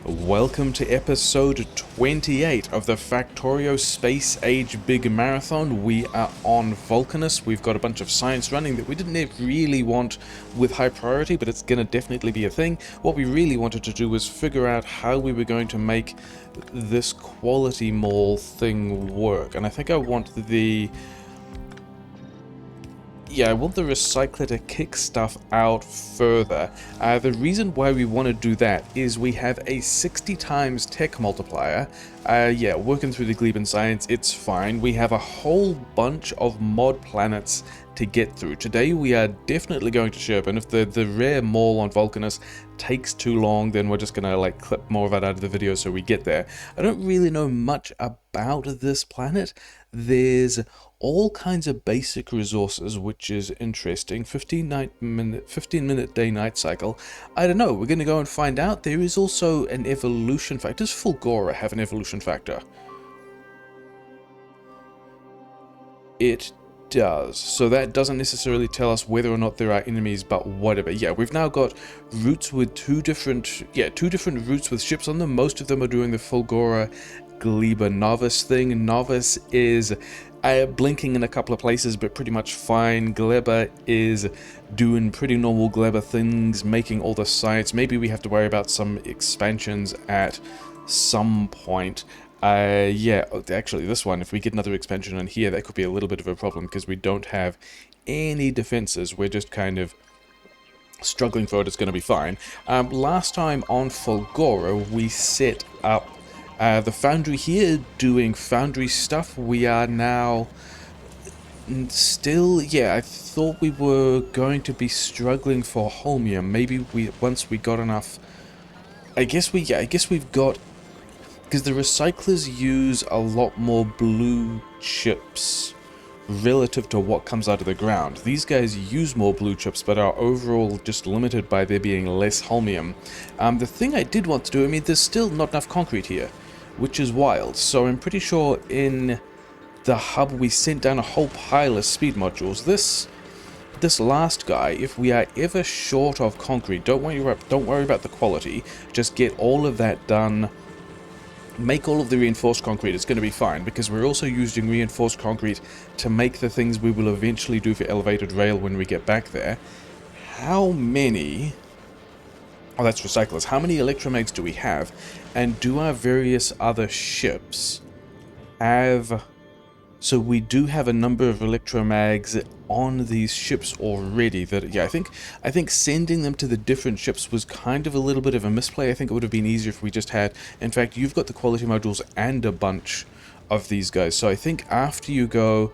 Welcome to episode 28 of the Factorio Space Age Big Marathon. We are on Vulcanus. We've got a bunch of science running that we didn't really want with high priority, but it's going to definitely be a thing. What we really wanted to do was figure out how we were going to make this quality mall thing work. And I think I want I want the recycler to kick stuff out further. The reason why we want to do that is we have a 60 times tech multiplier. Working through the Shchierbin science, it's fine. We have a whole bunch of mod planets to get through. Today we are definitely going to Shchierbin. If the rare mall on Vulcanus takes too long, then we're just gonna clip more of it out of the video so we get there. I don't really know much about this planet. There's all kinds of basic resources, which is interesting. 15-minute day-night cycle. I don't know, we're going to go and find out. There is also an evolution factor. Does Fulgora have an evolution factor? It does. So that doesn't necessarily tell us whether or not there are enemies, but whatever. Yeah, we've now got routes with two different routes with ships on them. Most of them are doing the Fulgora Gleba Novice thing. Novice is blinking in a couple of places, but pretty much fine. Gleba is doing pretty normal Gleba things, making all the sites. Maybe we have to worry about some expansions at some point. Actually, this one, if we get another expansion in here, that could be a little bit of a problem because we don't have any defenses. We're just kind of struggling for it. It's going to be fine. Last time on Fulgora, we set up the foundry here, doing foundry stuff. We are now still, I thought we were going to be struggling for holmium. Maybe once we got enough, I guess we've got, because the recyclers use a lot more blue chips relative to what comes out of the ground. These guys use more blue chips, but are overall just limited by there being less holmium. The thing I did want to do, there's still not enough concrete here, which is wild. So I'm pretty sure in the hub we sent down a whole pile of speed modules. This last guy, if we are ever short of concrete, don't worry about the quality. Just get all of that done. Make all of the reinforced concrete. It's going to be fine because we're also using reinforced concrete to make the things we will eventually do for elevated rail when we get back there. How many... Oh, that's recyclers. How many electromags do we have? And do our various other ships have... So we do have a number of electromags on these ships already. I think sending them to the different ships was kind of a little bit of a misplay. I think it would have been easier if we just had... In fact, you've got the quality modules and a bunch of these guys. So I think after you go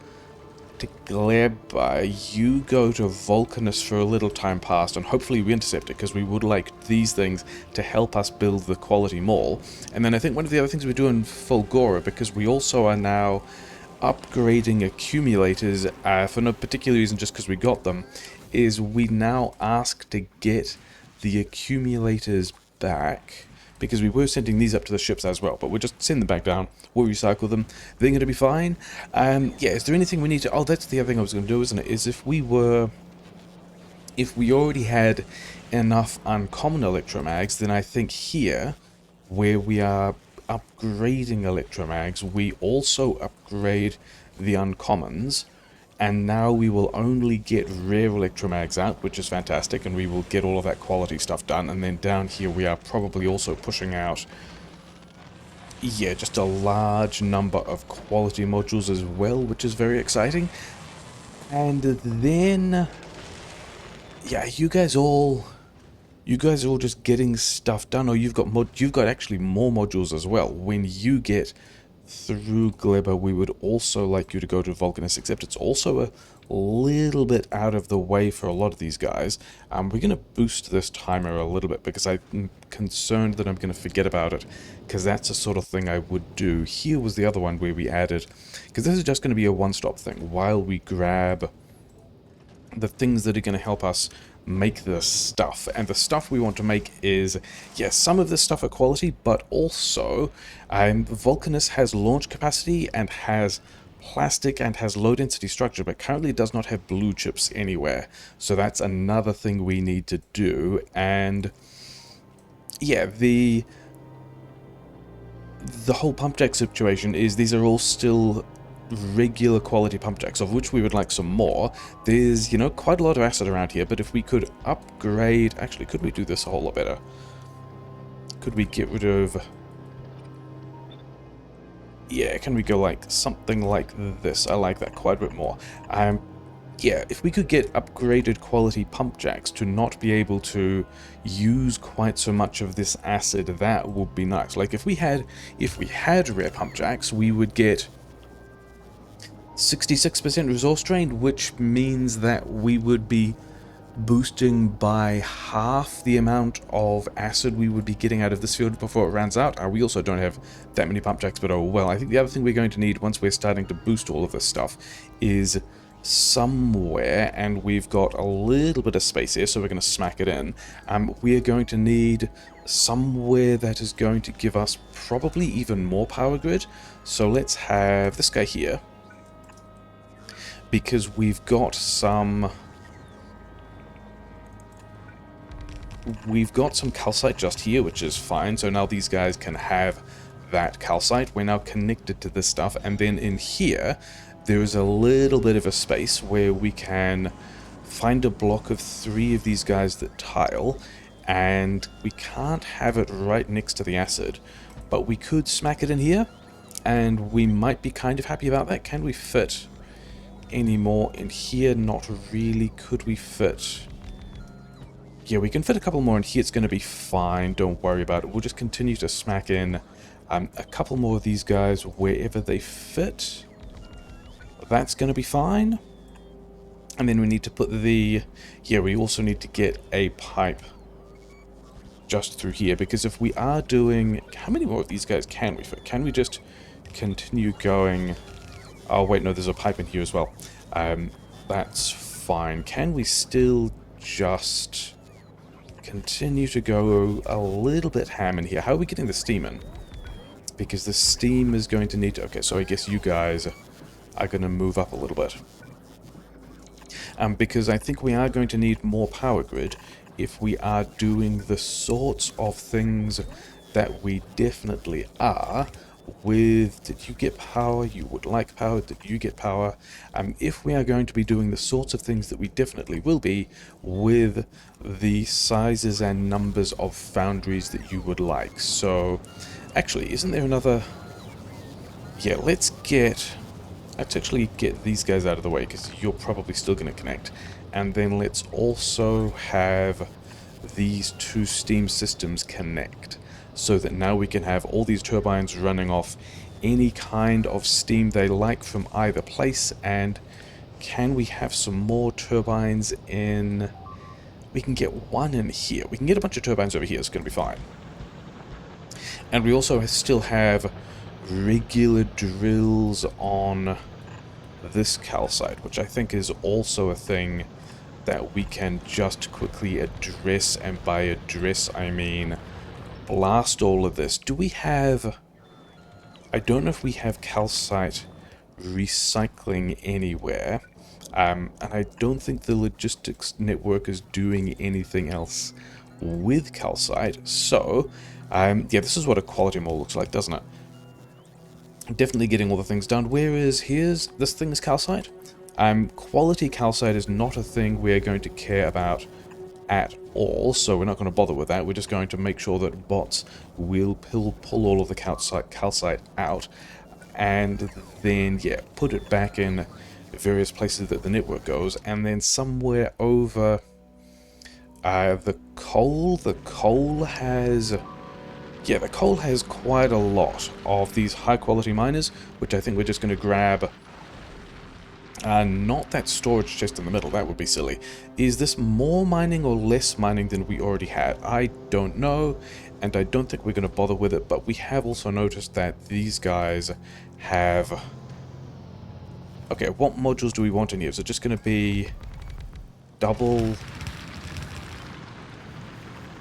to Gleba, you go to Vulcanus for a little time past, and hopefully we intercept it, because we would like these things to help us build the quality mall. And then I think one of the other things we do in Fulgora, because we also are now upgrading accumulators for no particular reason, just because we got them, is we now ask to get the accumulators back, because we were sending these up to the ships as well, but we'll just send them back down, we'll recycle them, they're going to be fine. Is there anything we need to... Oh, that's the other thing I was going to do, isn't it? Is if we already had enough uncommon electromags, then I think here, where we are upgrading electromags, we also upgrade the uncommons, and now we will only get rare electromags out, which is fantastic, and we will get all of that quality stuff done. And then down here we are probably also pushing out just a large number of quality modules as well, which is very exciting. And then you guys are all just getting stuff done, or you've got actually more modules as well. When you get through Gleba, we would also like you to go to Vulcanus, except it's also a little bit out of the way for a lot of these guys. We're going to boost this timer a little bit because I'm concerned that I'm going to forget about it, because that's the sort of thing I would do. Here was the other one where we added, because this is just going to be a one-stop thing while we grab the things that are going to help us make this stuff. And the stuff we want to make is, some of this stuff at quality, but also Vulcanus has launch capacity and has plastic and has low density structure, but currently does not have blue chips anywhere. So that's another thing we need to do. And the the whole pump jack situation is these are all still regular quality pump jacks, of which we would like some more. There's, you know, quite a lot of acid around here, but if we could upgrade... Actually, could we do this a whole lot better? Could we get rid of... Yeah, can we go like something like this? I like that quite a bit more. Yeah, if we could get upgraded quality pump jacks to not be able to use quite so much of this acid, that would be nice. Like if we had rare pump jacks, we would get 66% resource drain, which means that we would be boosting by half the amount of acid we would be getting out of this field before it runs out. We also don't have that many pump jacks, but oh well. I think the other thing we're going to need once we're starting to boost all of this stuff is somewhere, and we've got a little bit of space here, so we're going to smack it in. We are going to need somewhere that is going to give us probably even more power grid. So let's have this guy here, because we've got some calcite just here, which is fine. So now these guys can have that calcite. We're now connected to this stuff, and then in here there is a little bit of a space where we can find a block of 3 of these guys that tile, and we can't have it right next to the acid, but we could smack it in here, and we might be kind of happy about that. Can we fit any more in here? Not really. Could we fit... Yeah, we can fit a couple more in here. It's going to be fine. Don't worry about it. We'll just continue to smack in a couple more of these guys wherever they fit. That's going to be fine. And then we need to put the... Yeah, we also need to get a pipe just through here, because if we are doing... How many more of these guys can we fit? Can we just continue going... Oh, wait, no, there's a pipe in here as well. That's fine. Can we still just continue to go a little bit ham in here? How are we getting the steam in? Because the steam is going to need to... Okay, so I guess you guys are going to move up a little bit. Because I think we are going to need more power grid if we are doing the sorts of things that we definitely are with... Did you get power? You would like power. Did you get power? If we are going to be doing the sorts of things that we definitely will be with the sizes and numbers of foundries that you would like. So, actually, isn't there another... Yeah, let's actually get these guys out of the way, because you're probably still going to connect. And then let's also have these 2 steam systems connect, so that now we can have all these turbines running off any kind of steam they like from either place. And can we have some more turbines in... We can get 1 in here. We can get a bunch of turbines over here. It's going to be fine. And we also still have regular drills on this calcite, which I think is also a thing that we can just quickly address. And by address, I mean blast all of this. Do we have... I don't know if we have calcite recycling anywhere. And I don't think the logistics network is doing anything else with calcite. So, yeah, this is what a quality mole looks like, doesn't it? Definitely getting all the things done. Whereas this thing is calcite. Quality calcite is not a thing we're going to care about at all, so we're not going to bother with that. We're just going to make sure that bots will pull all of the calcite out, and then, yeah, put it back in various places that the network goes, and then somewhere over the coal. The coal has... Yeah, the coal has quite a lot of these high-quality miners, which I think we're just going to grab. Not that storage chest in the middle, that would be silly. Is this more mining or less mining than we already had? I don't know, and I don't think we're going to bother with it, but we have also noticed that these guys have... Okay, what modules do we want in here? Is it just going to be double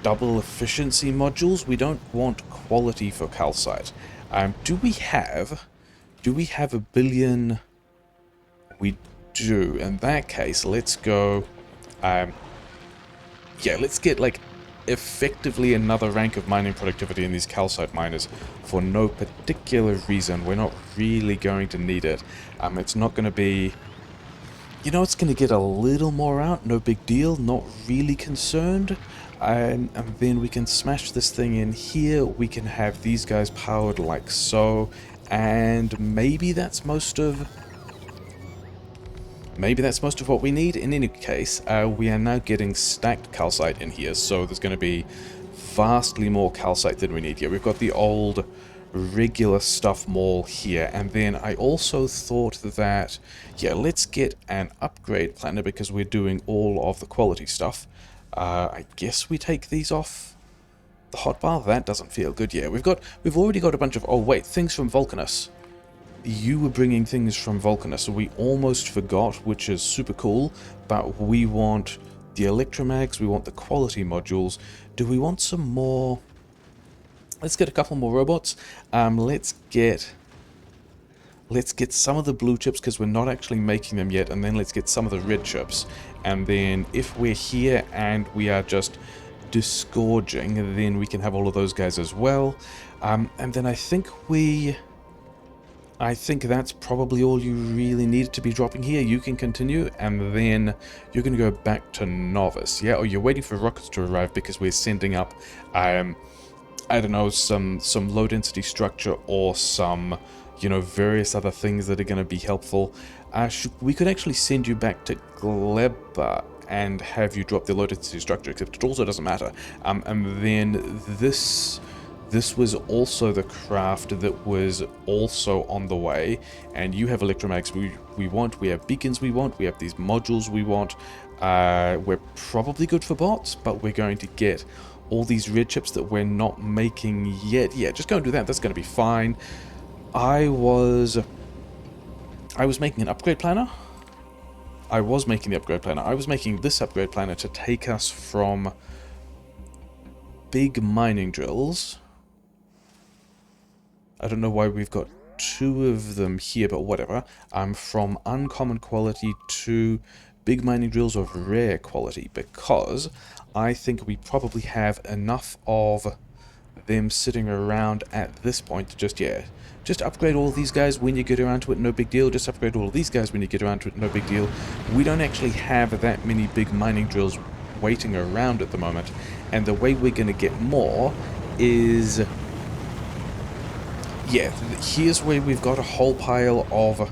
efficiency modules? We don't want quality for calcite. Do we have a billion? We do. In that case, let's go. Yeah, let's get like effectively another rank of mining productivity in these calcite miners for no particular reason. We're not really going to need it. It's not going to be... You know, it's going to get a little more out, no big deal, not really concerned. And then we can smash this thing in here, we can have these guys powered like so, and maybe that's most of... Maybe that's most of what we need. In any case, we are now getting stacked calcite in here, so there's going to be vastly more calcite than we need here. We've got the old regular stuff mall here, and then I also thought that, yeah, let's get an upgrade planner because we're doing all of the quality stuff. I guess we take these off the hotbar. That doesn't feel good. Yeah, we've already got a bunch of... Oh wait, things from Vulcanus. You were bringing things from Vulcanus, so we almost forgot, which is super cool, but we want the electromags, we want the quality modules. Do we want some more? Let's get a couple more robots. Let's get some of the blue chips because we're not actually making them yet, and then let's get some of the red chips. And then if we're here and we are just disgorging, then we can have all of those guys as well. And then I think that's probably all you really need to be dropping here. You can continue, and then you're going to go back to Novice. Yeah, or you're waiting for rockets to arrive because we're sending up, I don't know, some low density structure or some, you know, various other things that are going to be helpful. We could actually send you back to Gleba and have you drop the low density structure, except it also doesn't matter. And then this was also the craft that was also on the way, and you have electromags we want, we have beacons we want, we have these modules we want. We're probably good for bots, but we're going to get all these red chips that we're not making yet. Yeah, just go and do that, that's going to be fine. I was making an upgrade planner. I was making the upgrade planner. I was making this upgrade planner to take us from big mining drills. I don't know why we've got two of them here, but whatever. From uncommon quality to big mining drills of rare quality, because I think we probably have enough of them sitting around at this point to just upgrade all these guys when you get around to it, no big deal. Just upgrade all of these guys when you get around to it, no big deal. We don't actually have that many big mining drills waiting around at the moment, and the way we're going to get more is... Yeah, here's where we've got a whole pile of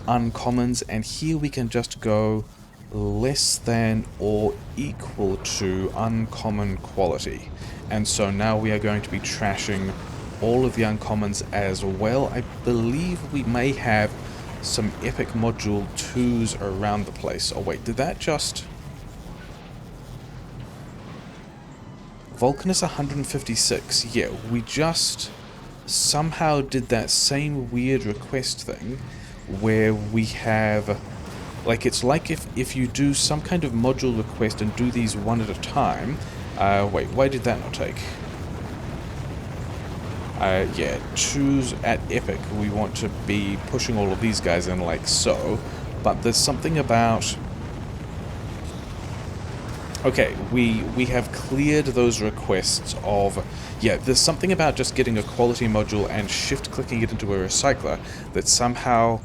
uncommons, and here we can just go less than or equal to uncommon quality. And so now we are going to be trashing all of the uncommons as well. I believe we may have some epic module 2s around the place. Oh wait, did that just... Vulcanus 156. Yeah, we just... somehow did that same weird request thing where we have, like, it's like if you do some kind of module request and do these one at a time. Wait, why did that not take? Yeah, choose at epic. We want to be pushing all of these guys in like so, but there's something about... Okay, we have cleared those requests of... Yeah, there's something about just getting a quality module and shift-clicking it into a recycler that somehow...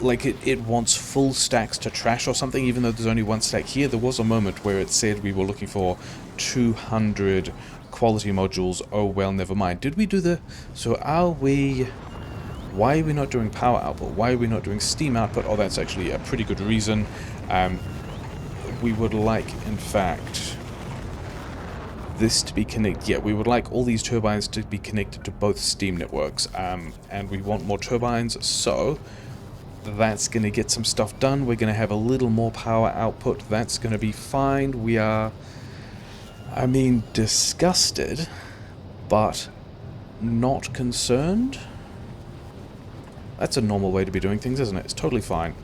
Like, it wants full stacks to trash or something, even though there's only one stack here. There was a moment where it said we were looking for 200 quality modules. Oh, well, never mind. Did we do the... So are we... Why are we not doing power output? Why are we not doing steam output? Oh, that's actually a pretty good reason. We would like, in fact, this to be connected. Yeah, we would like all these turbines to be connected to both steam networks, and we want more turbines, so that's going to get some stuff done. We're going to have a little more power output. That's going to be fine. We are, I mean, disgusted, but not concerned. That's a normal way to be doing things, isn't it? It's totally fine.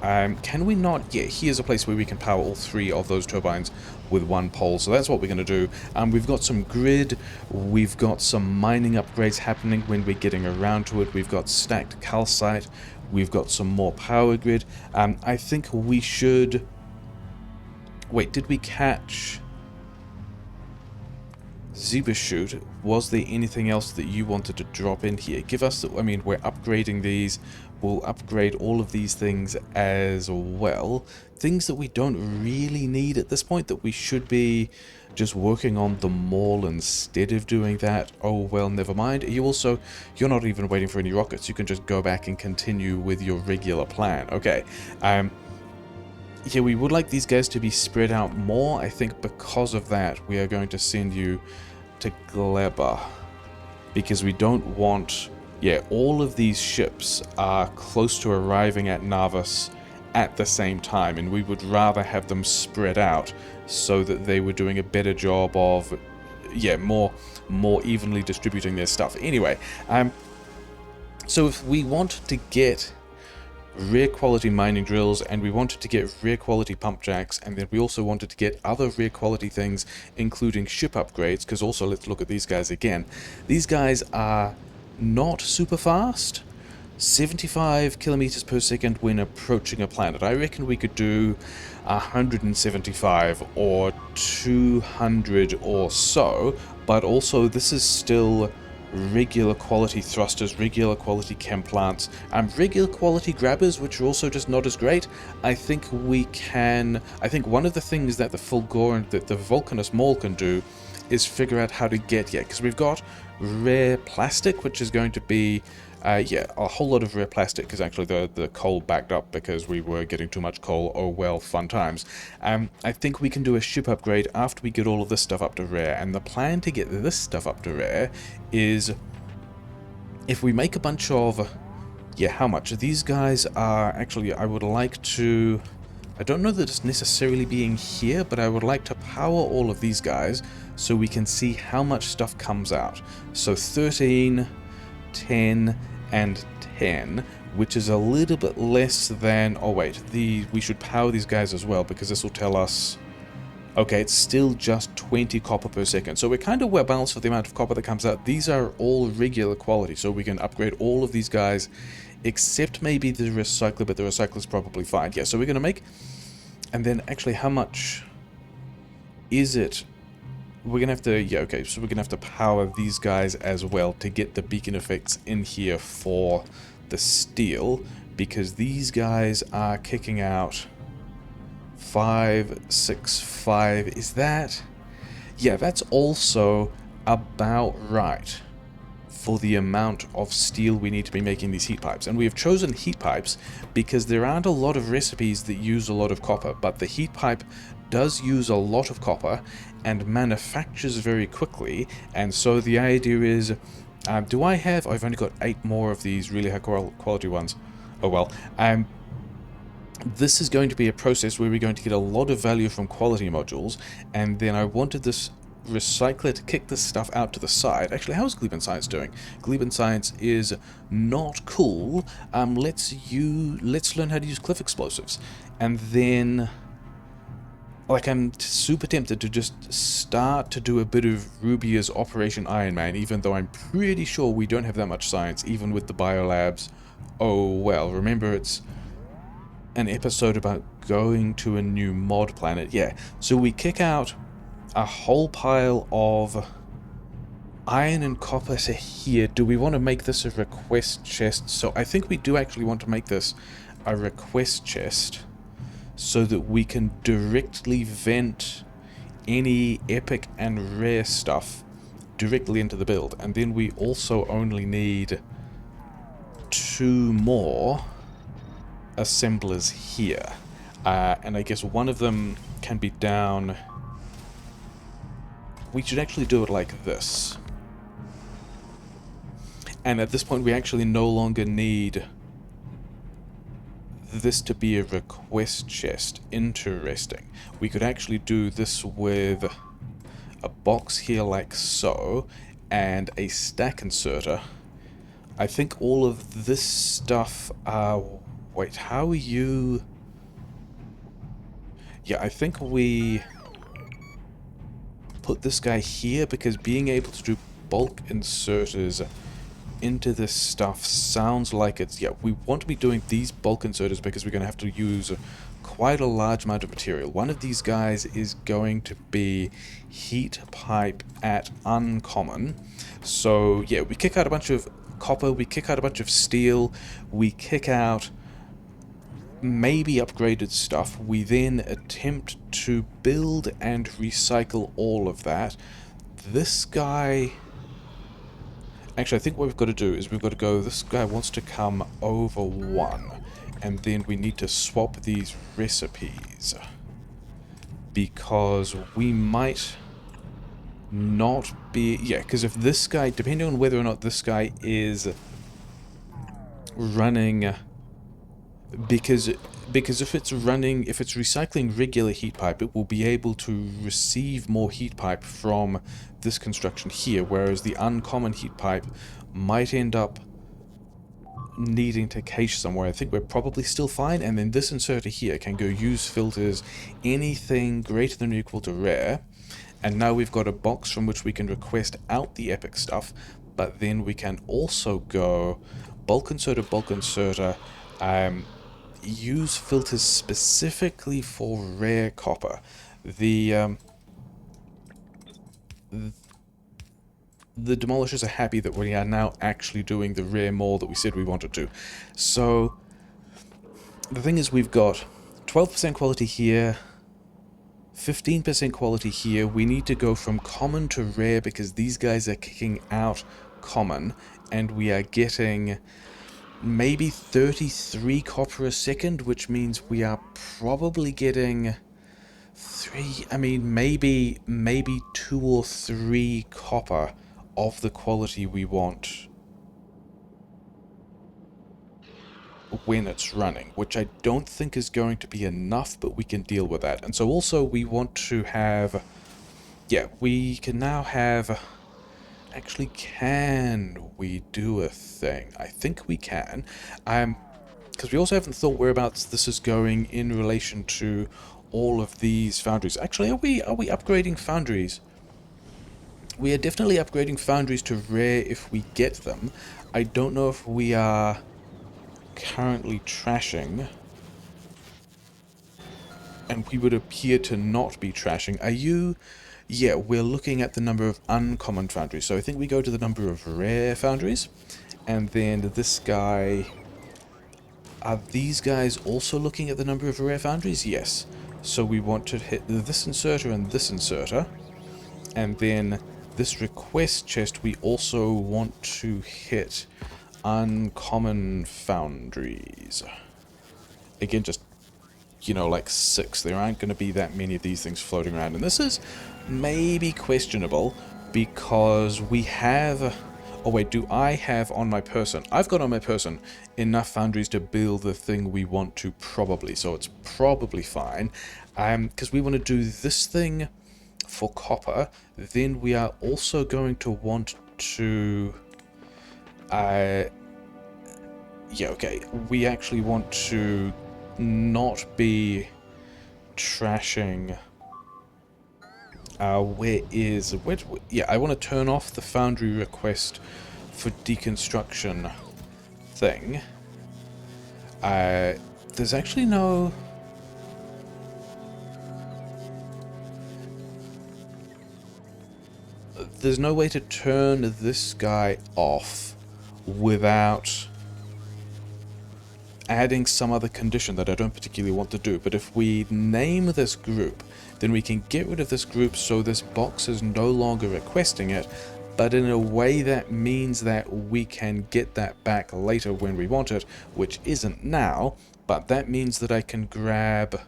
Can we not... Yeah, here's a place where we can power all three of those turbines with one pole, so that's what we're going to do. We've got some grid, we've got some mining upgrades happening when we're getting around to it, we've got stacked calcite, we've got some more power grid. I think we should... Wait, did we catch... Zebra Shoot, was there anything else that you wanted to drop in here? Give us, I mean, we're upgrading these. We'll upgrade all of these things as well. Things that we don't really need at this point, that we should be just working on the mall instead of doing that. Oh, well, never mind. You also, you're not even waiting for any rockets. You can just go back and continue with your regular plan. Okay. Yeah, we would like these guys to be spread out more. I think because of that, we are going to send you to Gleba. Because we don't want... Yeah, all of these ships are close to arriving at Navas at the same time, and we would rather have them spread out so that they were doing a better job of, yeah, more evenly distributing their stuff. Anyway, so if we want to get rare quality mining drills, and we wanted to get rare quality pump jacks, and then we also wanted to get other rare quality things, including ship upgrades, because also let's look at these guys again. These guys are not super fast. 75 kilometers per second when approaching a planet. I reckon we could do 175 or 200 or so, but also this is still regular quality thrusters, regular quality chem plants, regular quality grabbers, which are also just not as great. I think we can... I think one of the things that the Fulgoran, that the Vulcanus Mall can do is figure out how to get... Yeah, because we've got rare plastic, which is going to be... yeah, a whole lot of rare plastic, because actually the coal backed up because we were getting too much coal. Oh well, fun times. I think we can do a ship upgrade after we get all of this stuff up to rare, and the plan to get this stuff up to rare is if we make a bunch of... Yeah, how much? These guys are... Actually, I would like to... I don't know that it's necessarily being here, but I would like to power all of these guys so we can see how much stuff comes out. So 13, 10, and 10, which is a little bit less than... Oh wait, we should power these guys as well, because this will tell us... Okay, it's still just 20 copper per second, so we're kind of well balanced for the amount of copper that comes out. These are all regular quality, so we can upgrade all of these guys, except maybe the recycler, but the recycler's probably fine. Yeah, so we're going to make... And then actually, how much is it? We're going to have to... Yeah, okay, so we're going to have to power these guys as well to get the beacon effects in here for the steel, because these guys are kicking out 5, 6, 5. Is that... Yeah, that's also about right for the amount of steel we need to be making these heat pipes. And we have chosen heat pipes because there aren't a lot of recipes that use a lot of copper, but the heat pipe does use a lot of copper and manufactures very quickly. And so the idea is, do I have... I've only got 8 more of these really high quality ones. Oh well. This is going to be a process where we're going to get a lot of value from quality modules, and then I wanted this recycler to kick this stuff out to the side. Actually, how's Gleben Science doing? Gleben Science is not cool. Let's learn how to use cliff explosives. And then, like, I'm super tempted to just start to do a bit of Rubia's Operation Iron Man, even though I'm pretty sure we don't have that much science, even with the biolabs. Oh well, remember it's an episode about going to a new mod planet. Yeah, so we kick out a whole pile of iron and copper to here. Do we want to make this a request chest? So I think we do actually want to make this a request chest so that we can directly vent any epic and rare stuff directly into the build. And then we also only need 2 more assemblers here. And I guess one of them can be down... We should actually do it like this. And at this point we actually no longer need this to be a request chest. Interesting. We could actually do this with a box here like so, and a stack inserter. I think all of this stuff... wait, how are you... Yeah, I think we put this guy here, because being able to do bulk inserters into this stuff sounds like it's... Yeah, we want to be doing these bulk inserters because we're going to have to use quite a large amount of material. One of these guys is going to be heat pipe at uncommon. So yeah, we kick out a bunch of copper, we kick out a bunch of steel, we kick out maybe upgraded stuff. We then attempt to build and recycle all of that. This guy... Actually, I think what we've got to do is we've got to go, this guy wants to come over one, and then we need to swap these recipes, because we might not be... Yeah, because if this guy, depending on whether or not this guy is running... Because if it's recycling regular heat pipe, it will be able to receive more heat pipe from this construction here, whereas the uncommon heat pipe might end up needing to cache somewhere. I think we're probably still fine, and then this inserter here can go use filters anything greater than or equal to rare, and now we've got a box from which we can request out the epic stuff, but then we can also go bulk inserter, use filters specifically for rare copper. The demolishers are happy that we are now actually doing the rare more that we said we wanted to. So the thing is, we've got 12% quality here, 15% quality here. We need to go from common to rare because these guys are kicking out common, and we are getting maybe 33 copper a second, which means we are probably getting maybe 2 or 3 copper of the quality we want when it's running, which I don't think is going to be enough, but we can deal with that. And so also we want to have, yeah, we can now have, actually, can we do a thing? I think we can, because we also haven't thought whereabouts this is going in relation to all of these foundries. Actually, are we upgrading foundries? We are definitely upgrading foundries to rare if we get them. I don't know if we are currently trashing, and we would appear to not be trashing. Are you? Yeah, we're looking at the number of uncommon foundries. So I think we go to the number of rare foundries, and then this guy... Are these guys also looking at the number of rare foundries? Yes. So we want to hit this inserter and this inserter, and then this request chest we also want to hit uncommon foundries. Again, just, you know, like 6. There aren't going to be that many of these things floating around. And this is maybe questionable because we have... Oh wait, do I have on my person? I've got on my person enough foundries to build the thing we want to, probably. So it's probably fine. Because we want to do this thing for copper. Then we are also going to want to... yeah, okay. We actually want to not be trashing... yeah, I want to turn off the foundry request for deconstruction thing. There's actually no... There's no way to turn this guy off without adding some other condition that I don't particularly want to do. But if we name this group, then we can get rid of this group so this box is no longer requesting it, but in a way that means that we can get that back later when we want it, which isn't now, but that means that I can grab...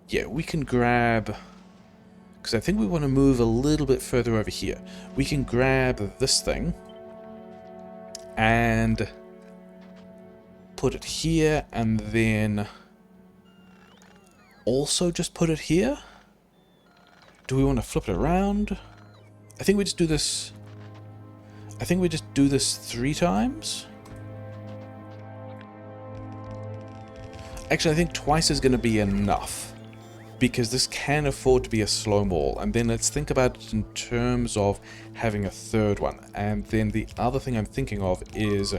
Yeah, we can grab... Because I think we want to move a little bit further over here. We can grab this thing and put it here, and then also just put it here. Do we want to flip it around? I think we just do this... I think we just do this 3 times. Actually, I think twice is going to be enough, because this can afford to be a slow mall. And then let's think about it in terms of having a third one. And then the other thing I'm thinking of is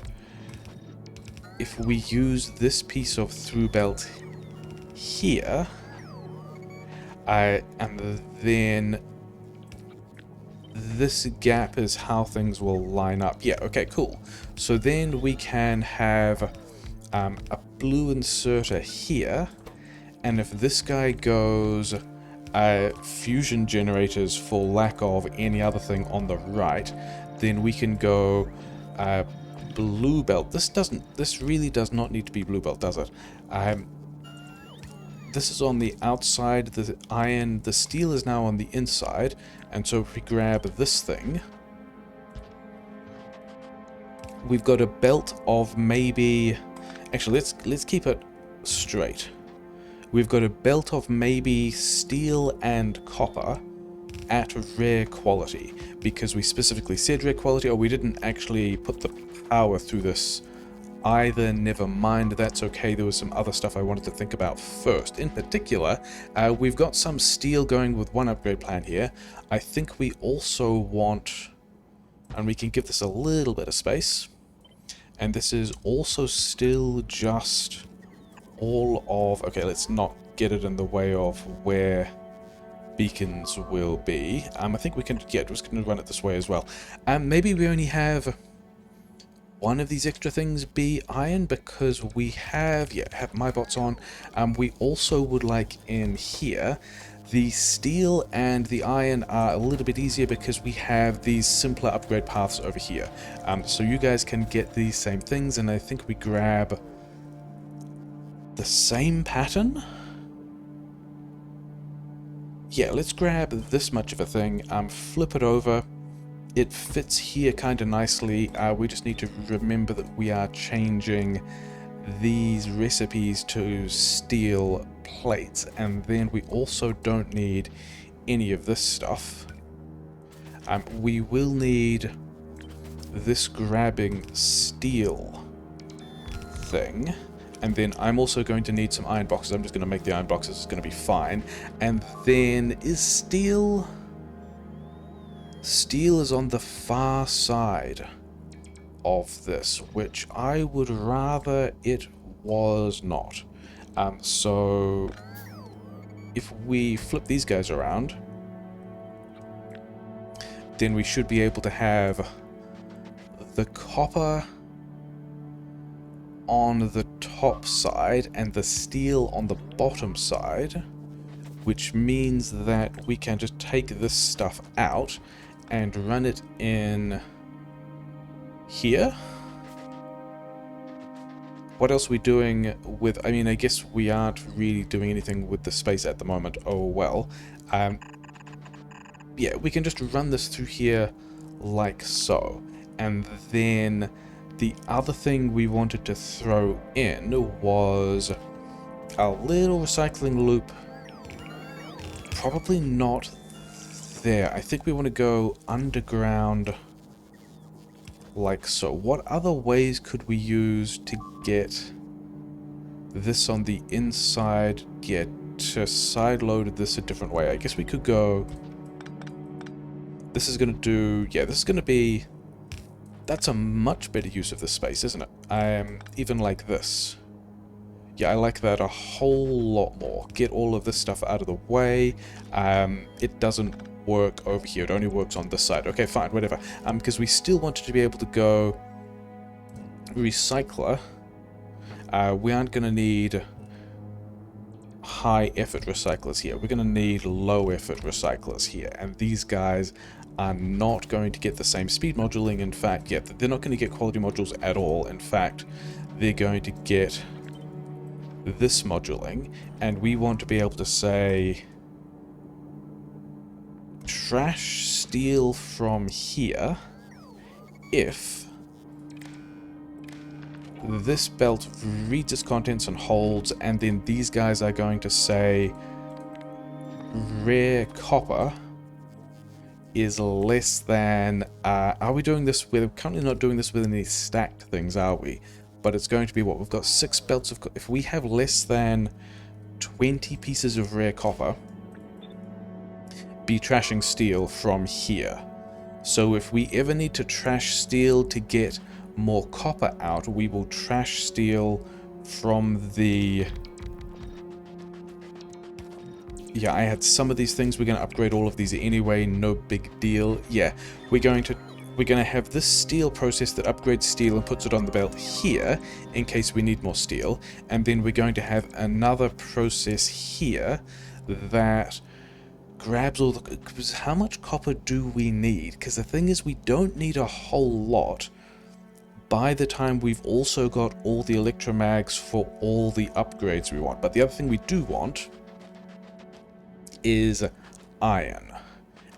if we use this piece of through belt here, and then this gap is how things will line up. Yeah, okay, cool. So then we can have a blue inserter here, and if this guy goes fusion generators for lack of any other thing on the right, then we can go blue belt. This really does not need to be blue belt, does it? This is on the outside, the steel is now on the inside, and so if we grab this thing, we've got a belt of maybe, actually let's keep it straight. We've got a belt of maybe steel and copper at rare quality, because we specifically said rare quality, or we didn't actually put the power through this either. Never mind, that's okay. There was some other stuff I wanted to think about first. In particular, we've got some steel going with one upgrade plan here. I think we also want, and we can give this a little bit of space, and this is also still just all of, okay, let's not get it in the way of where beacons will be. I think we can, yeah, just going to run it this way as well. Maybe we only have one of these extra things be iron, because we have, yeah, have my bots on. We also would like in here, the steel and the iron are a little bit easier because we have these simpler upgrade paths over here. So you guys can get these same things, and I think we grab the same pattern. Yeah, let's grab this much of a thing, flip it over. It fits here kind of nicely. We just need to remember that we are changing these recipes to steel plates, and then we also don't need any of this stuff. We will need this grabbing steel thing, and then I'm also going to need some iron boxes. I'm just going to make the iron boxes, it's going to be fine. And then is steel... Steel is on the far side of this, which I would rather it was not. So if we flip these guys around, then we should be able to have the copper on the top side and the steel on the bottom side, which means that we can just take this stuff out and run it in here. What else are we doing with... I mean, I guess we aren't really doing anything with the space at the moment. Oh, well. Yeah, we can just run this through here like so. And then the other thing we wanted to throw in was a little recycling loop. Probably not there. I think we want to go underground like so. What other ways could we use to get this on the inside? Yeah, to side load this a different way. I guess we could go... This is going to do... Yeah, this is going to be... That's a much better use of this space, isn't it? Even like this. Yeah, I like that a whole lot more. Get all of this stuff out of the way. It doesn't work over here. It only works on this side. Okay, fine, whatever. Because we still wanted to be able to go recycler. We aren't going to need high effort recyclers here. We're going to need low effort recyclers here. And these guys are not going to get the same speed moduling. In fact, yeah, they're not going to get quality modules at all. In fact, they're going to get this moduling. And we want to be able to say... trash steel from here if this belt reads its contents and holds, and then these guys are going to say rare copper is less than... are we doing this with... We're currently not doing this with any stacked things, are we? But it's going to be what? We've got 6 belts of... If we have less than 20 pieces of rare copper, be trashing steel from here. So if we ever need to trash steel to get more copper out, we will trash steel from the... Yeah, I had some of these things. We're going to upgrade all of these anyway. No big deal. Yeah, we're going to have this steel process that upgrades steel and puts it on the belt here in case we need more steel. And then we're going to have another process here that grabs all the... How much copper do we need? Because the thing is, we don't need a whole lot by the time we've also got all the electromags for all the upgrades we want. But the other thing we do want is iron.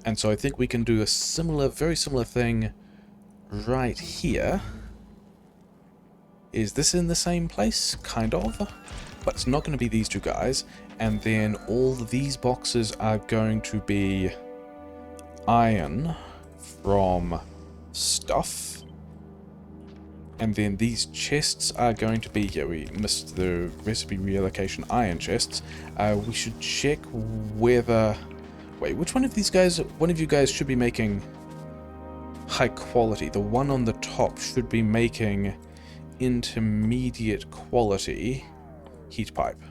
And so I think we can do a similar, very similar thing right here. Is this in the same place? Kind of. But it's not going to be these two guys. And then all these boxes are going to be iron from stuff. And then these chests are going to be... Yeah, we missed the recipe reallocation iron chests. We should check whether... Wait, which one of these guys... One of you guys should be making high quality. The one on the top should be making intermediate quality heat pipe.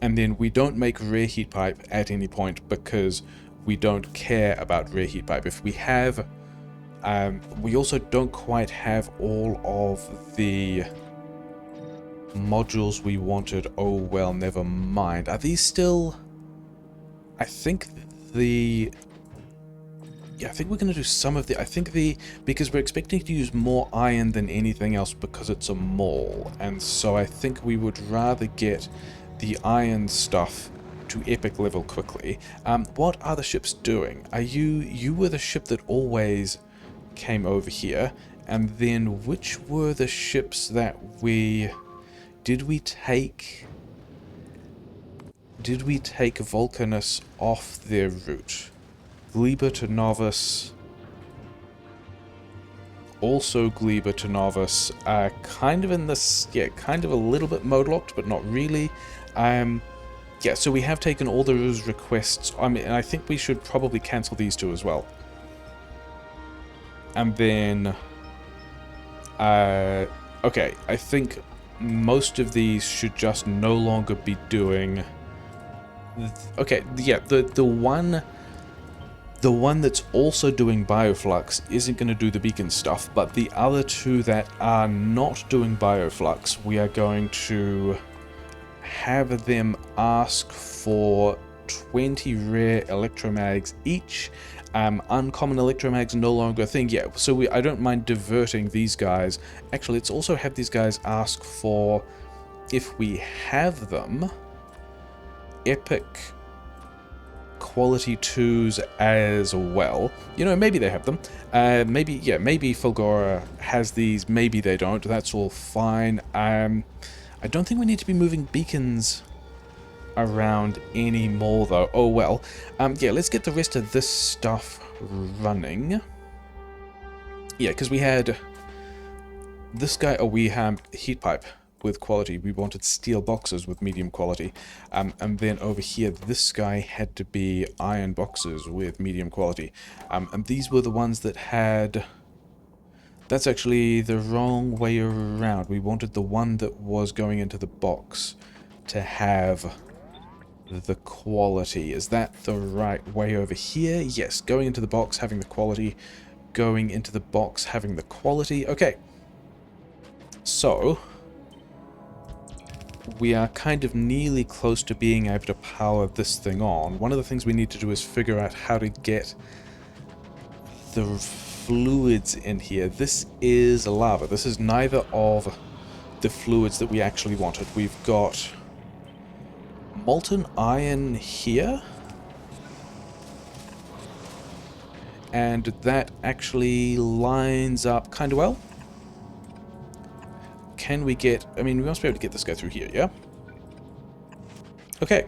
And then we don't make rare heat pipe at any point because we don't care about rare heat pipe. If we have... we also don't quite have all of the modules we wanted. Oh, well, never mind. Are these still... I think the... Yeah, I think we're going to do some of the... I think the... Because we're expecting to use more iron than anything else because it's a mall. And so I think we would rather get the iron stuff to epic level quickly. What are the ships doing? Are you... You were the ship that always... came over here, and then which were the ships that we... Did we take Vulcanus off their route? Gleba to Novice. Also Gleba to Novice. Kind of in this... Yeah, kind of a little bit mode locked, but not really. Yeah, so we have taken all those requests. I mean, I think we should probably cancel these two as well. And then, okay, I think most of these should just no longer be doing, okay, yeah, the one that's also doing Bioflux isn't going to do the beacon stuff, but the other two that are not doing Bioflux, we are going to have them ask for 20 rare electromags each. Uncommon electromags no longer a thing. Yeah, so I don't mind diverting these guys. Actually, let's also have these guys ask for, if we have them, epic quality 2s as well. You know, maybe they have them. Maybe, yeah, maybe Fulgora has these, maybe they don't. That's all fine. I don't think we need to be moving beacons around anymore though. Oh well. Yeah, let's get the rest of this stuff running. Yeah, because we had this guy. Oh, we had heat pipe with quality. We wanted steel boxes with medium quality. And then over here, this guy had to be iron boxes with medium quality. And these were the ones that had... That's actually the wrong way around. We wanted the one that was going into the box to have the quality. Is that the right way over here? Yes, going into the box, having the quality. Going into the box, having the quality. Okay. So, we are kind of nearly close to being able to power this thing on. One of the things we need to do is figure out how to get the fluids in here. This is lava. This is neither of the fluids that we actually wanted. We've got molten iron here, and that actually lines up kind of well. Can we get... I mean, we must be able to get this guy through here, yeah? Okay.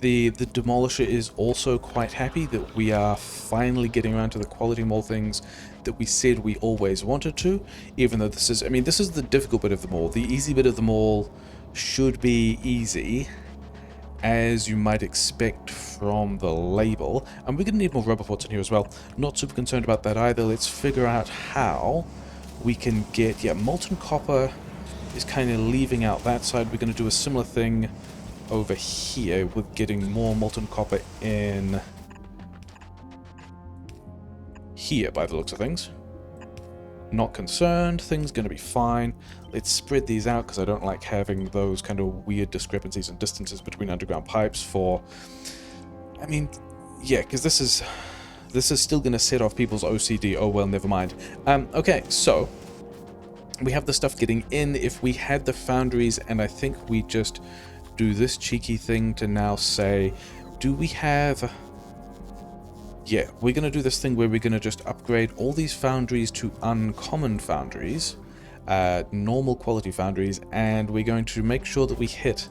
The Demolisher is also quite happy that we are finally getting around to the quality mall things that we said we always wanted to, even though this is... I mean, this is the difficult bit of the mall. The easy bit of the mall should be easy, as you might expect from the label. And we're going to need more rubber ports in here as well. Not super concerned about that either. Let's figure out how we can get... Yeah, molten copper is kind of leaving out that side. We're going to do a similar thing over here with getting more molten copper in here by the looks of things. Not concerned, things gonna be fine. Let's spread these out because I don't like having those kind of weird discrepancies and distances between underground pipes for... I mean, yeah, because this is still gonna set off people's OCD. Oh well, never mind. Okay, so we have the stuff getting in. If we had the foundries, and I think we just do this cheeky thing to now say, do we have... Yeah, we're going to do this thing where we're going to just upgrade all these foundries to uncommon foundries, normal quality foundries, and we're going to make sure that we hit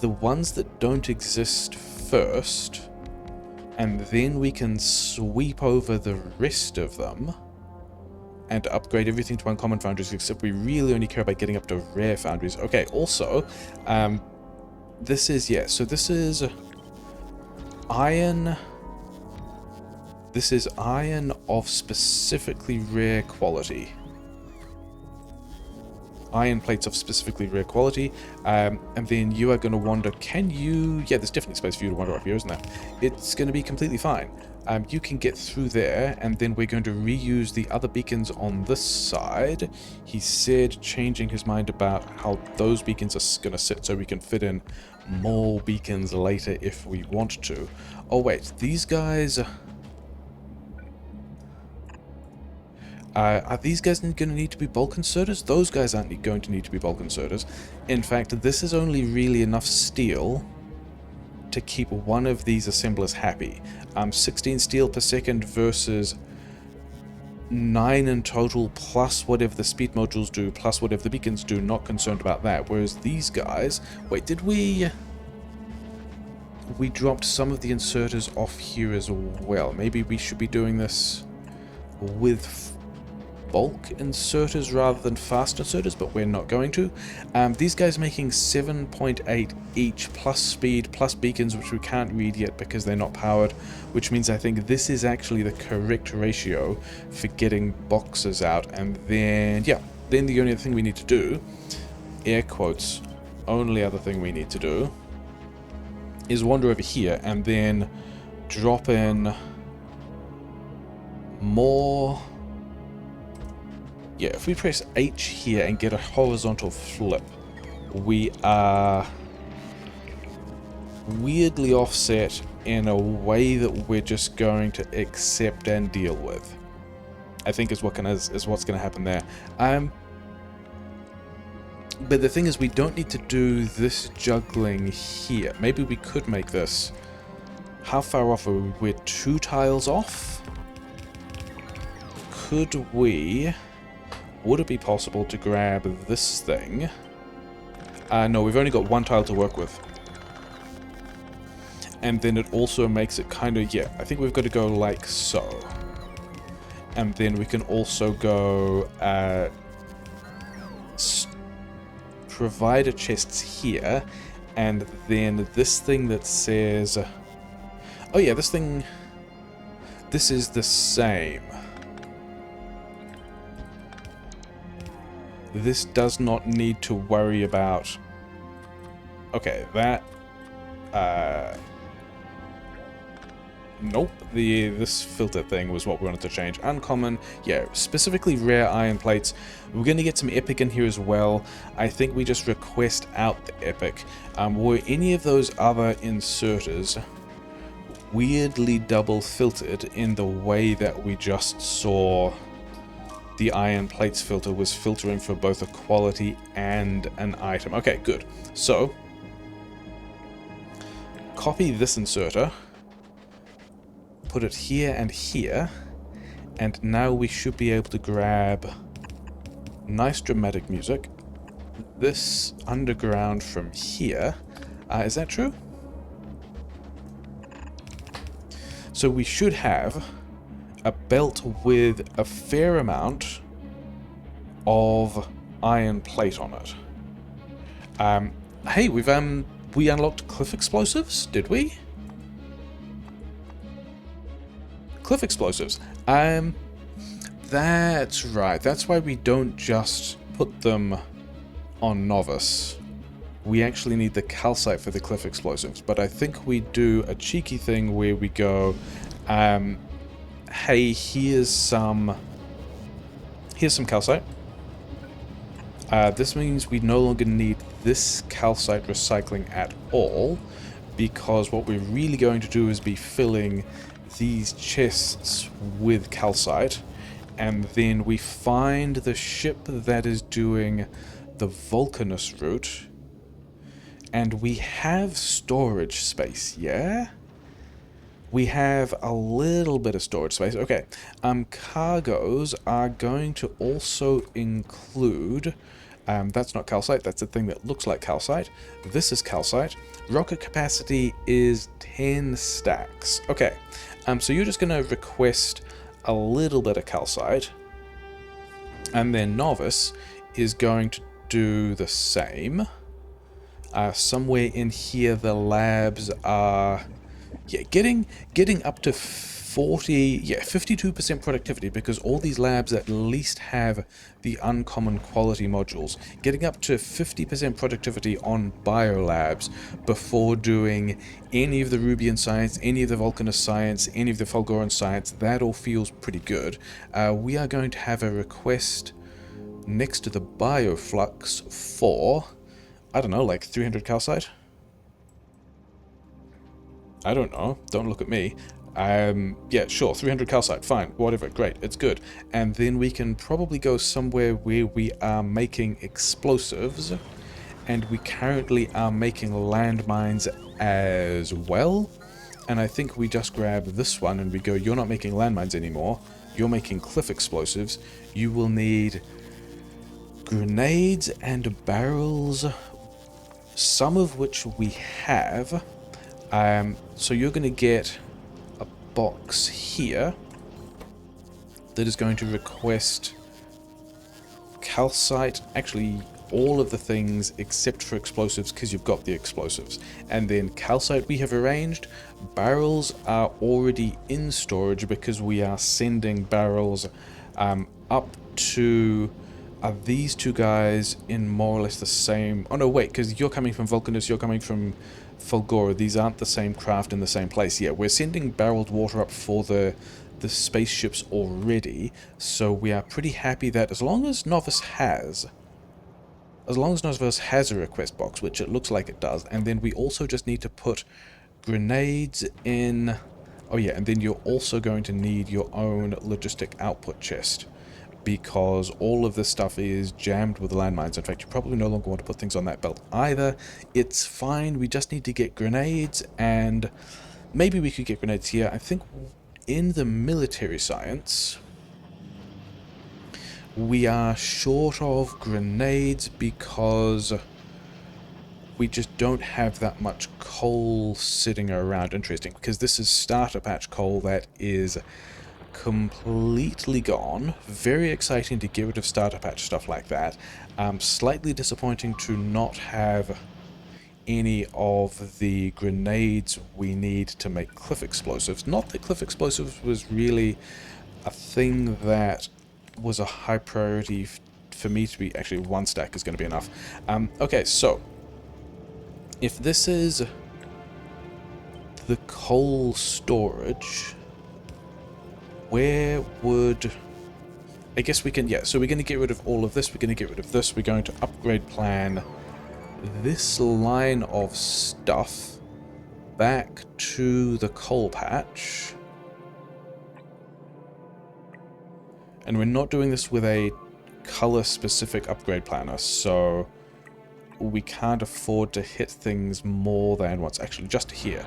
the ones that don't exist first, and then we can sweep over the rest of them and upgrade everything to uncommon foundries, except we really only care about getting up to rare foundries. Okay, also, this is, yeah, so this is iron... This is iron of specifically rare quality. Iron plates of specifically rare quality. And then you are going to wonder, can you... Yeah, there's definitely space for you to wander up here, isn't there? It's going to be completely fine. You can get through there, and then we're going to reuse the other beacons on this side. He said, changing his mind about how those beacons are going to sit so we can fit in more beacons later if we want to. Oh, wait, these guys... are these guys going to need to be bulk inserters? Those guys aren't going to need to be bulk inserters. In fact, this is only really enough steel to keep one of these assemblers happy. 16 steel per second versus 9 in total, plus whatever the speed modules do, plus whatever the beacons do. Not concerned about that. Whereas these guys... Wait, did we... We dropped some of the inserters off here as well. Maybe we should be doing this with bulk inserters rather than fast inserters, but we're not going to. These guys making 7.8 each, plus speed, plus beacons, which we can't read yet because they're not powered, which means I think this is actually the correct ratio for getting boxes out. And then, yeah, then the only other thing we need to do, air quotes, only other thing we need to do, is wander over here and then drop in more... Yeah, if we press H here and get a horizontal flip, we are weirdly offset in a way that we're just going to accept and deal with. I think is what's going to happen there. But the thing is, we don't need to do this juggling here. Maybe we could make this... How far off are we? We're 2 tiles off? Could we... Would it be possible to grab this thing? No, we've only got 1 tile to work with. And then it also makes it kind of... Yeah, I think we've got to go like so. And then we can also go... provider chests here. And then this thing that says... Oh yeah, this thing... This is the same. This does not need to worry about... Okay, that... Nope, this filter thing was what we wanted to change. Uncommon, yeah, specifically rare iron plates. We're going to get some epic in here as well. I think we just request out the epic. Were any of those other inserters weirdly double filtered in the way that we just saw... The iron plates filter was filtering for both a quality and an item. Okay, good. So, copy this inserter, put it here and here, and now we should be able to grab nice dramatic music. This underground from here. Is that true? So we should have a belt with a fair amount of iron plate on it. Hey, we've we unlocked cliff explosives, did we? Cliff explosives. That's right. That's why we don't just put them on novice. We actually need the calcite for the cliff explosives. But I think we do a cheeky thing where we go, hey, here's some calcite. This means we no longer need this calcite recycling at all, because what we're really going to do is be filling these chests with calcite, and then we find the ship that is doing the Vulcanus route, and we have storage space, yeah? We have a little bit of storage space. Okay, cargoes are going to also include, that's not calcite, that's the thing that looks like calcite. This is calcite. Rocket capacity is 10 stacks. Okay, so you're just going to request a little bit of calcite, and then Novice is going to do the same. Somewhere in here the labs are, yeah, getting up to 52% productivity, because all these labs at least have the uncommon quality modules. Getting up to 50% productivity on biolabs before doing any of the Rubian science, any of the Vulcanus science, any of the Fulgoran science, that all feels pretty good. We are going to have a request next to the bioflux for, I don't know, like 300 calcite? I don't know. Don't look at me. Yeah, sure, 300 calcite, fine, whatever, great, it's good. And then we can probably go somewhere where we are making explosives, and we currently are making landmines as well. And I think we just grab this one and we go, you're not making landmines anymore, you're making cliff explosives. You will need grenades and barrels, some of which we have. So you're going to get a box here that is going to request calcite, actually all of the things except for explosives, because you've got the explosives. And then calcite we have arranged. Barrels are already in storage because we are sending barrels up to these two guys in more or less the same... Oh no, wait, because you're coming from Vulcanus, you're coming from Fulgora. These aren't the same craft in the same place. Yeah, we're sending barreled water up for the spaceships already, so we are pretty happy that as long as Novice has a request box, which it looks like it does, and then we also just need to put grenades in... Oh yeah, and then you're also going to need your own logistic output chest, because all of this stuff is jammed with landmines. In fact, you probably no longer want to put things on that belt either. It's fine, we just need to get grenades, and maybe we could get grenades here. I think in the military science, we are short of grenades because we just don't have that much coal sitting around. Interesting, because this is starter patch coal that is completely gone. Very exciting to get rid of starter patch stuff like that. Slightly disappointing to not have any of the grenades we need to make cliff explosives. Not that cliff explosives was really a thing that was a high priority for me to be... Actually, one stack is going to be enough. Okay, so if this is the coal storage, where would... I guess we can... Yeah, so we're going to get rid of all of this, we're going to get rid of this, we're going to upgrade plan this line of stuff back to the coal patch. And we're not doing this with a color-specific upgrade planner, so we can't afford to hit things more than once. Actually, just here.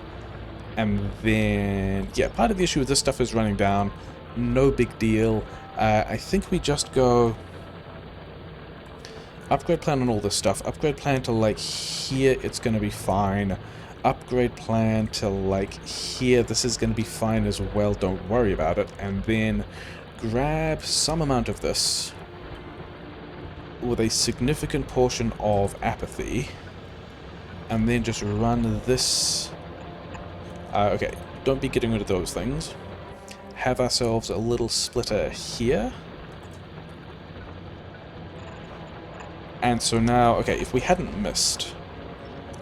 And then, yeah, part of the issue with this stuff is running down. No big deal. I think we just go... Upgrade plan on all this stuff. Upgrade plan to, like, here, it's going to be fine. Upgrade plan to, like, here, this is going to be fine as well. Don't worry about it. And then grab some amount of this with a significant portion of apathy. And then just run this... okay, don't be getting rid of those things. Have ourselves a little splitter here. And so now, okay, if we hadn't missed...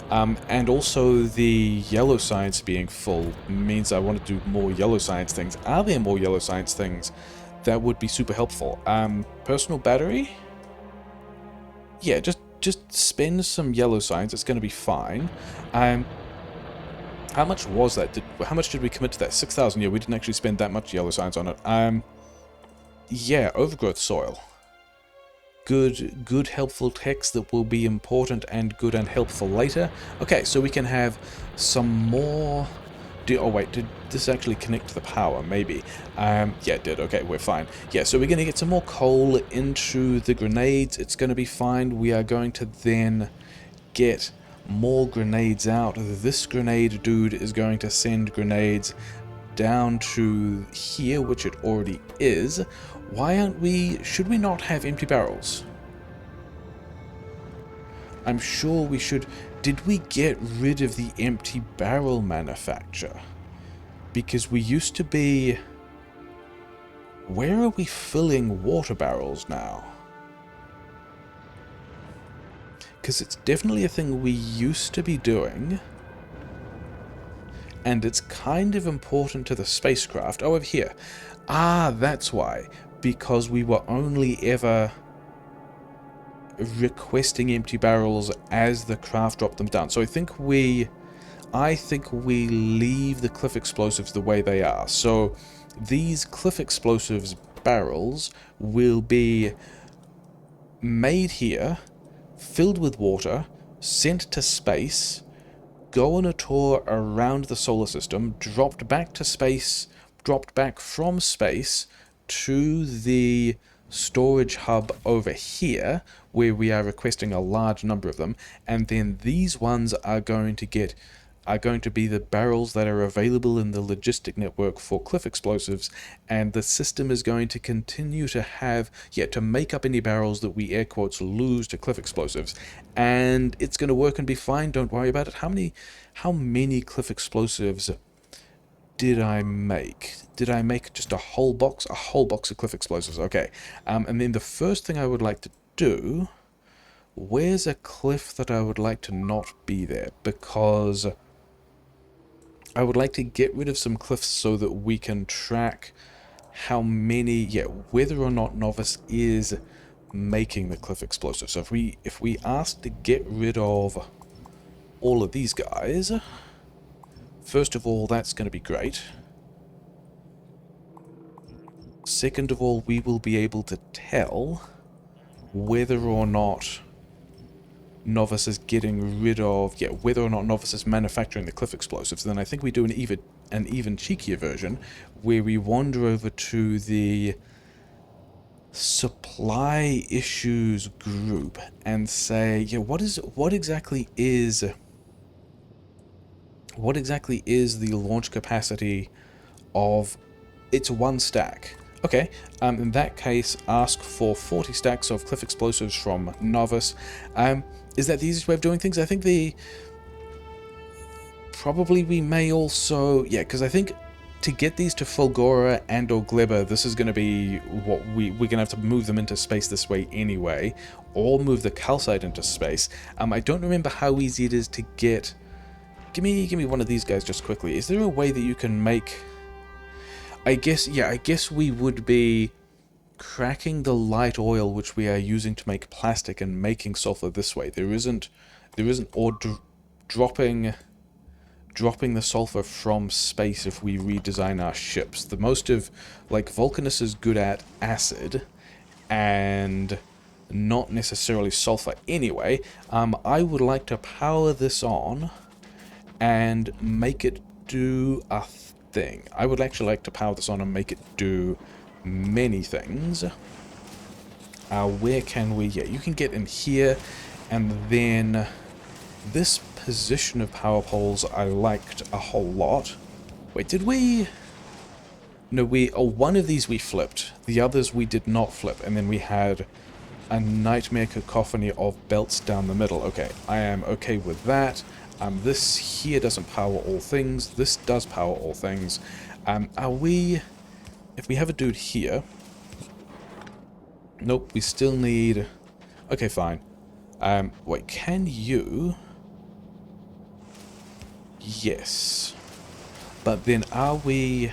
and also the yellow science being full means I want to do more yellow science things. Are there more yellow science things? That would be super helpful. Personal battery? Yeah, just spend some yellow science. It's going to be fine. How much was that? How much did we commit to that? 6,000. Yeah, we didn't actually spend that much yellow science on it. Yeah, overgrowth soil. Good helpful text that will be important and good and helpful later. Okay, so we can have some more... oh wait, did this actually connect to the power? Maybe. Yeah, it did. Okay, we're fine. Yeah, so we're going to get some more coal into the grenades. It's going to be fine. We are going to then get more grenades out. This grenade dude is going to send grenades down to here, which it already is. Why aren't we... should we not have empty barrels? I'm sure we should... Did we get rid of the empty barrel manufacture? Because we used to be... Where are we filling water barrels now? Because it's definitely a thing we used to be doing. And it's kind of important to the spacecraft. Oh, over here. Ah, that's why. Because we were only ever requesting empty barrels as the craft dropped them down. So I think we leave the cliff explosives the way they are. So these cliff explosives barrels will be made here, filled with water, sent to space, go on a tour around the solar system, dropped back to space, dropped back from space to the storage hub over here, where we are requesting a large number of them, and then these ones are going to be the barrels that are available in the logistic network for cliff explosives, and the system is going to continue to have, to make up any barrels that we air quotes lose to cliff explosives, and it's going to work and be fine. Don't worry about it. How many cliff explosives did I make? Did I make just a whole box? A whole box of cliff explosives. Okay. And then the first thing I would like to do, where's a cliff that I would like to not be there? Because I would like to get rid of some cliffs so that we can track how many, whether or not Novice is making the cliff explosive. So if we ask to get rid of all of these guys, first of all, that's going to be great. Second of all, we will be able to tell whether or not Novice is getting rid of, whether or not Novice is manufacturing the cliff explosives. Then I think we do an even cheekier version where we wander over to the supply issues group and say, what exactly is the launch capacity of... It's 1 stack. Okay, in that case, ask for 40 stacks of cliff explosives from Novice. Is that the easiest way of doing things? I think probably we may also... because I think to get these to Fulgora and or Gleba, this is going to be what we're going to have to move them into space this way anyway, or move the calcite into space. I don't remember how easy it is to get... Give me one of these guys just quickly. Is there a way that you can make... I guess we would be cracking the light oil which we are using to make plastic and making sulfur this way. There isn't, or dropping the sulfur from space if we redesign our ships. The most of, Vulcanus is good at acid, and not necessarily sulfur anyway. I would like to power this on and make it do a thing. I would actually like to power this on and make it do many things. Where can we... you can get in here, and then this position of power poles I liked a whole lot. Wait, did we... No, one of these we flipped. The others we did not flip, and then we had a nightmare cacophony of belts down the middle. Okay, I am okay with that. This here doesn't power all things. This does power all things. Are we... If we have a dude here... Nope, we still need... Okay, fine. Wait, can you... Yes. But then are we...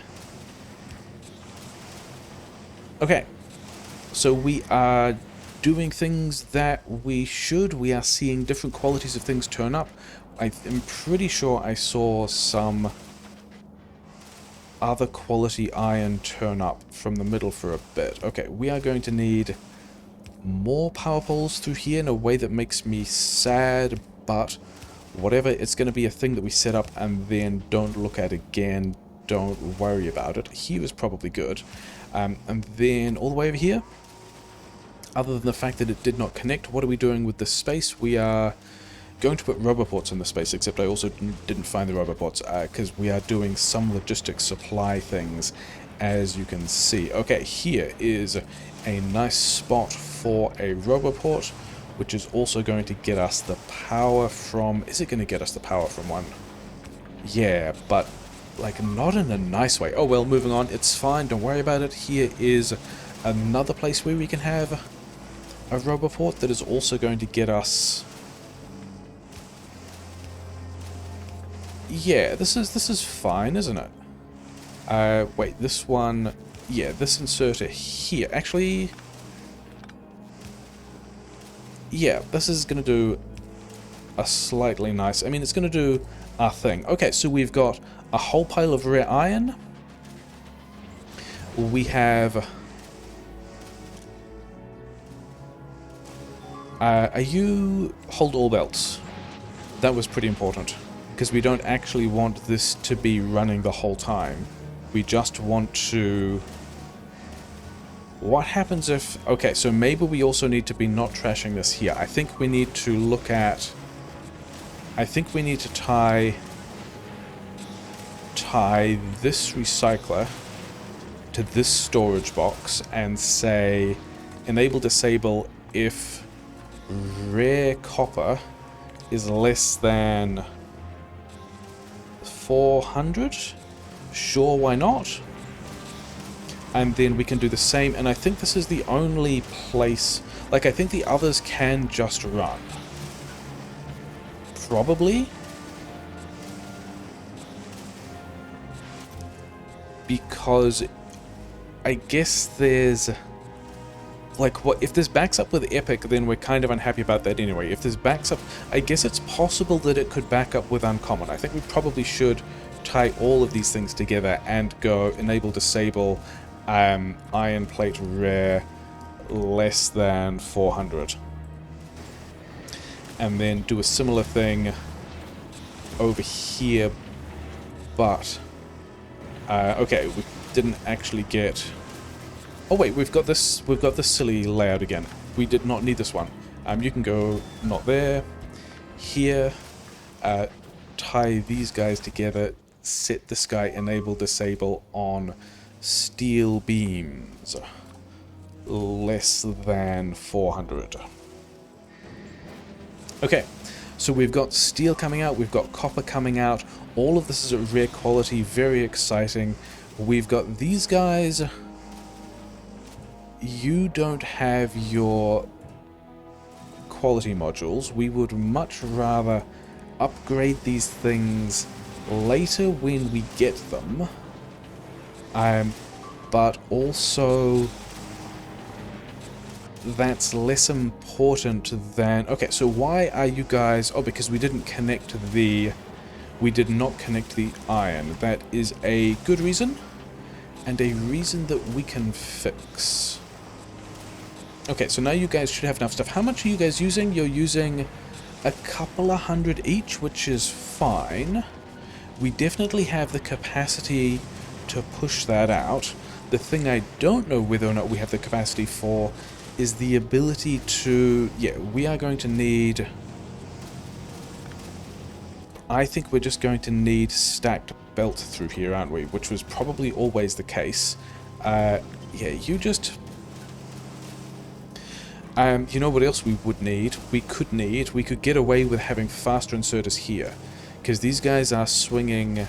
Okay. So we are doing things that we should. We are seeing different qualities of things turn up. I'm pretty sure I saw some other quality iron turn up from the middle for a bit. Okay, we are going to need more power poles through here in a way that makes me sad, but whatever, it's going to be a thing that we set up and then don't look at again, don't worry about it. Here is probably good. And then all the way over here, other than the fact that it did not connect, what are we doing with the space? We are going to put rubber ports in the space, except I also didn't find the rubber ports because we are doing some logistics supply things, as you can see. Okay, here is a nice spot for a rubber port, which is also going to get us the power from... Is it going to get us the power from one? Yeah, but like not in a nice way. Oh well, moving on. It's fine. Don't worry about it. Here is another place where we can have a rubber port that is also going to get us... Yeah, this is fine, isn't it? Wait, this one... Yeah, this inserter here. Actually... Yeah, this is going to do a slightly nice... I mean, it's going to do our thing. Okay, so we've got a whole pile of rare iron. We have... are you... Hold all belts. That was pretty important. Because we don't actually want this to be running the whole time. We just want to... What happens if... Okay, so maybe we also need to be not trashing this here. I think we need to look at... I think we need to tie this recycler to this storage box and say enable disable if rare copper is less than 400. Sure, why not? And then we can do the same, and I think this is the only place... Like, I think the others can just run. Probably? Because I guess there's... Like, what if this backs up with Epic, then we're kind of unhappy about that anyway. If this backs up... I guess it's possible that it could back up with Uncommon. I think we probably should tie all of these things together and go enable disable iron plate rare less than 400. And then do a similar thing over here, but... okay, we didn't actually get... Oh wait, we've got this silly layout again. We did not need this one. You can go not there, here, tie these guys together, set this guy enable disable on steel beams less than 400. Okay, so we've got steel coming out, we've got copper coming out, all of this is at rare quality, very exciting. We've got these guys. You don't have your quality modules. We would much rather upgrade these things later when we get them. But also that's less important than... Okay, so why are you guys... Oh, because we didn't connect the... We did not connect the iron. That is a good reason, and a reason that we can fix. Okay, so now you guys should have enough stuff. How much are you guys using? You're using a couple of hundred each, which is fine. We definitely have the capacity to push that out. The thing I don't know whether or not we have the capacity for is the ability to... Yeah, we are going to need... I think we're just going to need stacked belt through here, aren't we? Which was probably always the case. Yeah, you just... You know what else we would need? We could get away with having faster inserters here. Because these guys are swinging...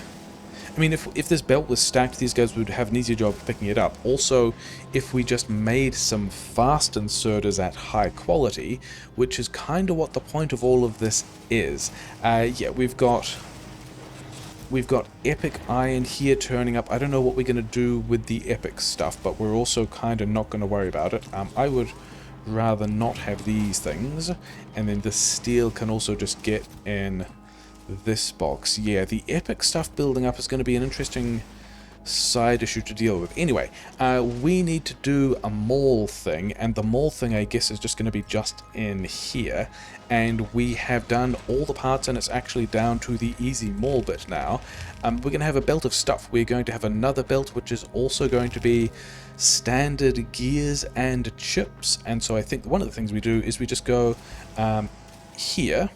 I mean, if this belt was stacked, these guys would have an easier job of picking it up. Also, if we just made some fast inserters at high quality, which is kind of what the point of all of this is. Yeah, we've got epic iron here turning up. I don't know what we're going to do with the epic stuff, but we're also kind of not going to worry about it. I would rather not have these things, and then the steel can also just get in this box. Yeah, the epic stuff building up is going to be an interesting side issue to deal with. Anyway, we need to do a mall thing, and the mall thing I guess is just going to be just in here, and we have done all the parts and it's actually down to the easy mall bit now. We're going to have a belt of stuff. We're going to have another belt which is also going to be standard gears and chips, and so I think one of the things we do is we just go here,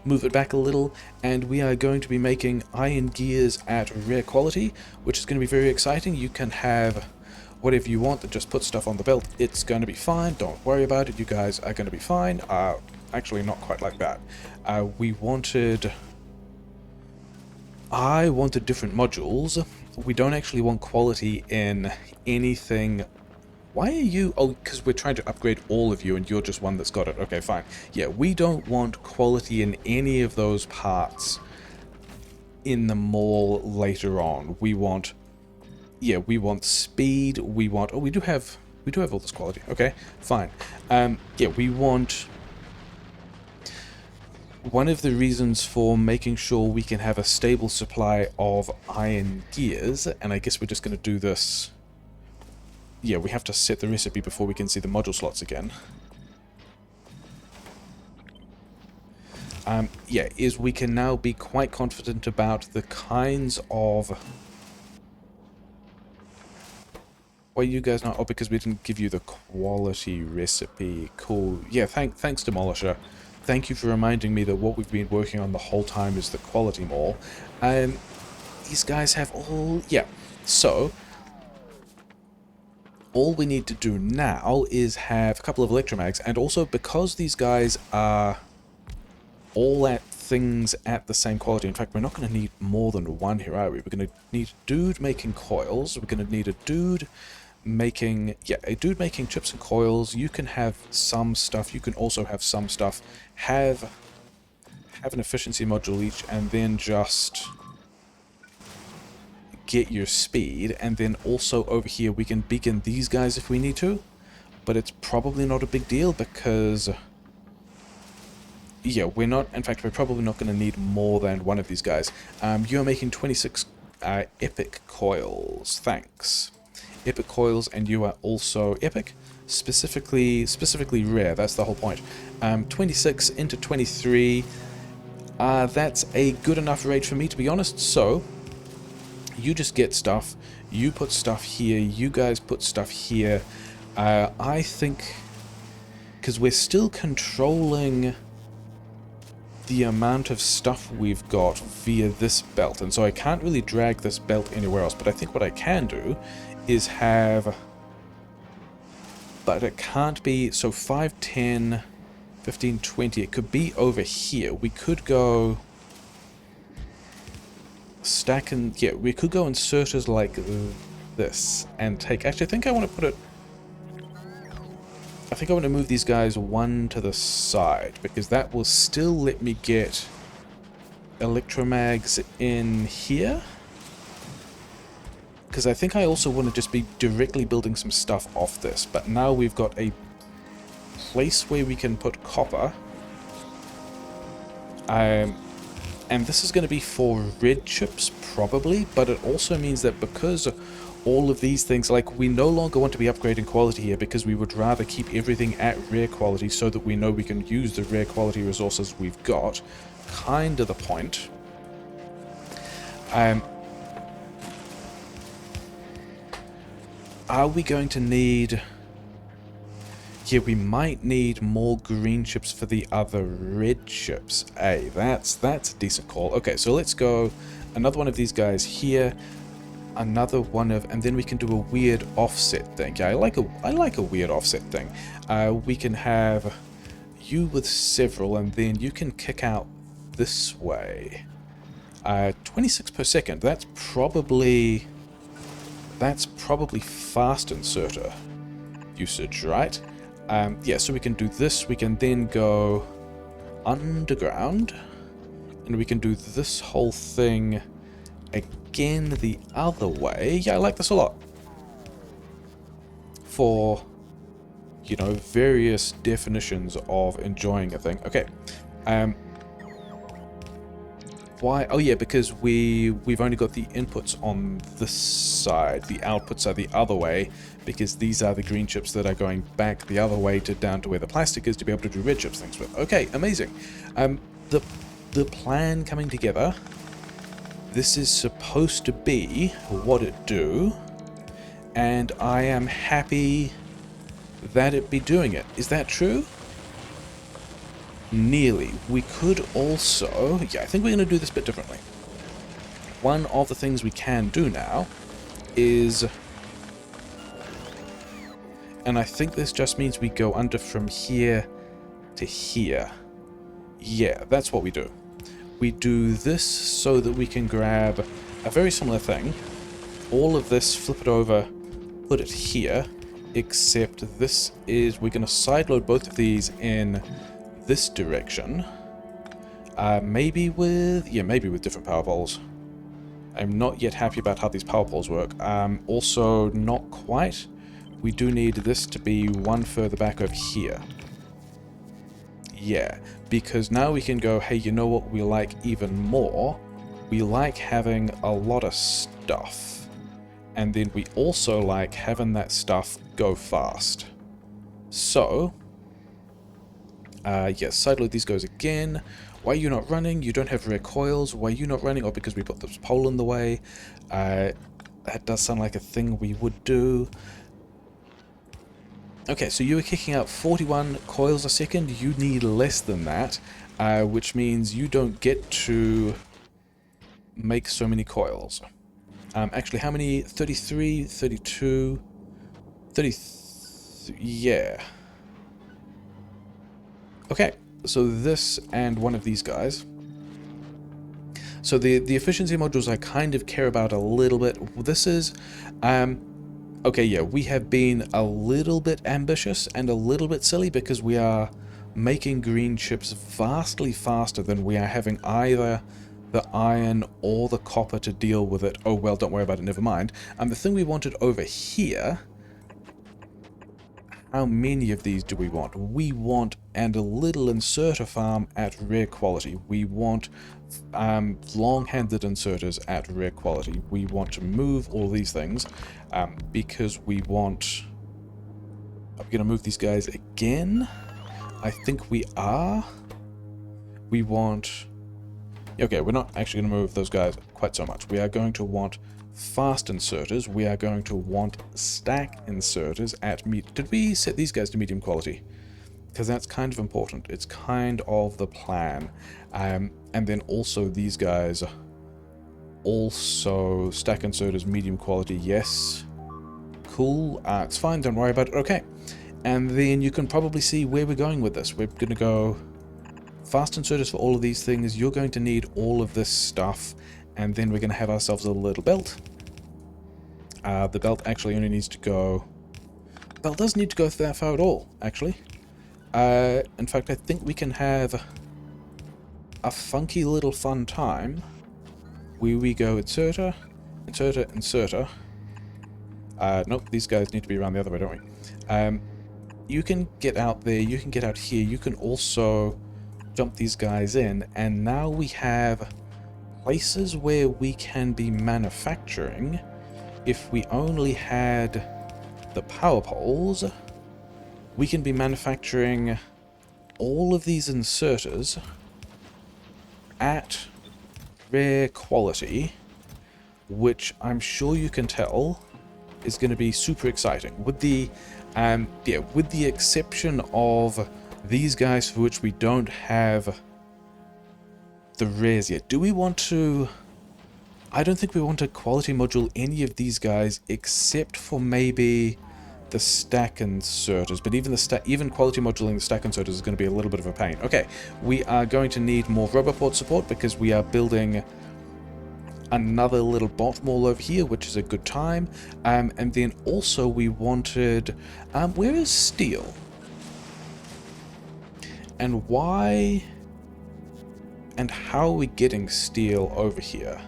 move it back a little, and we are going to be making iron gears at rare quality, which is going to be very exciting. You can have whatever you want that just puts stuff on the belt. It's going to be fine. Don't worry about it. You guys are going to be fine. Actually, not quite like that. I wanted different modules. We don't actually want quality in anything. Why are you... Oh, because we're trying to upgrade all of you and you're just one that's got it. Okay, fine. Yeah, we don't want quality in any of those parts in the mall later on. We want... Yeah, we want speed. We want... Oh, we do have all this quality. Okay, fine. Yeah, we want... One of the reasons for making sure we can have a stable supply of iron gears, and I guess we're just going to do this... Yeah, we have to set the recipe before we can see the module slots again. Yeah, is we can now be quite confident about the kinds of... Why you guys not... Oh, because we didn't give you the quality recipe. Cool. Yeah, thanks, Demolisher. Thank you for reminding me that what we've been working on the whole time is the quality mall. These guys have all... Yeah, so... All we need to do now is have a couple of electromags, and also because these guys are all at things at the same quality. In fact, we're not going to need more than one here, are we? We're going to need a dude making coils. We're going to need a dude making... Yeah, a dude making chips and coils. You can have some stuff. You can also have some stuff. Have an efficiency module each, and then just... get your speed, and then also over here we can beacon these guys if we need to, but it's probably not a big deal because yeah, we're not, in fact we're probably not going to need more than one of these guys. You're making 26 epic coils, thanks. Epic coils, and you are also epic, specifically rare, that's the whole point. 26 into 23, that's a good enough rate for me, to be honest. So you just get stuff, you put stuff here, you guys put stuff here. I think, because we're still controlling the amount of stuff we've got via this belt, and so I can't really drag this belt anywhere else, but I think what I can do is have... But it can't be... So 5, 10, 15, 20, it could be over here. We could go... stack and... Yeah, we could go inserters like this and take... Actually, I think I want to put it... I think I want to move these guys one to the side, because that will still let me get electromags in here. Because I think I also want to just be directly building some stuff off this, but now we've got a place where we can put copper. And this is going to be for red chips, probably, but it also means that because all of these things, like, we no longer want to be upgrading quality here, because we would rather keep everything at rare quality so that we know we can use the rare quality resources we've got. Kind of the point. Are we going to need... Yeah, we might need more green chips for the other red chips. Hey, that's a decent call. Okay, so let's go another one of these guys here. another one of, and then we can do a weird offset thing. Yeah, I like a weird offset thing. We can have you with several, and then you can kick out this way. 26 per second. That's probably fast inserter usage, right? Yeah, so we can do this. We can then go underground, and we can do this whole thing again the other way. Yeah, I like this a lot. For, you know, various definitions of enjoying a thing. Okay. Why? Oh yeah, because we've only got the inputs on this side. The outputs are the other way, because these are the green chips that are going back the other way to down to where the plastic is to be able to do red chips things with. Okay, amazing. The plan coming together. This is supposed to be what it do, and I am happy that it be doing it. Is that true? Nearly. We could also... Yeah, I think we're going to do this a bit differently. One of the things we can do now is... And I think this just means we go under from here to here. Yeah, that's what we do. We do this so that we can grab a very similar thing. All of this, flip it over, put it here, except this is... We're going to sideload both of these in this direction. Maybe with different power poles. I'm not yet happy about how these power poles work. Also, not quite. We do need this to be one further back over here. Yeah, because now we can go, hey, you know what we like even more? We like having a lot of stuff. And then we also like having that stuff go fast. So... yes, sideload these goes again. Why are you not running? You don't have rear coils. Why are you not running? Oh, because we put this pole in the way. That does sound like a thing we would do. Okay, so you were kicking out 41 coils a second. You need less than that, which means you don't get to make so many coils. Actually, how many? 33, 32, 33, yeah. Okay, so this and one of these guys. So the efficiency modules I kind of care about a little bit. This is, okay, yeah, we have been a little bit ambitious and a little bit silly because we are making green chips vastly faster than we are having either the iron or the copper to deal with it. Oh, well, don't worry about it, never mind. The thing we wanted over here... How many of these do we want? We want, and a little inserter farm at rare quality. We want long-handed inserters at rare quality. We want to move all these things because we want... Are we going to move these guys again? I think we are. We want... Okay, we're not actually going to move those guys quite so much. We are going to want... fast inserters. We are going to want stack inserters at Did we set these guys to medium quality? Because that's kind of important. It's kind of the plan. And then also these guys, also stack inserters medium quality. Yes, cool. It's fine. Don't worry about it. Okay, and then you can probably see where we're going with this. We're going to go fast inserters for all of these things. You're going to need all of this stuff. And then we're going to have ourselves a little belt. The belt actually only needs to go... The belt doesn't need to go that far at all, actually. In fact, I think we can have a funky little fun time where we go inserter, inserter, inserter. Nope, these guys need to be around the other way, don't we? You can get out there, you can get out here, you can also jump these guys in, and now we have... places where we can be manufacturing. If we only had the power poles, we can be manufacturing all of these inserters at rare quality, which I'm sure you can tell is going to be super exciting. With the with the exception of these guys for which we don't have the rares yet. Do we want to... I don't think we want to quality module any of these guys except for maybe the stack inserters, but even quality modulating the stack inserters is going to be a little bit of a pain. Okay, we are going to need more Roboport support because we are building another little bot mall over here, which is a good time. And then also we wanted... where is steel? And why... and how are we getting steel over here?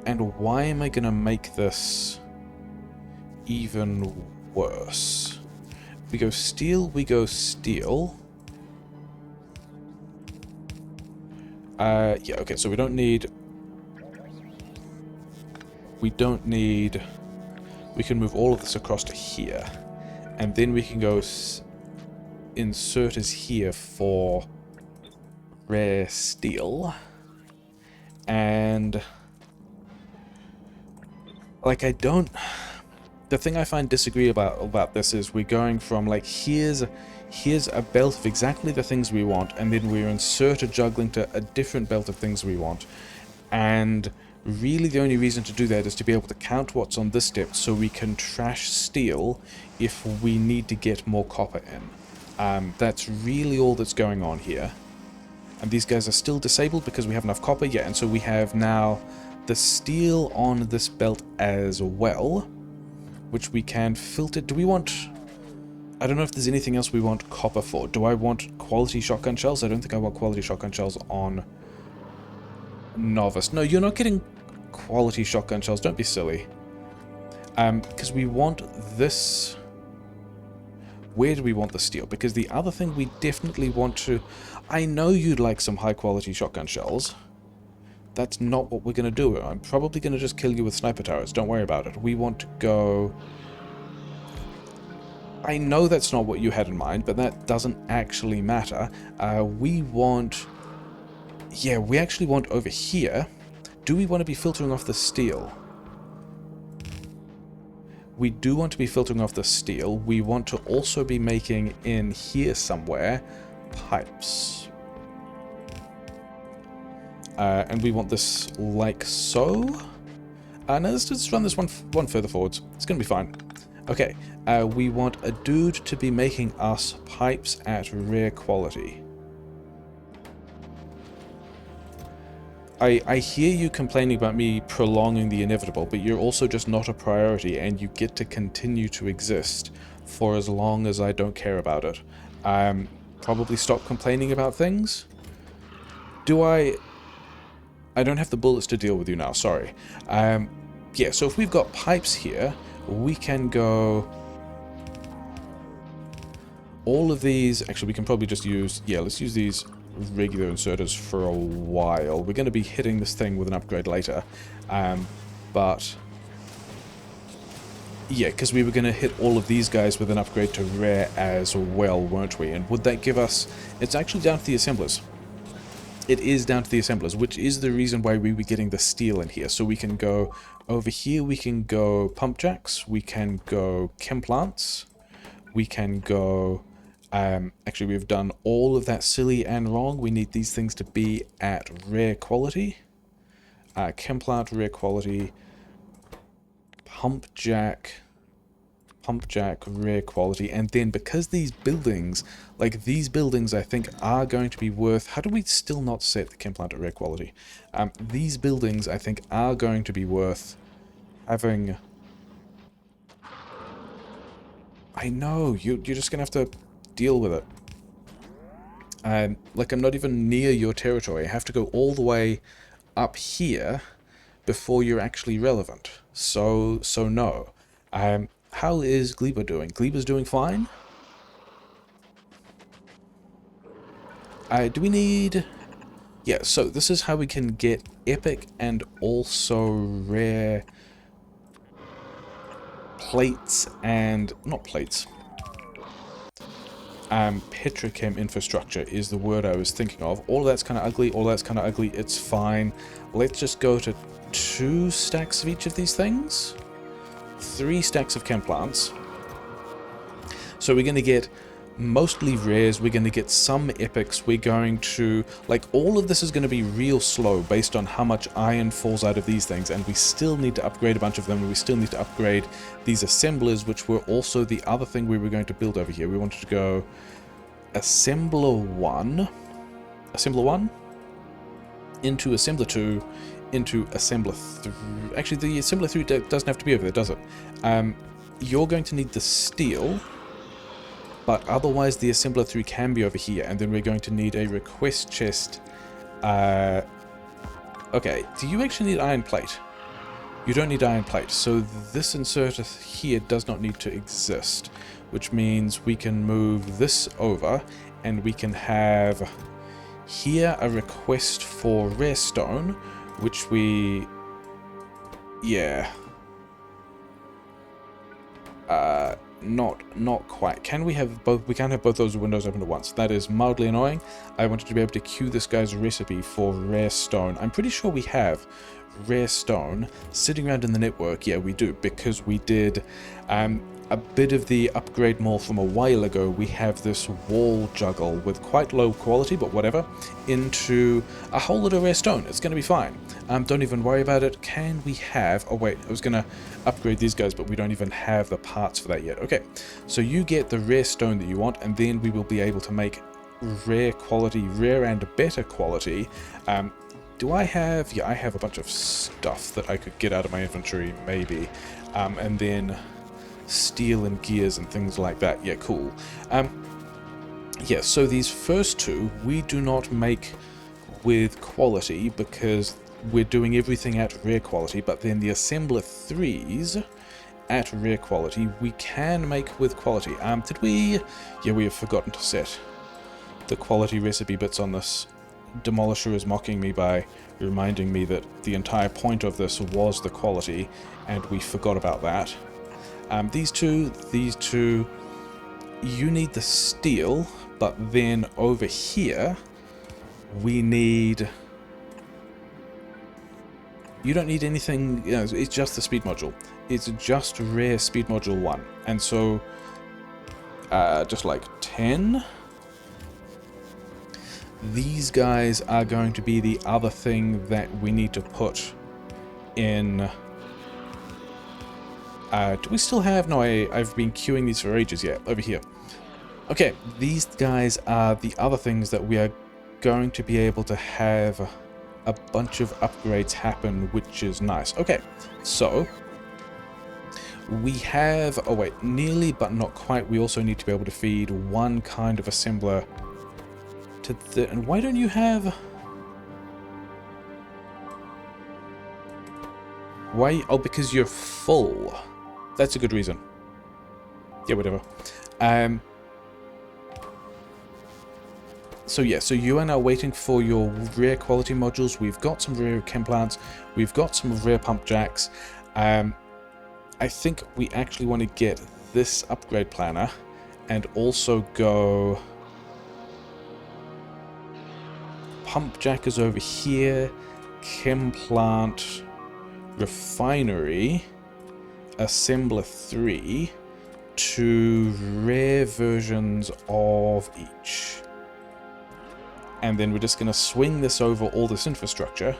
And why am I going to make this even worse? We go steel, we go steel. Yeah, okay, so we don't need... we can move all of this across to here. And then we can go inserters here for rare steel. And... like, I don't... the thing I find disagreeable about this is we're going from, like, here's a belt of exactly the things we want, and then we're inserter juggling to a different belt of things we want. And really the only reason to do that is to be able to count what's on this step so we can trash steel if we need to get more copper in. That's really all that's going on here. And these guys are still disabled because we have enough copper. Yeah, and so we have now the steel on this belt as well, which we can filter. Do we want... I don't know if there's anything else we want copper for. Do I want quality shotgun shells? I don't think I want quality shotgun shells on Novice. No, you're not getting quality shotgun shells. Don't be silly. Because we want this... where do we want the steel? Because the other thing we definitely want to... I know you'd like some high quality shotgun shells. That's not what we're going to do. I'm probably going to just kill you with sniper turrets. Don't worry about it. We want to go... I know that's not what you had in mind, but that doesn't actually matter. We want... yeah, we actually want over here... do we want to be filtering off the steel? We do want to be filtering off the steel. We want to also be making in here somewhere pipes. And we want this like so. Now let's just run this one further forwards. It's going to be fine. Okay, we want a dude to be making us pipes at rare quality. I hear you complaining about me prolonging the inevitable, but you're also just not a priority, and you get to continue to exist for as long as I don't care about it. Probably stop complaining about things. Do I don't have the bullets to deal with you now, sorry. Yeah, so if we've got pipes here, we can go... all of these... actually, we can probably just use... yeah, let's use these regular inserters for a while. We're going to be hitting this thing with an upgrade later. But... yeah, because we were going to hit all of these guys with an upgrade to rare as well, weren't we? And would that give us... it's actually down to the assemblers. It is down to the assemblers, which is the reason why we were getting the steel in here. So we can go over here, we can go pump jacks, we can go chem plants, we can go... actually, we've done all of that silly and wrong. We need these things to be at rare quality. Chem plant, rare quality. Pump jack, rare quality. And then because these buildings, like these buildings I think are going to be worth... how do we still not set the chem plant at rare quality? These buildings I think are going to be worth having... I know, you're just going to have to deal with it. Like, I'm not even near your territory. I have to go all the way up here before you're actually relevant. So no. How is Gleba doing? Gleba's doing fine? Do we need... yeah, so this is how we can get epic and also rare plates and... not plates. Petrochem infrastructure is the word I was thinking of. All of that's kind of ugly, all that's kind of ugly, it's fine. Let's just go to 2 stacks of each of these things. 3 stacks of chem plants. So we're going to get mostly rares. We're going to get some epics. We're going to, like, all of this is going to be real slow based on how much iron falls out of these things, and we still need to upgrade a bunch of them, and we still need to upgrade these assemblers, which were also the other thing we were going to build over here. We wanted to go assembler 1 into assembler 2 into assembler 3. Actually, the assembler 3 doesn't have to be over there, does it? You're going to need the steel, but otherwise the assembler 3 can be over here, and then we're going to need a request chest. Okay, do you actually need iron plate? You don't need iron plate, so this inserter here does not need to exist, which means we can move this over, and we can have here a request for rare stone, which we... yeah. Not quite. Can we have both? We can't have both those windows open at once. That is mildly annoying. I wanted to be able to queue this guy's recipe for rare stone. I'm pretty sure we have rare stone sitting around in the network. Yeah, we do, because we did a bit of the upgrade more from a while ago. We have this wall juggle with quite low quality, but whatever, into a whole lot of rare stone. It's going to be fine. Don't even worry about it. Can we have... oh wait, I was going to upgrade these guys, but we don't even have the parts for that yet. Okay, so you get the rare stone that you want, and then we will be able to make rare quality, rare and better quality. Do I have... yeah, I have a bunch of stuff that I could get out of my inventory, maybe. And then steel and gears and things like that. Yeah, cool. Yeah, so these first two we do not make with quality because we're doing everything at rare quality, but then the assembler 3s at rare quality we can make with quality. Did we... yeah, we have forgotten to set the quality recipe bits on this. Demolisher is mocking me by reminding me that the entire point of this was the quality, and we forgot about that. These two, you need the steel, but then over here, we need... you don't need anything, you know, it's just the speed module. It's just rare speed module 1. And so, just like 10... these guys are going to be the other thing that we need to put in... do we still have... no, I've been queuing these for ages. Yeah, over here. Okay, these guys are the other things that we are going to be able to have a bunch of upgrades happen, which is nice. Okay, so we have... oh wait, nearly but not quite. We also need to be able to feed one kind of assembler to the... and why don't you have... why... oh, because you're full. That's a good reason. Yeah, whatever. So yeah, so you are now waiting for your rare quality modules. We've got some rare chem plants. We've got some rare pump jacks. I think we actually want to get this upgrade planner and also go... pump jack is over here. Chem plant, refinery, assembler 3 to rare versions of each. And then we're just going to swing this over all this infrastructure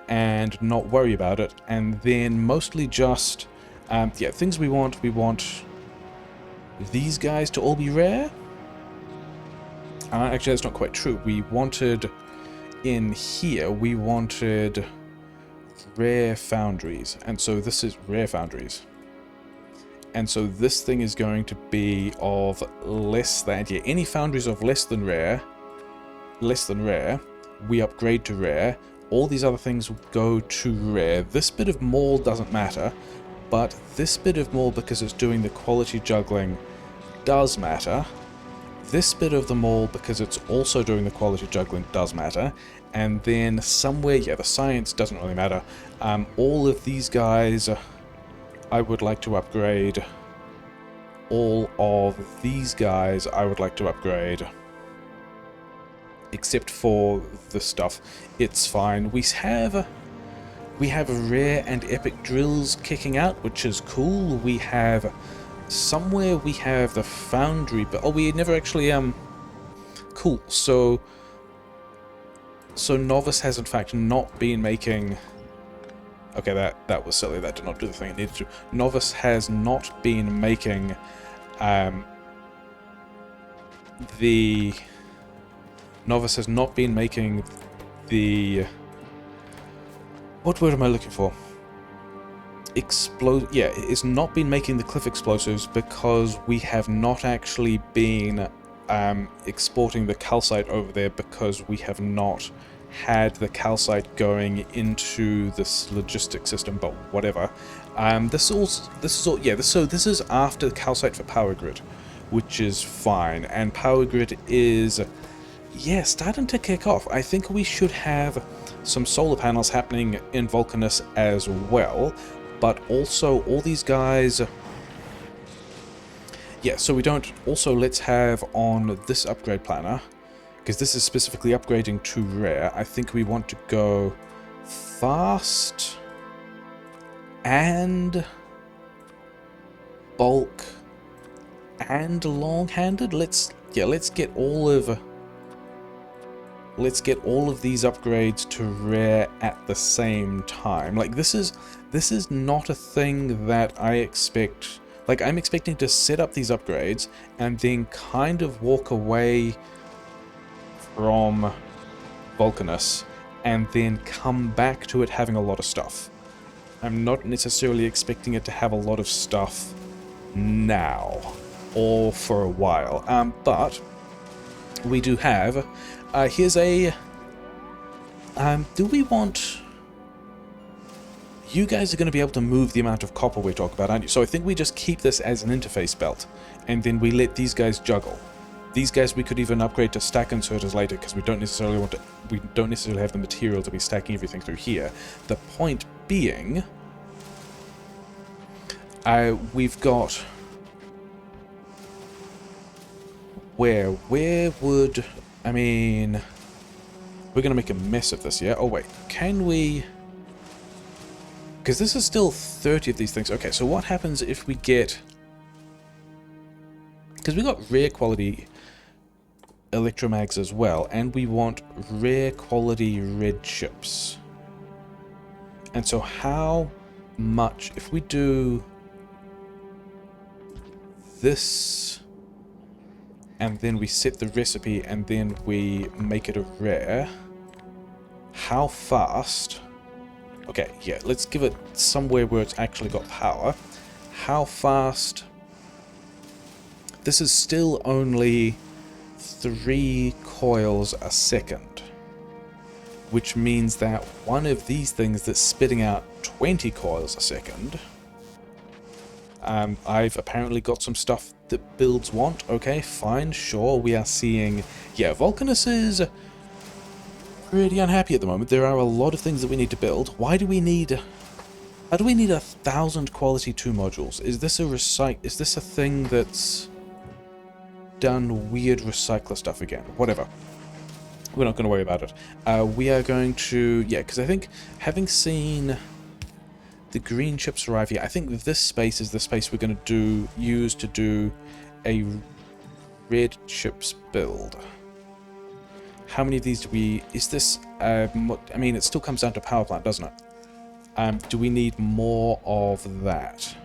and not worry about it. And then mostly just, yeah, things we want these guys to all be rare. Actually, that's not quite true. We wanted, in here, we wanted rare foundries. And so this is rare foundries. And so this thing is going to be of less than, yeah, any foundries of less than rare, we upgrade to rare. All these other things go to rare. This bit of mall doesn't matter, but this bit of mall, because it's doing the quality juggling, does matter. This bit of the mall, because it's also doing the quality juggling, does matter. And then somewhere, yeah, the science doesn't really matter. All of these guys, I would like to upgrade. All of these guys, I would like to upgrade. Except for the stuff, it's fine. We have rare and epic drills kicking out, which is cool. We have somewhere we have the foundry, but oh, we never actually cool. So Novice has in fact not been making. Okay, that was silly. That did not do the thing it needed to. Novice has not been making the Novice has not been making the, what word am I looking for? Yeah, it's not been making the cliff explosives because we have not actually been exporting the calcite over there, because we have not had the calcite going into this logistic system, but whatever. This is after the calcite for power grid, which is fine, and power grid is, yeah, starting to kick off. I think we should have some solar panels happening in Vulcanus as well, but also all these guys. Yeah, so we don't. Also, let's have on this upgrade planner, because this is specifically upgrading to rare. I think we want to go fast and bulk and long-handed. Let's get all of these upgrades to rare at the same time. Like, this is not a thing that I expect. Like, I'm expecting to set up these upgrades and then kind of walk away from Vulcanus and then come back to it having a lot of stuff. I'm not necessarily expecting it to have a lot of stuff now or for a while. But we do have, here's a, do we want, you guys are going to be able to move the amount of copper we talk about, aren't you? So I think we just keep this as an interface belt, and then we let these guys juggle. These guys we could even upgrade to stack inserters later, because we don't necessarily have the material to be stacking everything through here. The point being, we've got, where would, I mean, we're going to make a mess of this, yeah? Oh wait, can we, because this is still 30 of these things. Okay, so what happens if we get, because we got rare quality electromags as well, and we want rare quality red chips. And so how much, if we do this, and then we set the recipe, and then we make it a rare, how fast, okay, yeah, let's give it somewhere where it's actually got power. How fast, this is still only 3 coils a second, which means that one of these things that's spitting out 20 coils a second, I've apparently got some stuff that builds want. Okay, fine, sure, we are seeing, yeah, Vulcanus is pretty unhappy at the moment. There are a lot of things that we need to build. Why do we need, how do we need 1,000 quality 2 modules? Is this a thing that's done weird recycler stuff again? Whatever. We're not going to worry about it. We are going to, yeah, because I think having seen the green chips arrive here, I think this space is the space we're going to use to do a red chips build. How many of these do we, is this, I mean, it still comes down to power plant, doesn't it? Do we need more of that?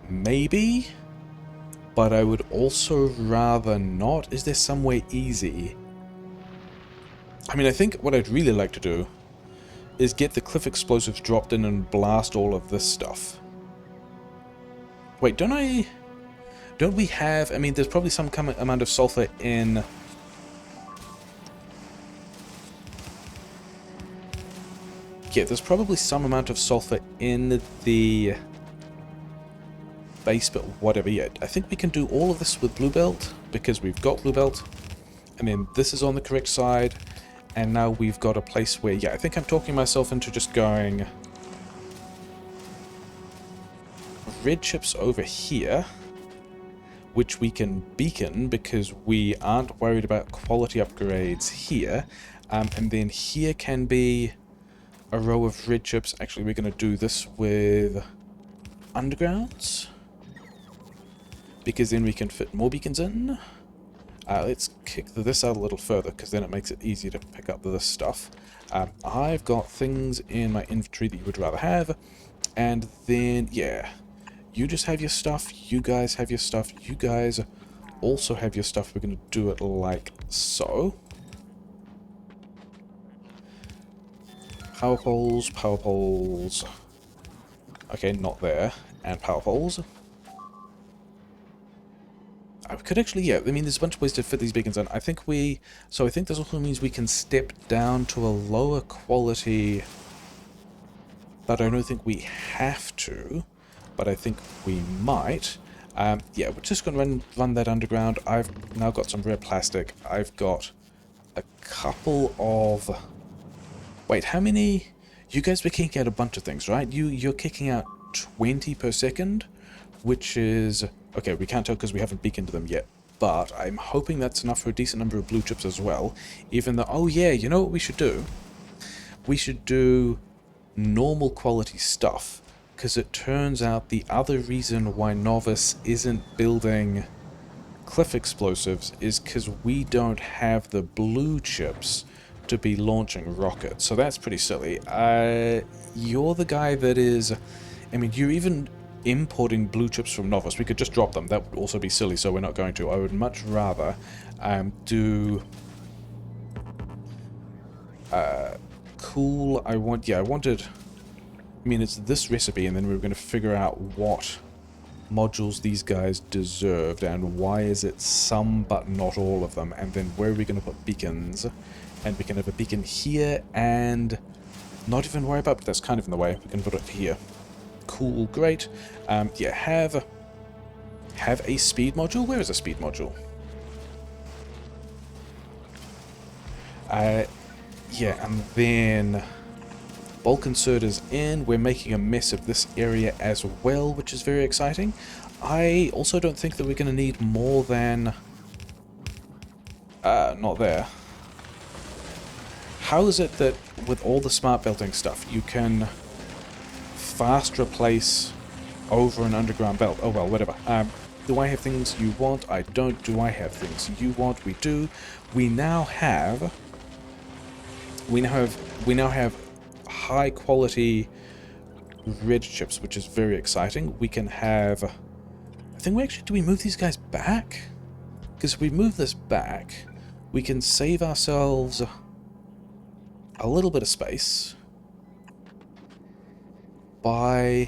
Maybe, but I would also rather not. Is there some way easy? I mean, I think what I'd really like to do is get the cliff explosives dropped in and blast all of this stuff. Wait, don't we have, I mean, there's probably some amount of sulfur in, yeah, there's probably some amount of sulfur in the base, but whatever, yeah. I think we can do all of this with blue belt, because we've got blue belt, and then this is on the correct side, and now we've got a place where, yeah, I think I'm talking myself into just going red chips over here, which we can beacon because we aren't worried about quality upgrades here, and then here can be a row of red chips. Actually, we're going to do this with undergrounds, because then we can fit more beacons in. Let's kick this out a little further, because then it makes it easier to pick up this stuff. I've got things in my inventory that you would rather have, and then, yeah, you just have your stuff, you guys have your stuff, you guys also have your stuff. We're going to do it like so. Power poles, power poles. Okay, not there. And power poles. I could actually, yeah, I mean, there's a bunch of ways to fit these beacons in. I think so I think this also means we can step down to a lower quality, but I don't think we have to, but I think we might. Yeah, we're just going to run that underground. I've now got some red plastic. I've got a couple of... Wait, how many... You guys were kicking out a bunch of things, right? You're kicking out 20 per second, which is... Okay, we can't tell because we haven't beaconed them yet, but I'm hoping that's enough for a decent number of blue chips as well, even though... Oh yeah, you know what we should do? We should do normal quality stuff, because it turns out the other reason why Novice isn't building cliff explosives is because we don't have the blue chips to be launching rockets, so that's pretty silly. You're the guy that is... I mean, you're even importing blue chips from Novice. We could just drop them. That would also be silly, so we're not going to. I would much rather do... cool, I wanted... I mean, it's this recipe, and then we were going to figure out what modules these guys deserved, and why is it some but not all of them, and then where are we going to put beacons. And we can have a beacon here, and not even worry about, but that's kind of in the way. We can put it here. Cool, great. Yeah, have a speed module. Where is a speed module? Yeah, and then bulk insert is in. We're making a mess of this area as well, which is very exciting. I also don't think that we're going to need more than... not there. How is it that with all the smart belting stuff, you can fast replace over an underground belt? Oh well, whatever. Do I have things you want? I don't. Do I have things you want? We do. We now have high quality red chips, which is very exciting. We can have... I think we actually... Do we move these guys back? Because if we move this back, we can save ourselves a little bit of space by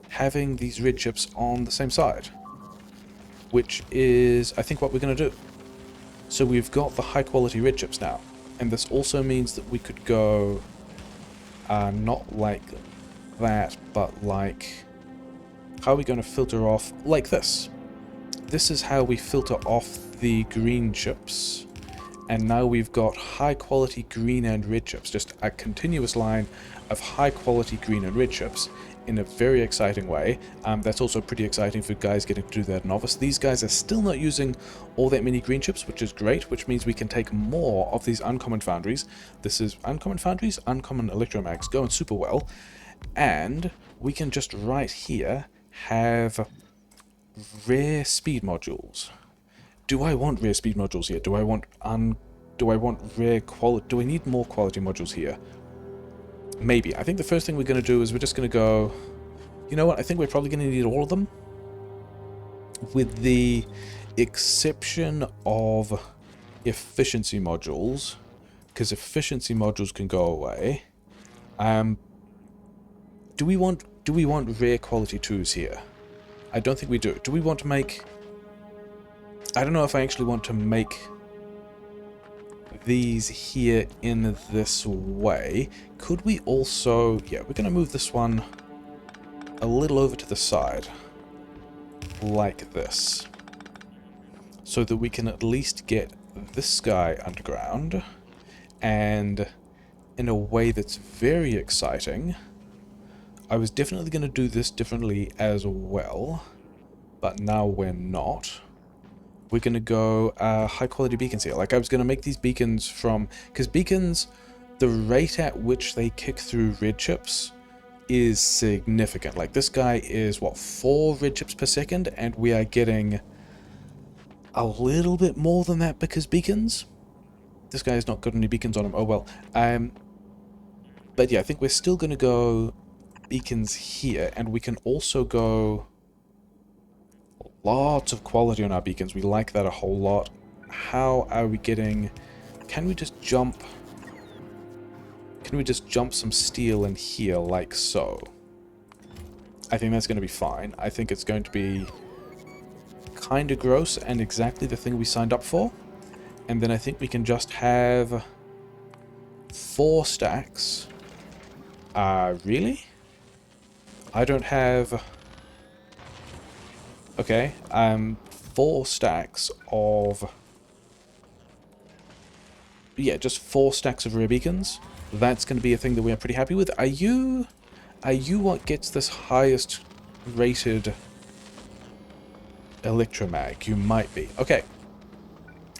having these red chips on the same side, which is, I think, what we're going to do. So we've got the high quality red chips now, and this also means that we could go not like that, but like... How are we going to filter off? Like this. This is how we filter off the green chips. And now we've got high quality green and red chips. Just a continuous line of high quality green and red chips in a very exciting way. That's also pretty exciting for guys getting to do that Novice. These guys are still not using all that many green chips, which is great, which means we can take more of these uncommon foundries. This is uncommon foundries, uncommon electromags, going super well. And we can just right here have rare speed modules. Do I want rare speed modules here? Do I want rare quality? Do I need more quality modules here? Maybe. I think the first thing we're going to do is we're just going to go... You know what? I think we're probably going to need all of them. With the exception of efficiency modules. Because efficiency modules can go away. Do we want rare quality 2s here? I don't think we do. Do we want to make... I don't know if I actually want to make these here in this way. Could we also... Yeah, we're going to move this one a little over to the side. Like this. So that we can at least get this guy underground. And in a way that's very exciting. I was definitely going to do this differently as well. But now we're not. We're going to go high quality beacons here. Like I was going to make these beacons from... Because beacons, the rate at which they kick through red chips is significant. Like, this guy is, what, 4 red chips per second, and we are getting a little bit more than that because beacons. This guy has not got any beacons on him. Oh, well. But yeah, I think we're still going to go beacons here, and we can also go lots of quality on our beacons. We like that a whole lot. How are we getting... Can we just jump... Can we just jump some steel in here like so? I think that's going to be fine. I think it's going to be kind of gross and exactly the thing we signed up for. And then I think we can just have 4 stacks. Really? I don't have... Okay, 4 stacks of... Yeah, just 4 stacks of rear beacons. That's going to be a thing that we are pretty happy with. Are you what gets this highest rated electromag? You might be. Okay.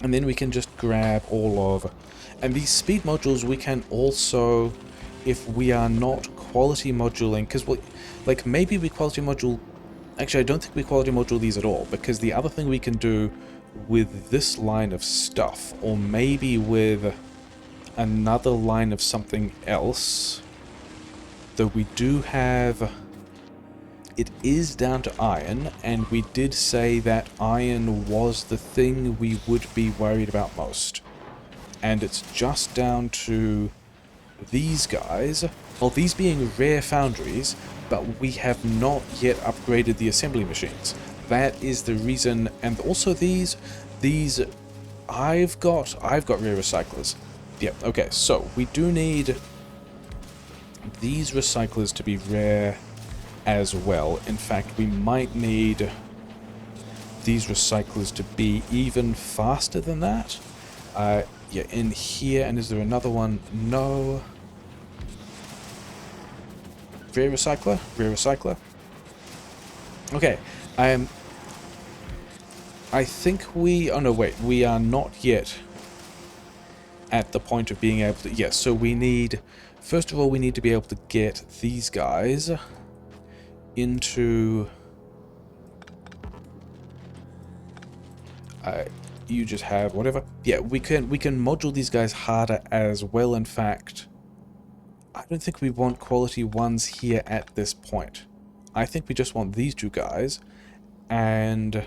And then we can just grab all of... And these speed modules we can also, if we are not quality moduling, because like maybe we quality module... Actually, I don't think we quality module these at all, because the other thing we can do with this line of stuff, or maybe with another line of something else, though we do have... It is down to iron, and we did say that iron was the thing we would be worried about most. And it's just down to these guys. Well, these being rare foundries, but we have not yet upgraded the assembly machines. That is the reason, and also these I've got rare recyclers. Yeah, okay, so we do need these recyclers to be rare as well. In fact, we might need these recyclers to be even faster than that. Yeah, in here, and is there another one? No. Rear recycler? Rear recycler. Okay, I think we... Oh no, wait, we are not yet at the point of being able to... Yes, so we need... First of all, we need to be able to get these guys into... you just have whatever. Yeah, we can module these guys harder as well. In fact, I don't think we want quality ones here at this point. I think we just want these 2 guys, and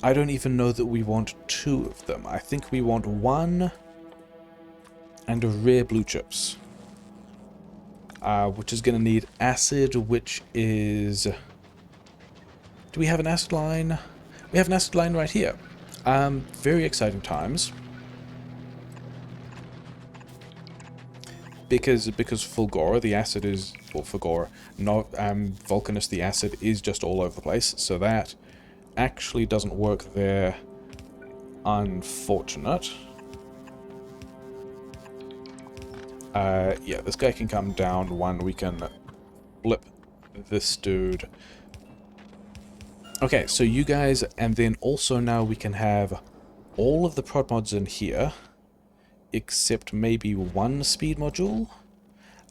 I don't even know that we want 2 of them. I think we want 1 and a rare blue chips, which is going to need acid, which is... Do we have an acid line? We have an acid line right here. Very exciting times. Because Fulgora, the acid is... Well, Fulgora, not Vulcanus, the acid is just all over the place. So that actually doesn't work there. Unfortunate. Yeah, this guy can come down 1. We can blip this dude. Okay, so you guys, and then also now we can have all of the prod mods in here, except maybe 1 speed module,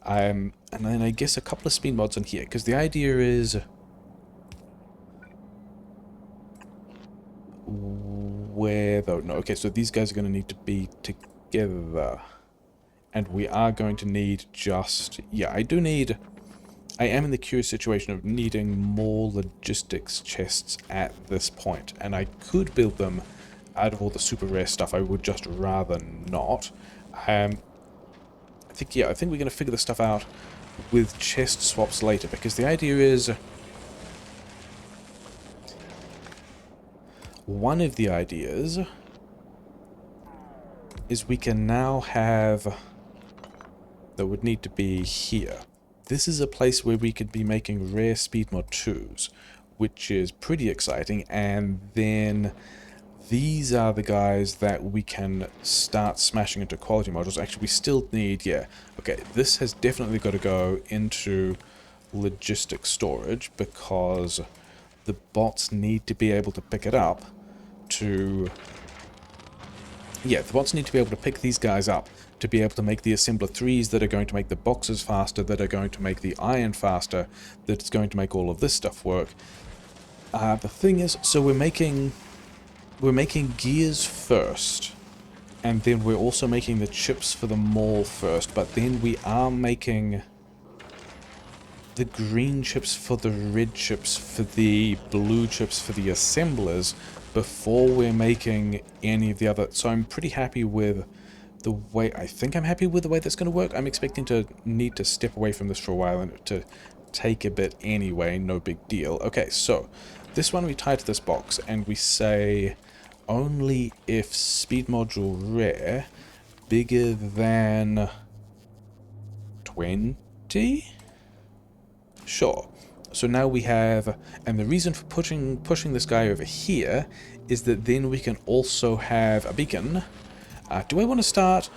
and then I guess a couple of speed mods in here, because the idea is... Where though? No, okay, so these guys are going to need to be together, and we are going to need just... Yeah, I am in the curious situation of needing more logistics chests at this point, and I could build them out of all the super rare stuff. I would just rather not. I think we're going to figure this stuff out with chest swaps later, because the idea is... One of the ideas is we can now have... That would need to be here. This is a place where we could be making rare speed mod 2s, which is pretty exciting, and then these are the guys that we can start smashing into quality modules. Actually, we still need, yeah, okay, this has definitely got to go into logistic storage, because the bots need to be able to pick it up to... Yeah, the bots need to be able to pick these guys up to be able to make the assembler 3s that are going to make the boxes faster, that are going to make the iron faster, that's going to make all of this stuff work. The thing is, so we're making gears first, and then we're also making the chips for the maul first, but then we are making the green chips for the red chips for the blue chips for the assemblers before we're making any of the other. So I'm pretty happy with the way, I think I'm happy with the way that's going to work. I'm expecting to need to step away from this for a while and to take a bit anyway, no big deal. Okay, so this one we tie to this box and we say only if speed module rare bigger than 20? Sure. So now we have, and the reason for pushing this guy over here is that then we can also have a beacon. Do I want to start?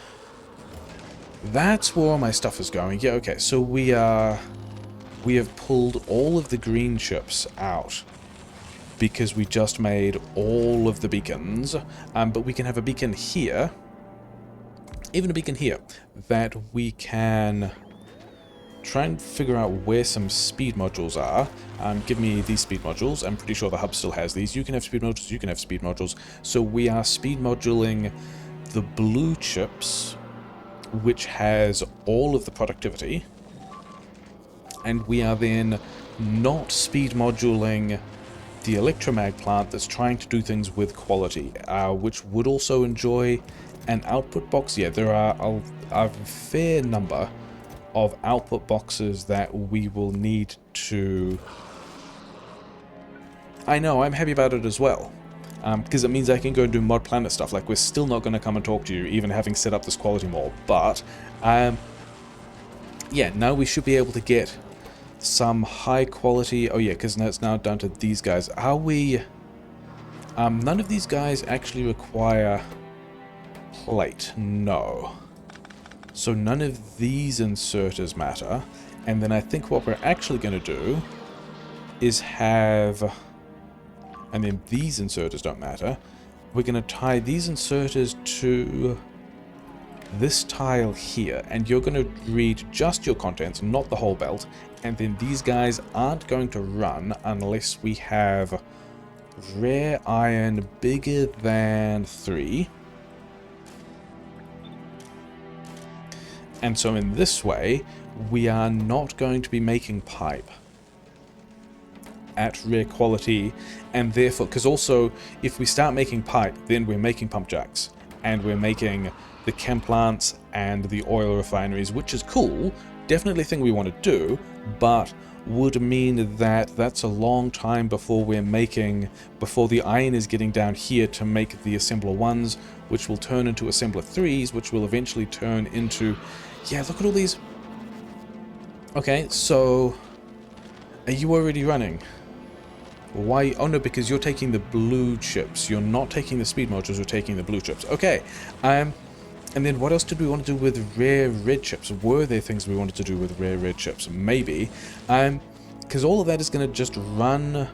That's where all my stuff is going. Yeah, okay. So we have pulled all of the green chips out because we just made all of the beacons. But we can have a beacon here, even a beacon here, that we can try and figure out where some speed modules are. Give me these speed modules. I'm pretty sure the hub still has these. You can have speed modules, you can have speed modules. So we are speed moduling the blue chips, which has all of the productivity. And we are then not speed moduling the electromag plant that's trying to do things with quality, which would also enjoy an output box. Yeah, there are a fair number of output boxes that we will need to... I know, I'm happy about it as well. Because it means I can go and do mod planet stuff. Like, we're still not going to come and talk to you, even having set up this quality mall. But, yeah, now we should be able to get some high quality... Oh yeah, because now it's now down to these guys. Are we... none of these guys actually require plate. No. So none of these inserters matter. And then I think what we're actually going to do is have... And then these inserters don't matter. We're going to tie these inserters to this tile here. And you're going to read just your contents, not the whole belt. And then these guys aren't going to run unless we have rare iron bigger than 3. And so in this way, we are not going to be making pipe at rare quality, and therefore, because also, if we start making pipe, then we're making pump jacks, and we're making the chem plants and the oil refineries, which is cool, definitely a thing we want to do, but would mean that that's a long time before we're making, before the iron is getting down here to make the assembler 1s, which will turn into assembler 3s, which will eventually turn into... Yeah, look at all these... Okay, so... Are you already running? Why? Oh no, because you're taking the blue chips. You're not taking the speed modules, you're taking the blue chips. Okay. And then what else did we want to do with rare red chips? Were there things we wanted to do with rare red chips? Maybe. Because all of that is going to just run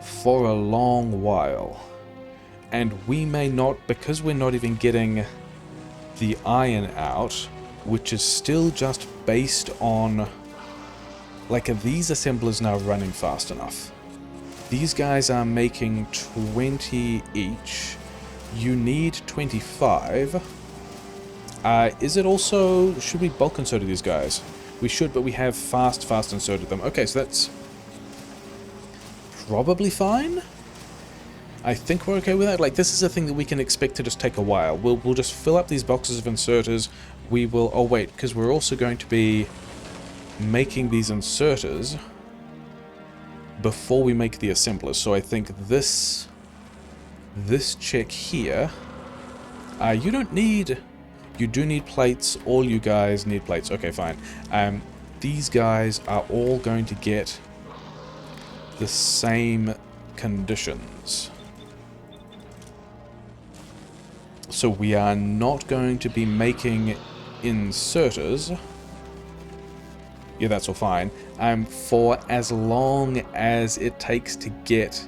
for a long while. And we may not, because we're not even getting the iron out, which is still just based on... Like, are these assemblers now running fast enough? These guys are making 20 each. You need 25. Is it also... Should we bulk insert these guys? We should, but we have fast inserted them. Okay, so that's probably fine. I think we're okay with that. Like, this is a thing that we can expect to just take a while. We'll just fill up these boxes of inserters. We will... Oh, wait, because we're also going to be making these inserters before we make the assemblers. So I think this check here, you don't need... You do need plates. All you guys need plates. Okay, fine. These guys are all going to get the same conditions. So we are not going to be making inserters. Yeah, that's all fine. For as long as it takes to get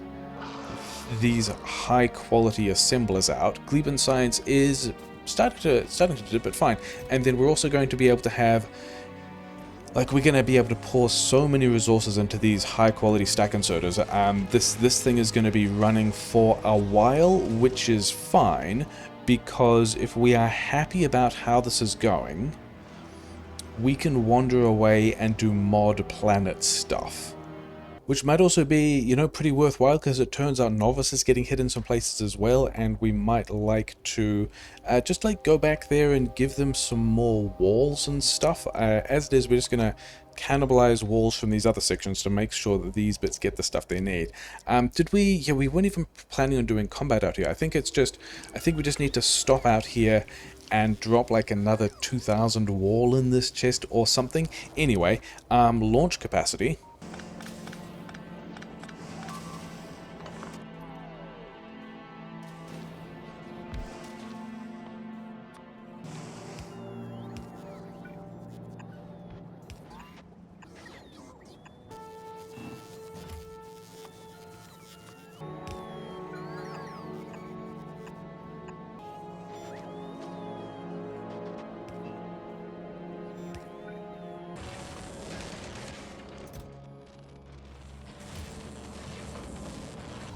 these high quality assemblers out. Gleben Science is starting to dip, but fine. And then we're also going to be able to have, like, we're going to be able to pour so many resources into these high quality stack inserters. This thing is going to be running for a while, which is fine, because if we are happy about how this is going, we can wander away and do mod planet stuff. Which might also be, you know, pretty worthwhile, because it turns out Novice is getting hit in some places as well, and we might like to just like go back there and give them some more walls and stuff. As it is, we're just going to cannibalize walls from these other sections to make sure that these bits get the stuff they need. Did we? Yeah, we weren't even planning on doing combat out here. I think we just need to stop out here and drop like another 2,000 wall in this chest or something. Anyway, launch capacity.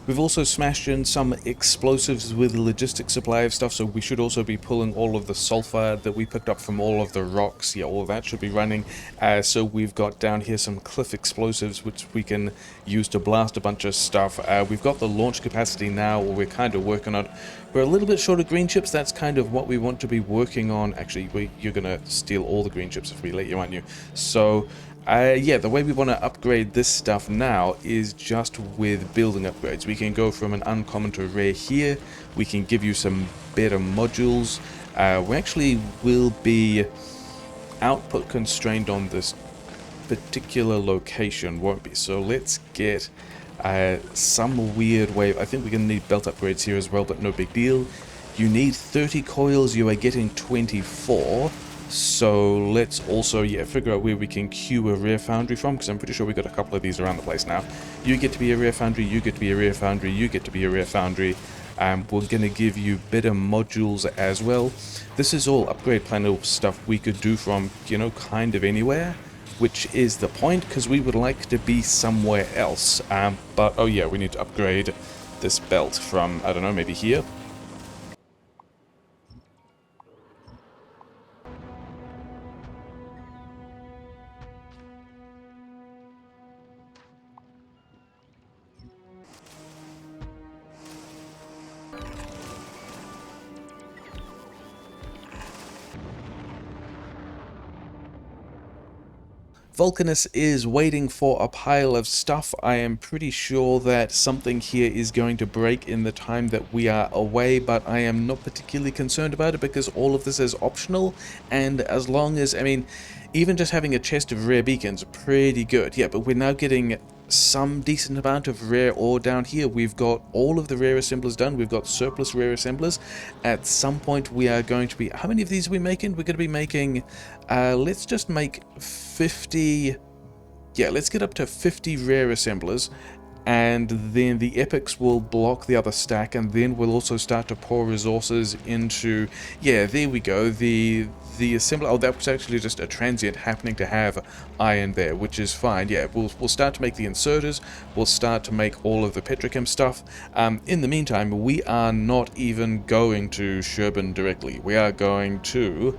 We've also smashed in some explosives with a logistic supply of stuff, so we should also be pulling all of the sulfur that we picked up from all of the rocks. Yeah, all of that should be running. So we've got down here some cliff explosives, which we can use to blast a bunch of stuff. We've got the launch capacity now, or we're kind of working on it. We're a little bit short of green chips. That's kind of what we want to be working on. Actually, you're going to steal all the green chips if we let you, aren't you? So yeah, the way we want to upgrade this stuff now is just with building upgrades. We can go from an uncommon to rare here. We can give you some better modules. We actually will be output constrained on this particular location, won't we? So let's get some weird way. I think we're going to need belt upgrades here as well, but no big deal. You need 30 coils, you are getting 24. So let's also, yeah, figure out where we can queue a rare foundry from, because I'm pretty sure we've got a couple of these around the place now. You get to be a rare foundry, you get to be a rare foundry, you get to be a rare foundry. We're going to give you better modules as well. This is all upgrade planet stuff we could do from, you know, kind of anywhere, which is the point, because we would like to be somewhere else. But, oh yeah, we need to upgrade this belt from, I don't know, maybe here. Vulcanus is waiting for a pile of stuff. I am pretty sure that something here is going to break in the time that we are away, but I am not particularly concerned about it because all of this is optional, and as long as, I mean, even just having a chest of rare beacons, pretty good. Yeah, but we're now getting some decent amount of rare ore down here. We've got all of the rare assemblers done. We've got surplus rare assemblers. At some point we are going to be, how many of these are we making? We're going to be making, let's just make 50, yeah, let's get up to 50 rare assemblers, and then the epics will block the other stack, and then we'll also start to pour resources into, yeah, there we go, the assembler. Oh, that was actually just a transient happening to have iron there, which is fine. Yeah, we'll start to make the inserters, we'll start to make all of the petrochem stuff. In the meantime, we are not even going to Shchierbin directly. We are going to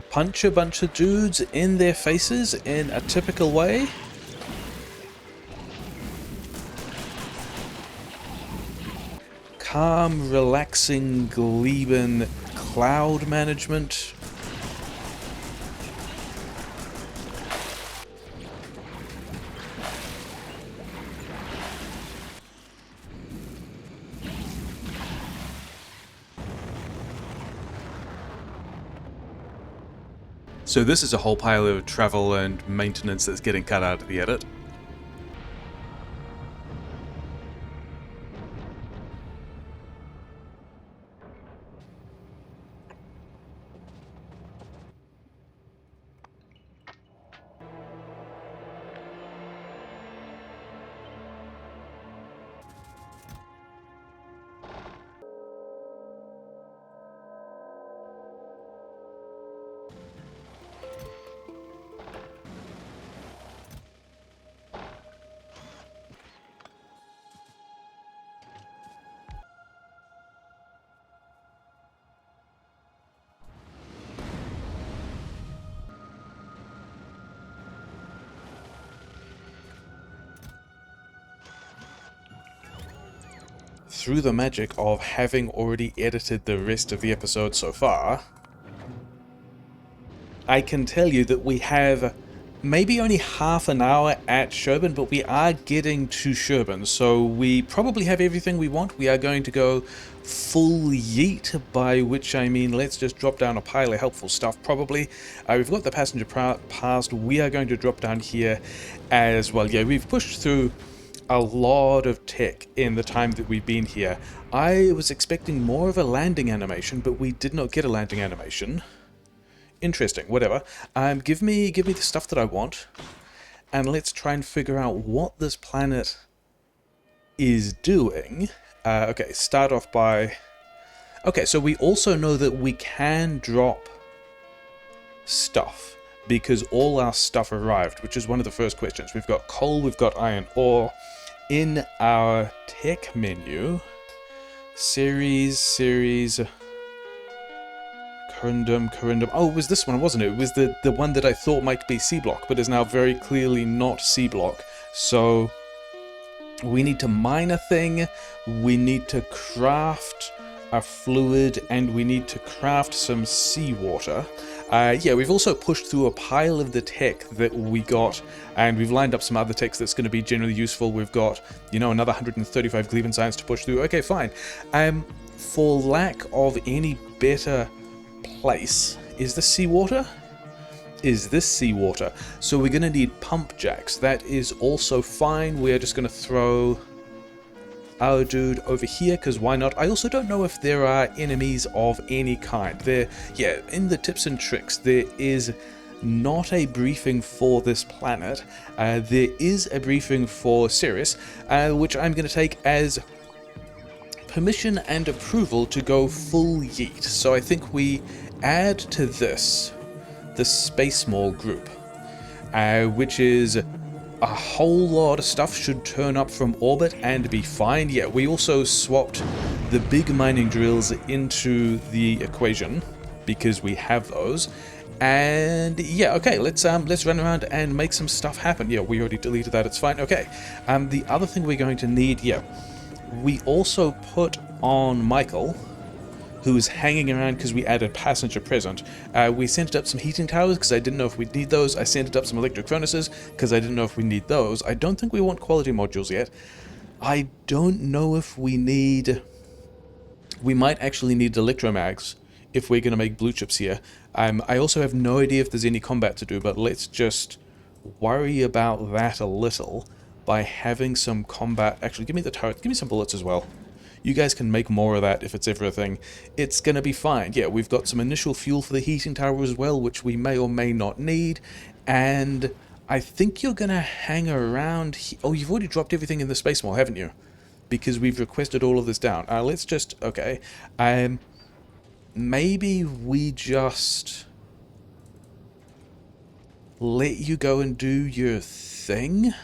punch a bunch of dudes in their faces in a typical way. Calm, relaxing, Gleben cloud management. So this is a whole pile of travel and maintenance that's getting cut out of the edit. through the magic of having already edited the rest of the episode so far, I can tell you that we have maybe only half an hour at Shchierbin, but we are getting to Shchierbin, so we probably have everything we want. We are going to go full yeet, by which I mean let's just drop down a pile of helpful stuff, probably. We've got the passenger past. We are going to drop down here as well. Yeah, we've pushed through a lot of tech in the time that we've been here. I was expecting more of a landing animation, but we did not get a landing animation. Interesting, whatever. Give me the stuff that I want, and let's try and figure out what this planet is doing. Okay, start off by... Okay, so we also know that we can drop stuff, because all our stuff arrived, which is one of the first questions. We've got coal, we've got iron ore. In our tech menu, series, corundum. Oh, it was this one, wasn't it? It was the one that I thought might be C-block, but is now very clearly not C-block. So we need to mine a thing, we need to craft a fluid, and we need to craft some seawater. Yeah, we've also pushed through a pile of the tech that we got, and we've lined up some other techs that's going to be generally useful. We've got, you know, another 135 Gleben science to push through. Okay, fine. For lack of any better place, is this seawater? Is this seawater? So we're going to need pump jacks. That is also fine. We're just going to throw our dude over here, because why not? I also don't know if there are enemies of any kind. Yeah, in the tips and tricks, there is not a briefing for this planet. There is a briefing for Ceres, which I'm going to take as permission and approval to go full yeet. So I think we add to this the Space Mall group, which is a whole lot of stuff should turn up from orbit and be fine. Yeah, we also swapped the big mining drills into the equation because we have those. And yeah, okay, let's run around and make some stuff happen. Yeah, we already deleted that, it's fine. Okay, the other thing we're going to need, yeah, we also put on Michael, who is hanging around because we added passenger present. We sent up some heating towers because I didn't know if we'd need those. I sent up some electric furnaces because I didn't know if we need those. I don't think we want quality modules yet. I don't know if we need... We might actually need electromags if we're going to make blue chips here. I also have no idea if there's any combat to do, but let's just worry about that a little by having some combat. Actually, give me the turret. Give me some bullets as well. You guys can make more of that if it's ever a thing. It's going to be fine. Yeah, we've got some initial fuel for the heating tower as well, which we may or may not need. And I think you're going to hang around... Oh, you've already dropped everything in the Space Mall, haven't you? Because we've requested all of this down. Let's just... Okay. Maybe we just... let you go and do your thing?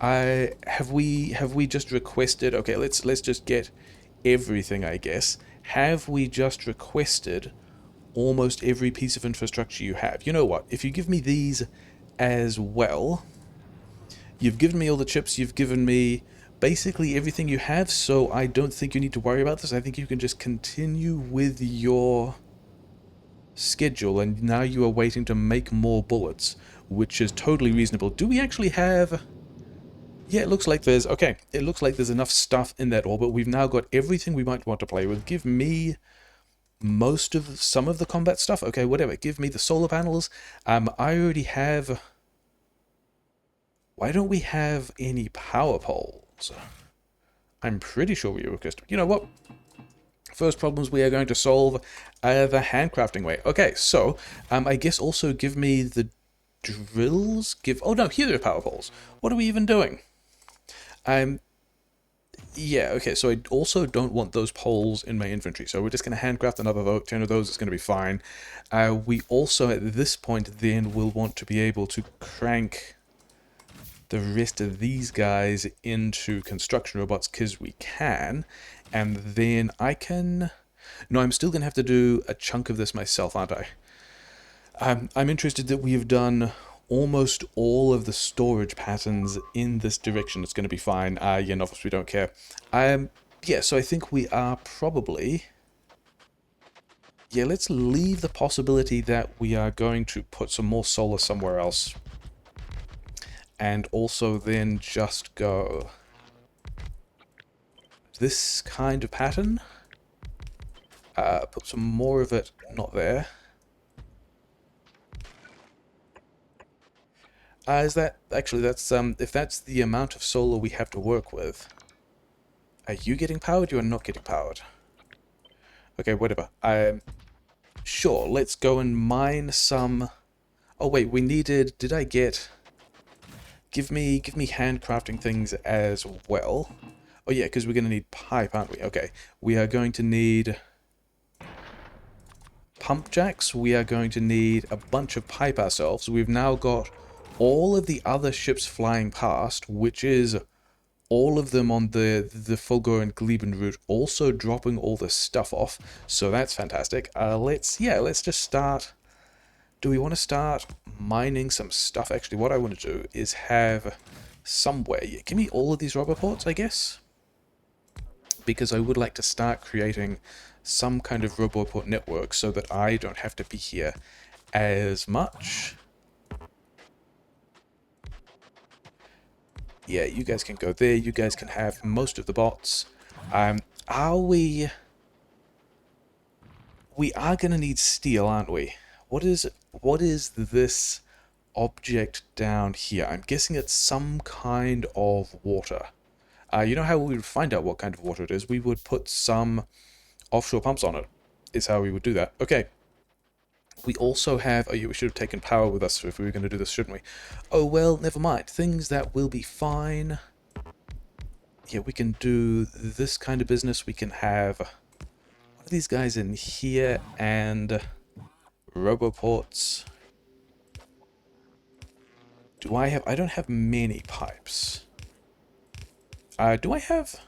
Have we just requested... Okay, let's just get everything, I guess. Have we just requested almost every piece of infrastructure you have? You know what? If you give me these as well, you've given me all the chips, you've given me basically everything you have, so I don't think you need to worry about this. I think you can just continue with your schedule, and now you are waiting to make more bullets, which is totally reasonable. Do we actually have... Yeah, it looks like there's... Okay, it looks like there's enough stuff in that orbit. We've now got everything we might want to play with. Give me some of the combat stuff. Okay, whatever. Give me the solar panels. I already have... Why don't we have any power poles? I'm pretty sure we requested... You know what? First problems we are going to solve the handcrafting way. Okay, so I guess also give me the drills. Oh no, here are power poles. What are we even doing? Yeah, okay, so I also don't want those poles in my inventory, so we're just going to handcraft another 10 of those. It's going to be fine. We also, at this point, then will want to be able to crank the rest of these guys into construction robots, because we can, and then I can... No, I'm still going to have to do a chunk of this myself, aren't I? I'm interested that we have done almost all of the storage patterns in this direction. It's going to be fine. Yeah, no, we don't care. Yeah, so I think we are probably... Yeah, let's leave the possibility that we are going to put some more solar somewhere else. And also then just go... this kind of pattern. Put some more of it not there. Is that... Actually, that's... if that's the amount of solar we have to work with... Are you getting powered? You are not getting powered. Okay, whatever. Sure, let's go and mine some... Oh wait, we needed... Did I get... Give me handcrafting things as well. Oh yeah, because we're going to need pipe, aren't we? Okay, we are going to need pump jacks. We are going to need a bunch of pipe ourselves. We've now got all of the other ships flying past, which is all of them on the Fulgur and Gleben route, also dropping all this stuff off. So that's fantastic. Let's just start. Do we want to start mining some stuff? Actually, what I want to do is have somewhere. Yeah, give me all of these rubber ports, I guess. Because I would like to start creating some kind of roboport network so that I don't have to be here as much. Yeah, you guys can go there. You guys can have most of the bots. Are we... We are going to need steel, aren't we? What is this object down here? I'm guessing it's some kind of water. You know how we would find out what kind of water it is? We would put some offshore pumps on it, is how we would do that. Okay. We also have... Oh, yeah, we should have taken power with us if we were going to do this, shouldn't we? Oh, well, never mind. Things that will be fine. Yeah, we can do this kind of business. We can have one of these guys in here and roboports. Do I have... I don't have many pipes. Do I have...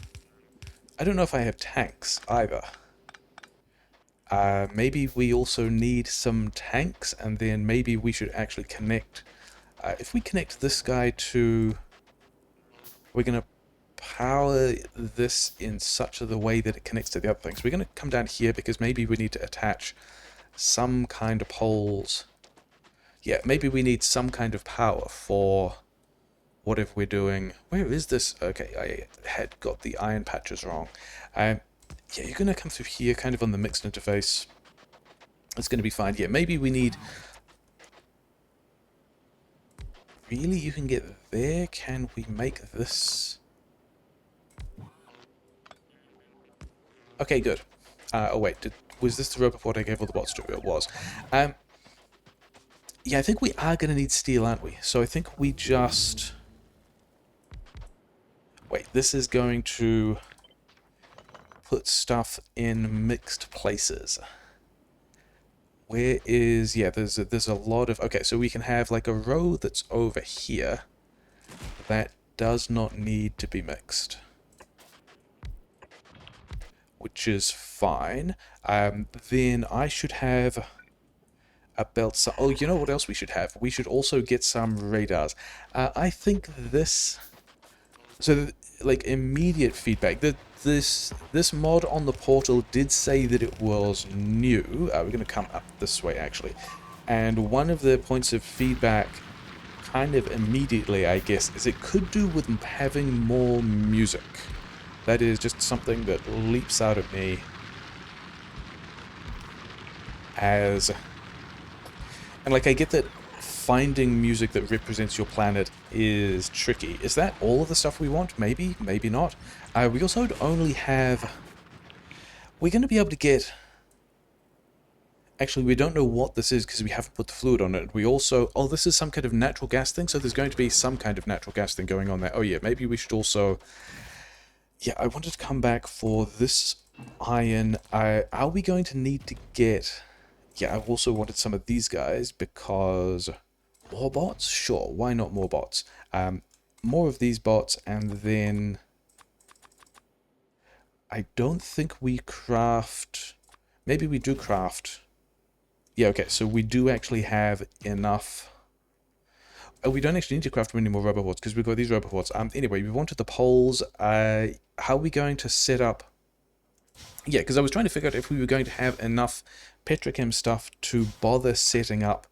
I don't know if I have tanks either. Maybe we also need some tanks, and then maybe we should actually connect... if we connect this guy to... We're going to power this in such a way that it connects to the other things. We're going to come down here because maybe we need to attach some kind of poles. Yeah, maybe we need some kind of power for whatever we're doing. Where is this? Okay, I had got the iron patches wrong. Yeah, you're going to come through here, kind of on the mixed interface. It's going to be fine. Yeah, maybe we need... Really? You can get there? Can we make this... Okay, good. Oh wait, was this the roboport I gave all the bots to? It was. Yeah, I think we are going to need steel, aren't we? So I think we just... Wait, this is going to put stuff in mixed places. Where is... Yeah, there's a lot of... Okay, so we can have like a row that's over here that does not need to be mixed, which is fine. Then I should have a belt... Oh, you know what else we should have? We should also get some radars. I think this... So, like, immediate feedback. This mod on the portal did say that it was new. We're going to come up this way, actually. And one of the points of feedback, kind of immediately, I guess, is it could do with having more music. That is just something that leaps out at me as... And, like, I get that finding music that represents your planet is tricky. Is that all of the stuff we want? Maybe, maybe not. We also only have... We're going to be able to get... Actually, we don't know what this is because we haven't put the fluid on it. We also... Oh, this is some kind of natural gas thing, so there's going to be some kind of natural gas thing going on there. Oh yeah, maybe we should also... Yeah, I wanted to come back for this iron. Are we going to need to get... Yeah, I've also wanted some of these guys because... More bots? Sure, why not more bots? More of these bots, and then... I don't think we craft... Maybe we do craft... Yeah, okay, so we do actually have enough... we don't actually need to craft many more rubber boards because we've got these rubber boards. Anyway, we wanted the poles. How are we going to set up? Yeah, because I was trying to figure out if we were going to have enough petrochem stuff to bother setting up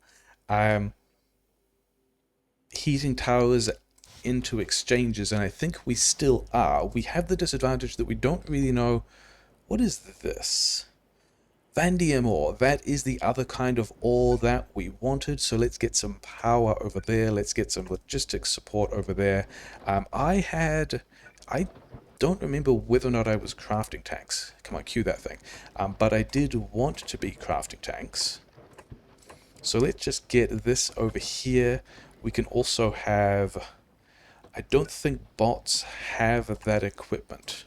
heating towers into exchanges, and I think we still are. We have the disadvantage that we don't really know. What is this? Vanadium ore. That is the other kind of ore that we wanted, so let's get some power over there. Let's get some logistics support over there. I don't remember whether or not I was crafting tanks. Come on, cue that thing. But I did want to be crafting tanks. So let's just get this over here. We can also have... I don't think bots have that equipment,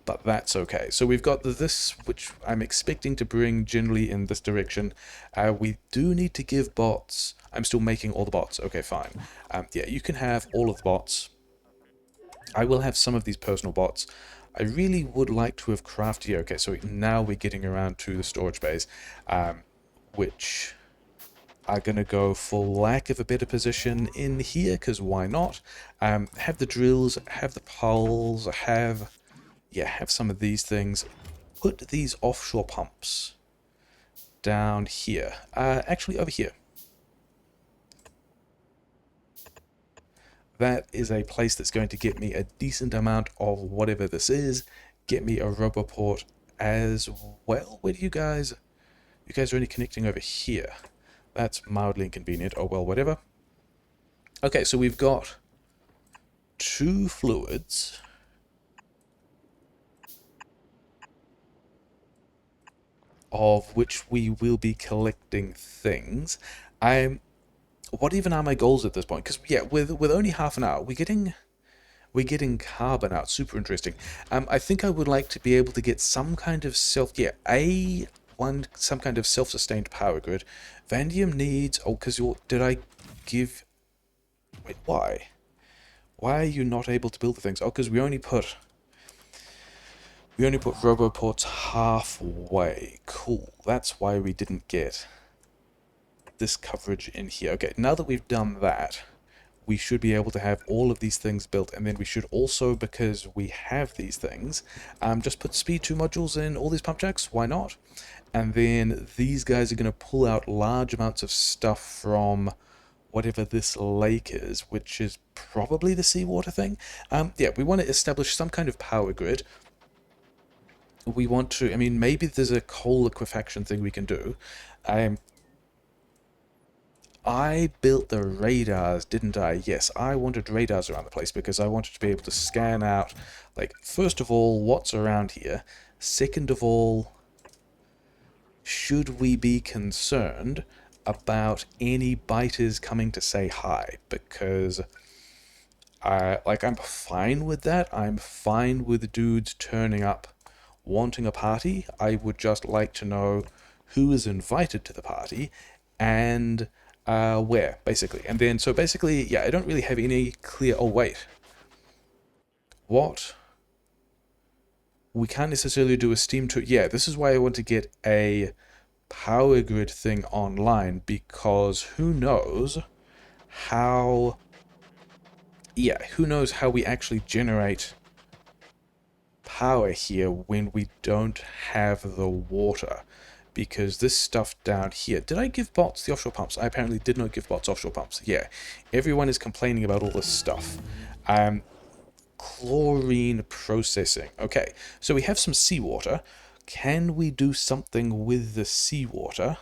but that's okay. So we've got this, which I'm expecting to bring generally in this direction. We do need to give bots... I'm still making all the bots. Okay, fine. Yeah, you can have all of the bots. I will have some of these personal bots. I really would like to have crafted... Okay, so now we're getting around to the storage bays, which are going to go, for lack of a better position, in here, because why not? Have the drills, have the poles, have some of these things. Put these offshore pumps down here. Actually, over here. That is a place that's going to get me a decent amount of whatever this is. Get me a rubber port as well. Where do you guys... You guys are only connecting over here. That's mildly inconvenient. Oh, well, whatever. Okay, so we've got 2 fluids. Of which we will be collecting things. What even are my goals at this point? Because, yeah, with only half an hour, we're getting carbon out. Super interesting. I think I would like to be able to get some kind of some kind of self-sustained power grid. Vanadium needs... Oh, because did I give... Wait, why? Why are you not able to build the things? Oh, because we only put roboports halfway. Cool. That's why we didn't get this coverage in here. Okay, now that we've done that, we should be able to have all of these things built, and then we should also, because we have these things, just put speed 2 modules in all these pump jacks. Why not? And then these guys are going to pull out large amounts of stuff from whatever this lake is, which is probably the seawater thing. Yeah, we want to establish some kind of power grid. We want to... I mean, maybe there's a coal liquefaction thing we can do. I built the radars, didn't I? Yes, I wanted radars around the place because I wanted to be able to scan out, like, first of all, what's around here. Second of all, should we be concerned about any biters coming to say hi? Because, I'm fine with that. I'm fine with dudes turning up wanting a party. I would just like to know who is invited to the party and where, basically. And then, so basically, yeah, I don't really have any clear... Oh, wait. What? We can't necessarily do a steam tour. Yeah, this is why I want to get a power grid thing online, because who knows how... Yeah, who knows how we actually generate power here when we don't have the water. Because this stuff down here... Did I give bots the offshore pumps? I apparently did not give bots offshore pumps. Yeah, everyone is complaining about all this stuff. Chlorine processing. Okay, so we have some seawater. Can we do something with the seawater?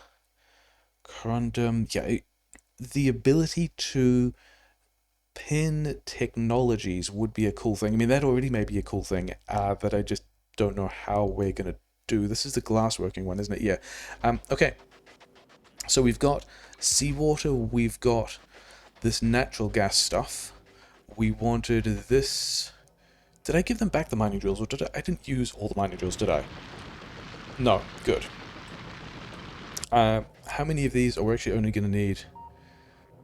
Corundum... Yeah, the ability to pin technologies would be a cool thing. I mean, that already may be a cool thing, but I just don't know how we're going to do. This is the glassworking one, isn't it? Yeah. Okay. So we've got seawater, we've got this natural gas stuff. We wanted this... Did I give them back the mining drills, or did I didn't use all the mining drills, did I? No. Good. How many of these? Oh, we're actually only going to need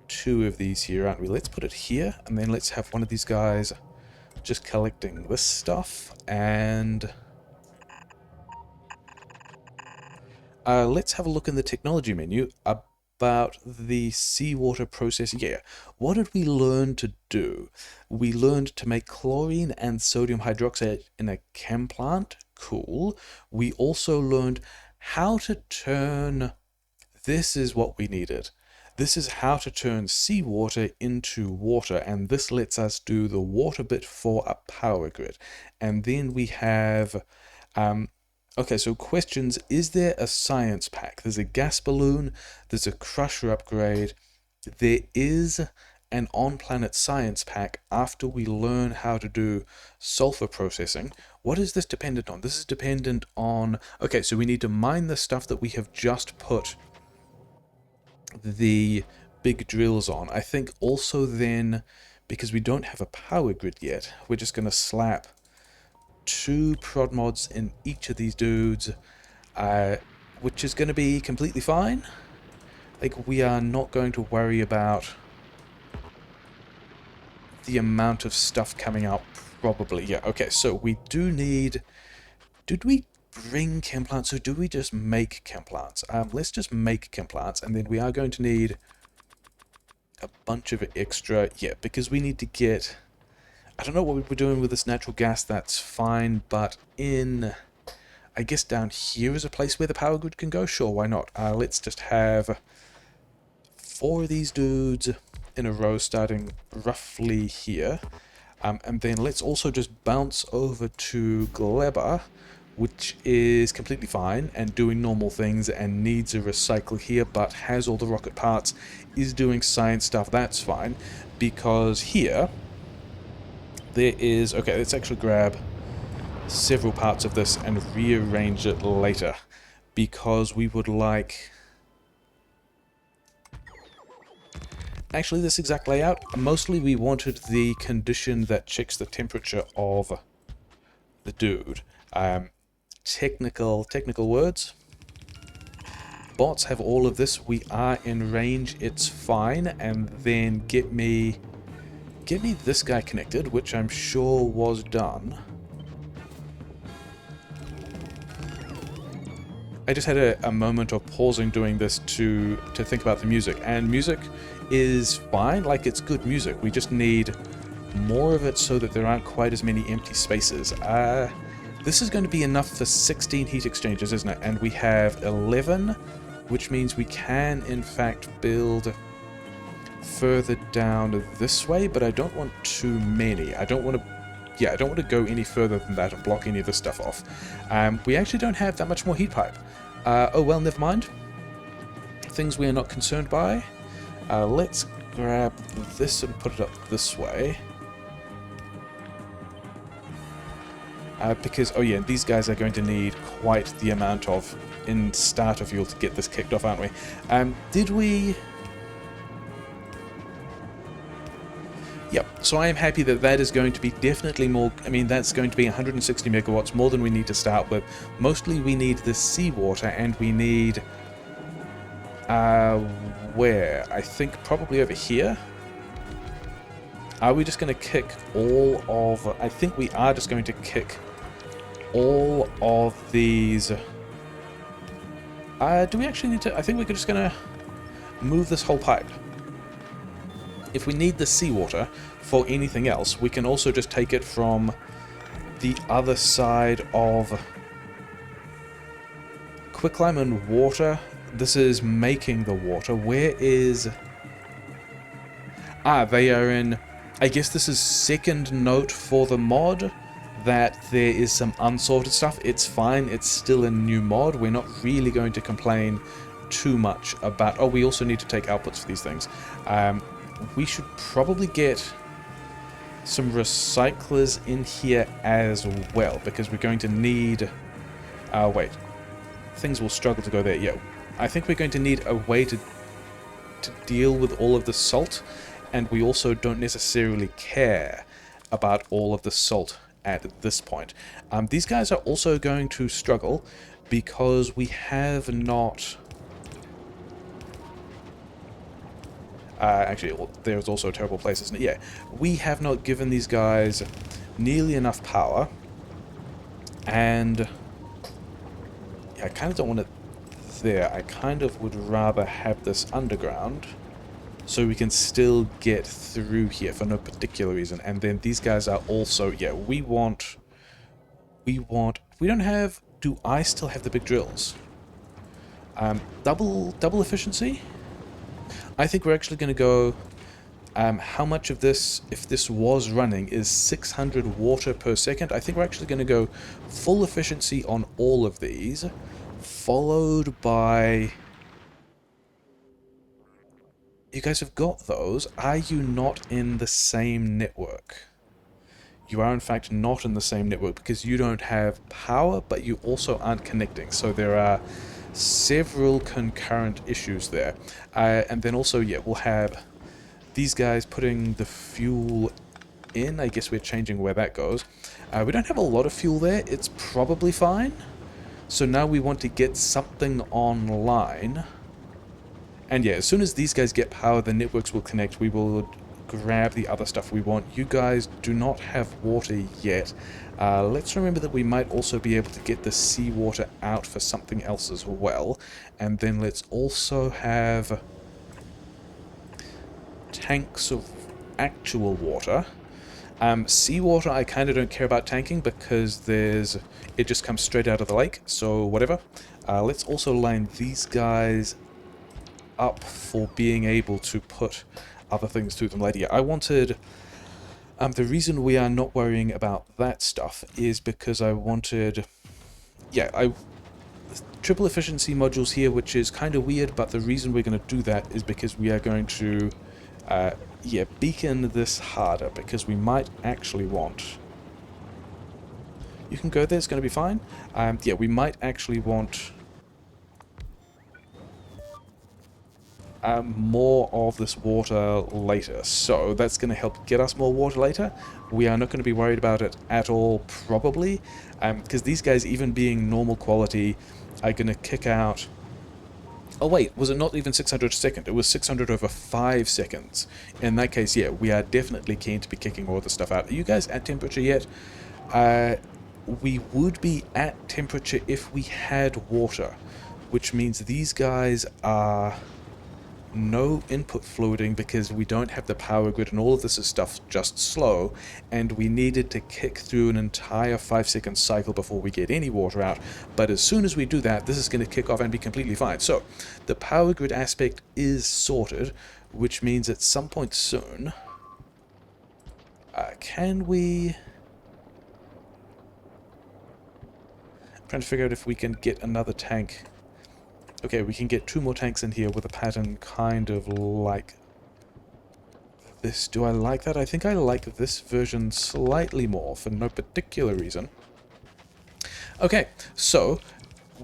2 of these here, aren't we? Let's put it here, and then let's have one of these guys just collecting this stuff, and... let's have a look in the technology menu. about the seawater process. Yeah, what did we learn to do? We learned to make chlorine and sodium hydroxide in a chem plant. Cool. We also learned how to turn... This is what we needed. This is how to turn seawater into water, and this lets us do the water bit for a power grid. And then we have... Okay, so questions. Is there a science pack? There's a gas balloon, there's a crusher upgrade, there is an on-planet science pack after we learn how to do sulfur processing. What is this dependent on? This is dependent on... Okay, so we need to mine the stuff that we have just put the big drills on. I think also then, because we don't have a power grid yet, we're just going to slap 2 prod mods in each of these dudes, which is going to be completely fine. Like, we are not going to worry about the amount of stuff coming out, probably. Yeah, okay, so we do need... Did we bring chem plants, or do we just make chem plants? Let's just make chem plants, and then we are going to need a bunch of extra... Yeah, because we need to get... I don't know what we're doing with this natural gas, that's fine, but in... I guess down here is a place where the power grid can go? Sure, why not? Let's just have 4 of these dudes in a row starting roughly here. And then let's also just bounce over to Gleba, which is completely fine and doing normal things and needs a recycle here, but has all the rocket parts, is doing science stuff, that's fine. Because here... there is... Okay, let's actually grab several parts of this and rearrange it later, because we would like... Actually, this exact layout, mostly we wanted the condition that checks the temperature of the dude. Technical words. Bots have all of this. We are in range, it's fine. And then get me this guy connected, which I'm sure was done. I just had a moment of pausing doing this to think about the music, and music is fine, like it's good music. We just need more of it so that there aren't quite as many empty spaces. This is going to be enough for 16 heat exchangers, isn't it? And we have 11, which means we can in fact build further down this way, but I don't want too many. I don't want to... Yeah, I don't want to go any further than that and block any of this stuff off. We actually don't have that much more heat pipe. Oh well, never mind. Things we are not concerned by. Let's grab this and put it up this way. Because, oh yeah, these guys are going to need quite the amount of starter fuel to get this kicked off, aren't we? Did we... Yep, so I am happy that that is going to be definitely more... I mean, that's going to be 160 megawatts, more than we need to start with. Mostly we need the seawater, and we need... where? I think probably over here. Are we just going to kick all of... I think we are just going to kick all of these... do we actually need to... I think we're just going to move this whole pipe. If we need the seawater for anything else, we can also just take it from the other side of quicklime and water. This is making the water. Where is... they are in... I guess this is second note for the mod, that there is some unsorted stuff. It's fine, it's still a new mod. We're not really going to complain too much about... Oh, we also need to take outputs for these things. We should probably get some recyclers in here as well, because we're going to need... wait. Things will struggle to go there. Yeah, I think we're going to need a way to deal with all of the salt, and we also don't necessarily care about all of the salt at this point. These guys are also going to struggle because we have not... actually, there's also a terrible place, isn't it? Yeah, we have not given these guys nearly enough power, and yeah, I kind of don't want it there. I kind of would rather have this underground so we can still get through here for no particular reason. And then these guys are also, yeah, we don't have, do I still have the big drills? Double efficiency? I think we're actually going to go, how much of this, if this was running, is 600 water per second? I think we're actually going to go full efficiency on all of these, followed by... You guys have got those. Are you not in the same network? You are in fact not in the same network because you don't have power, but you also aren't connecting. So there are several concurrent issues there. And then also, yeah, we'll have these guys putting the fuel in. I guess we're changing where that goes. We don't have a lot of fuel there. It's probably fine. So now we want to get something online. And yeah, as soon as these guys get power, the networks will connect. We will grab the other stuff we want. You guys do not have water yet. Let's remember that we might also be able to get the seawater out for something else as well. And then let's also have tanks of actual water. Seawater I kind of don't care about tanking because it just comes straight out of the lake, so whatever. Let's also line these guys up for being able to put other things through them later. Yeah, I wanted... the reason we are not worrying about that stuff is because I wanted... Yeah, triple efficiency modules here, which is kind of weird, but the reason we're going to do that is because we are going to... yeah, beacon this harder, because we might actually want... You can go there, it's going to be fine. Yeah, we might actually want... more of this water later, so that's going to help get us more water later. We are not going to be worried about it at all, probably, because these guys, even being normal quality, are going to kick out... Oh wait, was it not even 600 a second? It was 600 over 5 seconds. In that case, yeah, we are definitely keen to be kicking all this stuff out. Are you guys at temperature yet? We would be at temperature if we had water, which means these guys are... no input fluiding because we don't have the power grid and all of this is stuff just slow, and we needed to kick through an entire 5-second cycle before we get any water out. But as soon as we do that, this is going to kick off and be completely fine. So the power grid aspect is sorted, which means at some point soon... can we... I'm trying to figure out if we can get another tank. Okay, we can get 2 more tanks in here with a pattern kind of like this. Do I like that? I think I like this version slightly more for no particular reason. Okay, so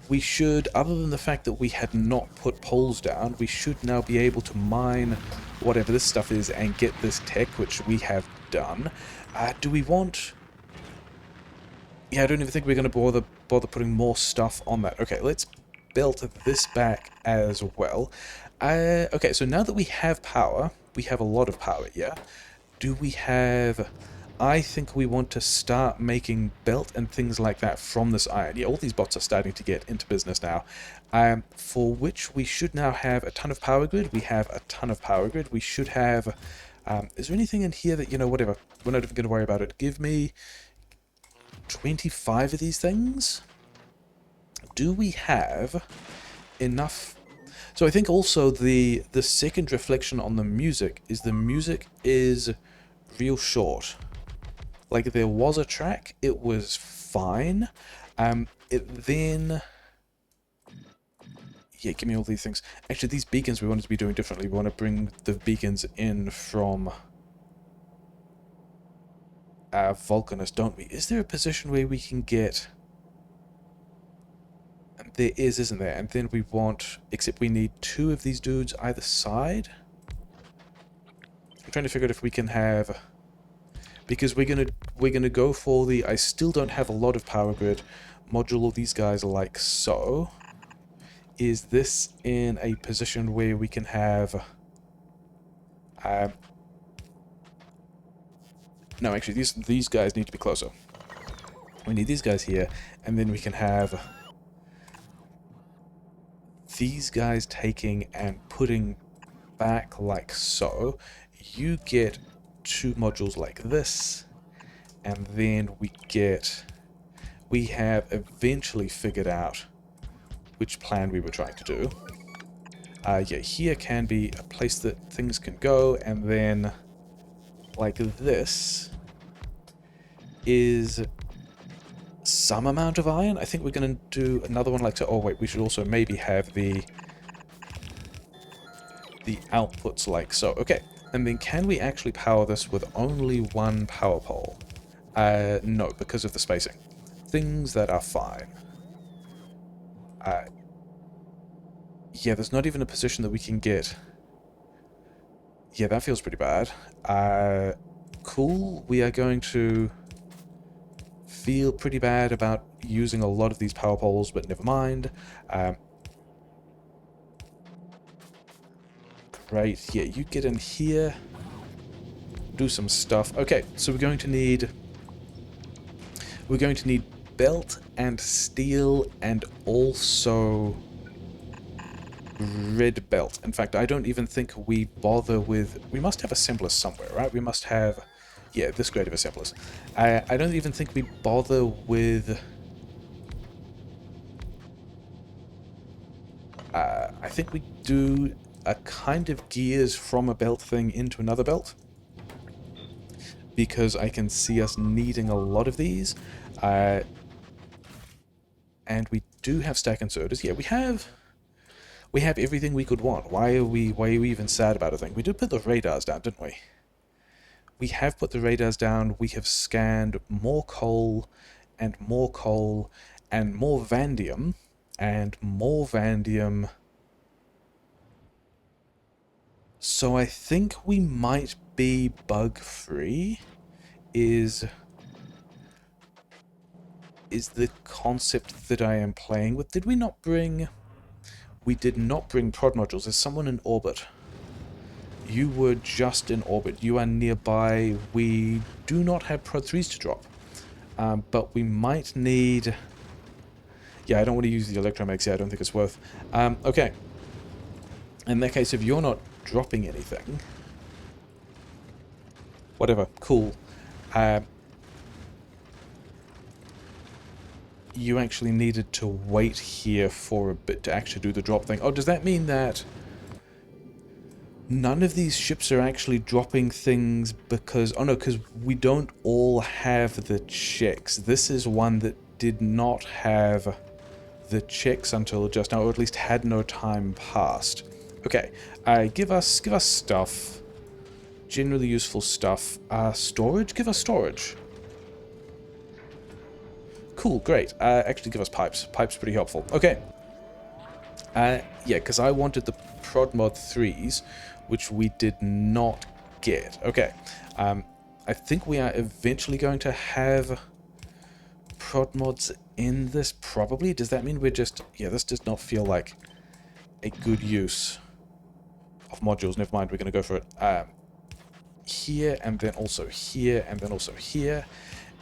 we should, other than the fact that we had not put poles down, we should now be able to mine whatever this stuff is and get this tech, which we have done. Do we want... Yeah, I don't even think we're going to bother putting more stuff on that. Okay, let's belt this back as well. Okay, so now that we have power, we have a lot of power, yeah? Do we have... I think we want to start making belt and things like that from this iron. Yeah, all these bots are starting to get into business now. For which we should now have a ton of power grid. We have a ton of power grid. We should have... is there anything in here that, you know, whatever. We're not even going to worry about it. Give me 25 of these things. Do we have enough? So I think also the second reflection on the music is real short. Like, there was a track, it was fine. It then... Yeah, give me all these things. Actually, these beacons we wanted to be doing differently. We want to bring the beacons in from Vulcanus, don't we? Is there a position where we can get... There is, isn't there? And then we want... Except we need 2 of these dudes either side. I'm trying to figure out if we can have... Because we're gonna go for the... I still don't have a lot of power grid. Module of these guys like so. Is this in a position where we can have... no, actually, these guys need to be closer. We need these guys here, and then we can have... these guys taking and putting back like so, you get 2 modules like this, and then we have eventually figured out which plan we were trying to do. Yeah, here can be a place that things can go, and then like this is some amount of iron. I think we're going to do another one like so. Oh wait, we should also maybe have the outputs like so. Okay, and then can we actually power this with only 1 power pole? No, because of the spacing. Things that are fine. Yeah, there's not even a position that we can get. Yeah, that feels pretty bad. Cool. We are going to feel pretty bad about using a lot of these power poles, but never mind. Right, yeah, you get in here. Do some stuff. Okay, so we're going to need belt and steel and also red belt. In fact, I don't even think we bother with... We must have assemblers somewhere, right? We must have... Yeah, this grade of assemblers. I don't even think we bother with... I think we do a kind of gears from a belt thing into another belt, because I can see us needing a lot of these. And we do have stack inserters. Yeah, we have everything we could want. Why are we even sad about a thing? We did put the radars down, didn't we? We have put the radars down. We have scanned more coal and more coal and more vanadium and more vanadium. So I think we might be bug-free is the concept that I am playing with. Did we not bring... We did not bring prod modules. There's someone in orbit. You were just in orbit. You are nearby. We do not have prod 3s to drop. But we might need... Yeah, I don't want to use the electromags here. I don't think it's worth. Okay. In that case, if you're not dropping anything... Whatever. Cool. You actually needed to wait here for a bit to actually do the drop thing. Oh, does that mean that none of these ships are actually dropping things because... Oh no, because we don't all have the checks. This is one that did not have the checks until just now, or at least had no time passed. Okay, give us stuff. Generally useful stuff. Storage? Give us storage. Cool, great. Actually give us pipes. Pipes pretty helpful. Okay. Yeah, because I wanted the prod mod 3s, which we did not get. Okay. I think we are eventually going to have prod mods in this, probably. Does that mean we're just... Yeah, this does not feel like a good use of modules. Never mind, we're going to go for it. Here, and then also here, and then also here.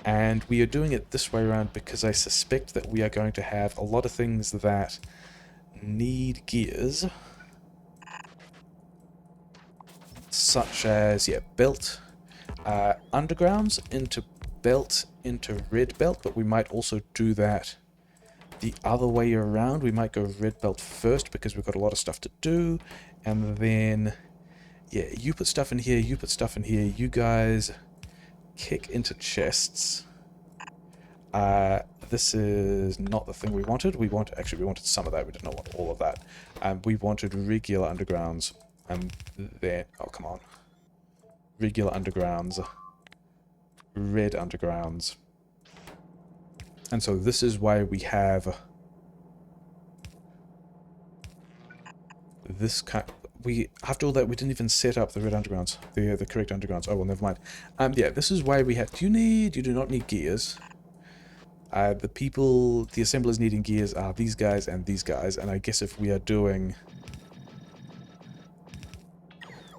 And we are doing it this way around because I suspect that we are going to have a lot of things that need gears. Such as, yeah, belt, undergrounds into belt, into red belt, but we might also do that the other way around. We might go red belt first because we've got a lot of stuff to do, and then, yeah, you put stuff in here, you put stuff in here, you guys kick into chests. This is not the thing we wanted. Actually, we wanted some of that. We did not want all of that. We wanted regular undergrounds. And then... Oh, come on. Regular undergrounds. Red undergrounds. And so this is why we have... This kind... After all that, we didn't even set up the red undergrounds. The correct undergrounds. Oh, well, never mind. Yeah, this is why we have... You do not need gears. The assemblers needing gears are these guys and these guys, and I guess if we are doing...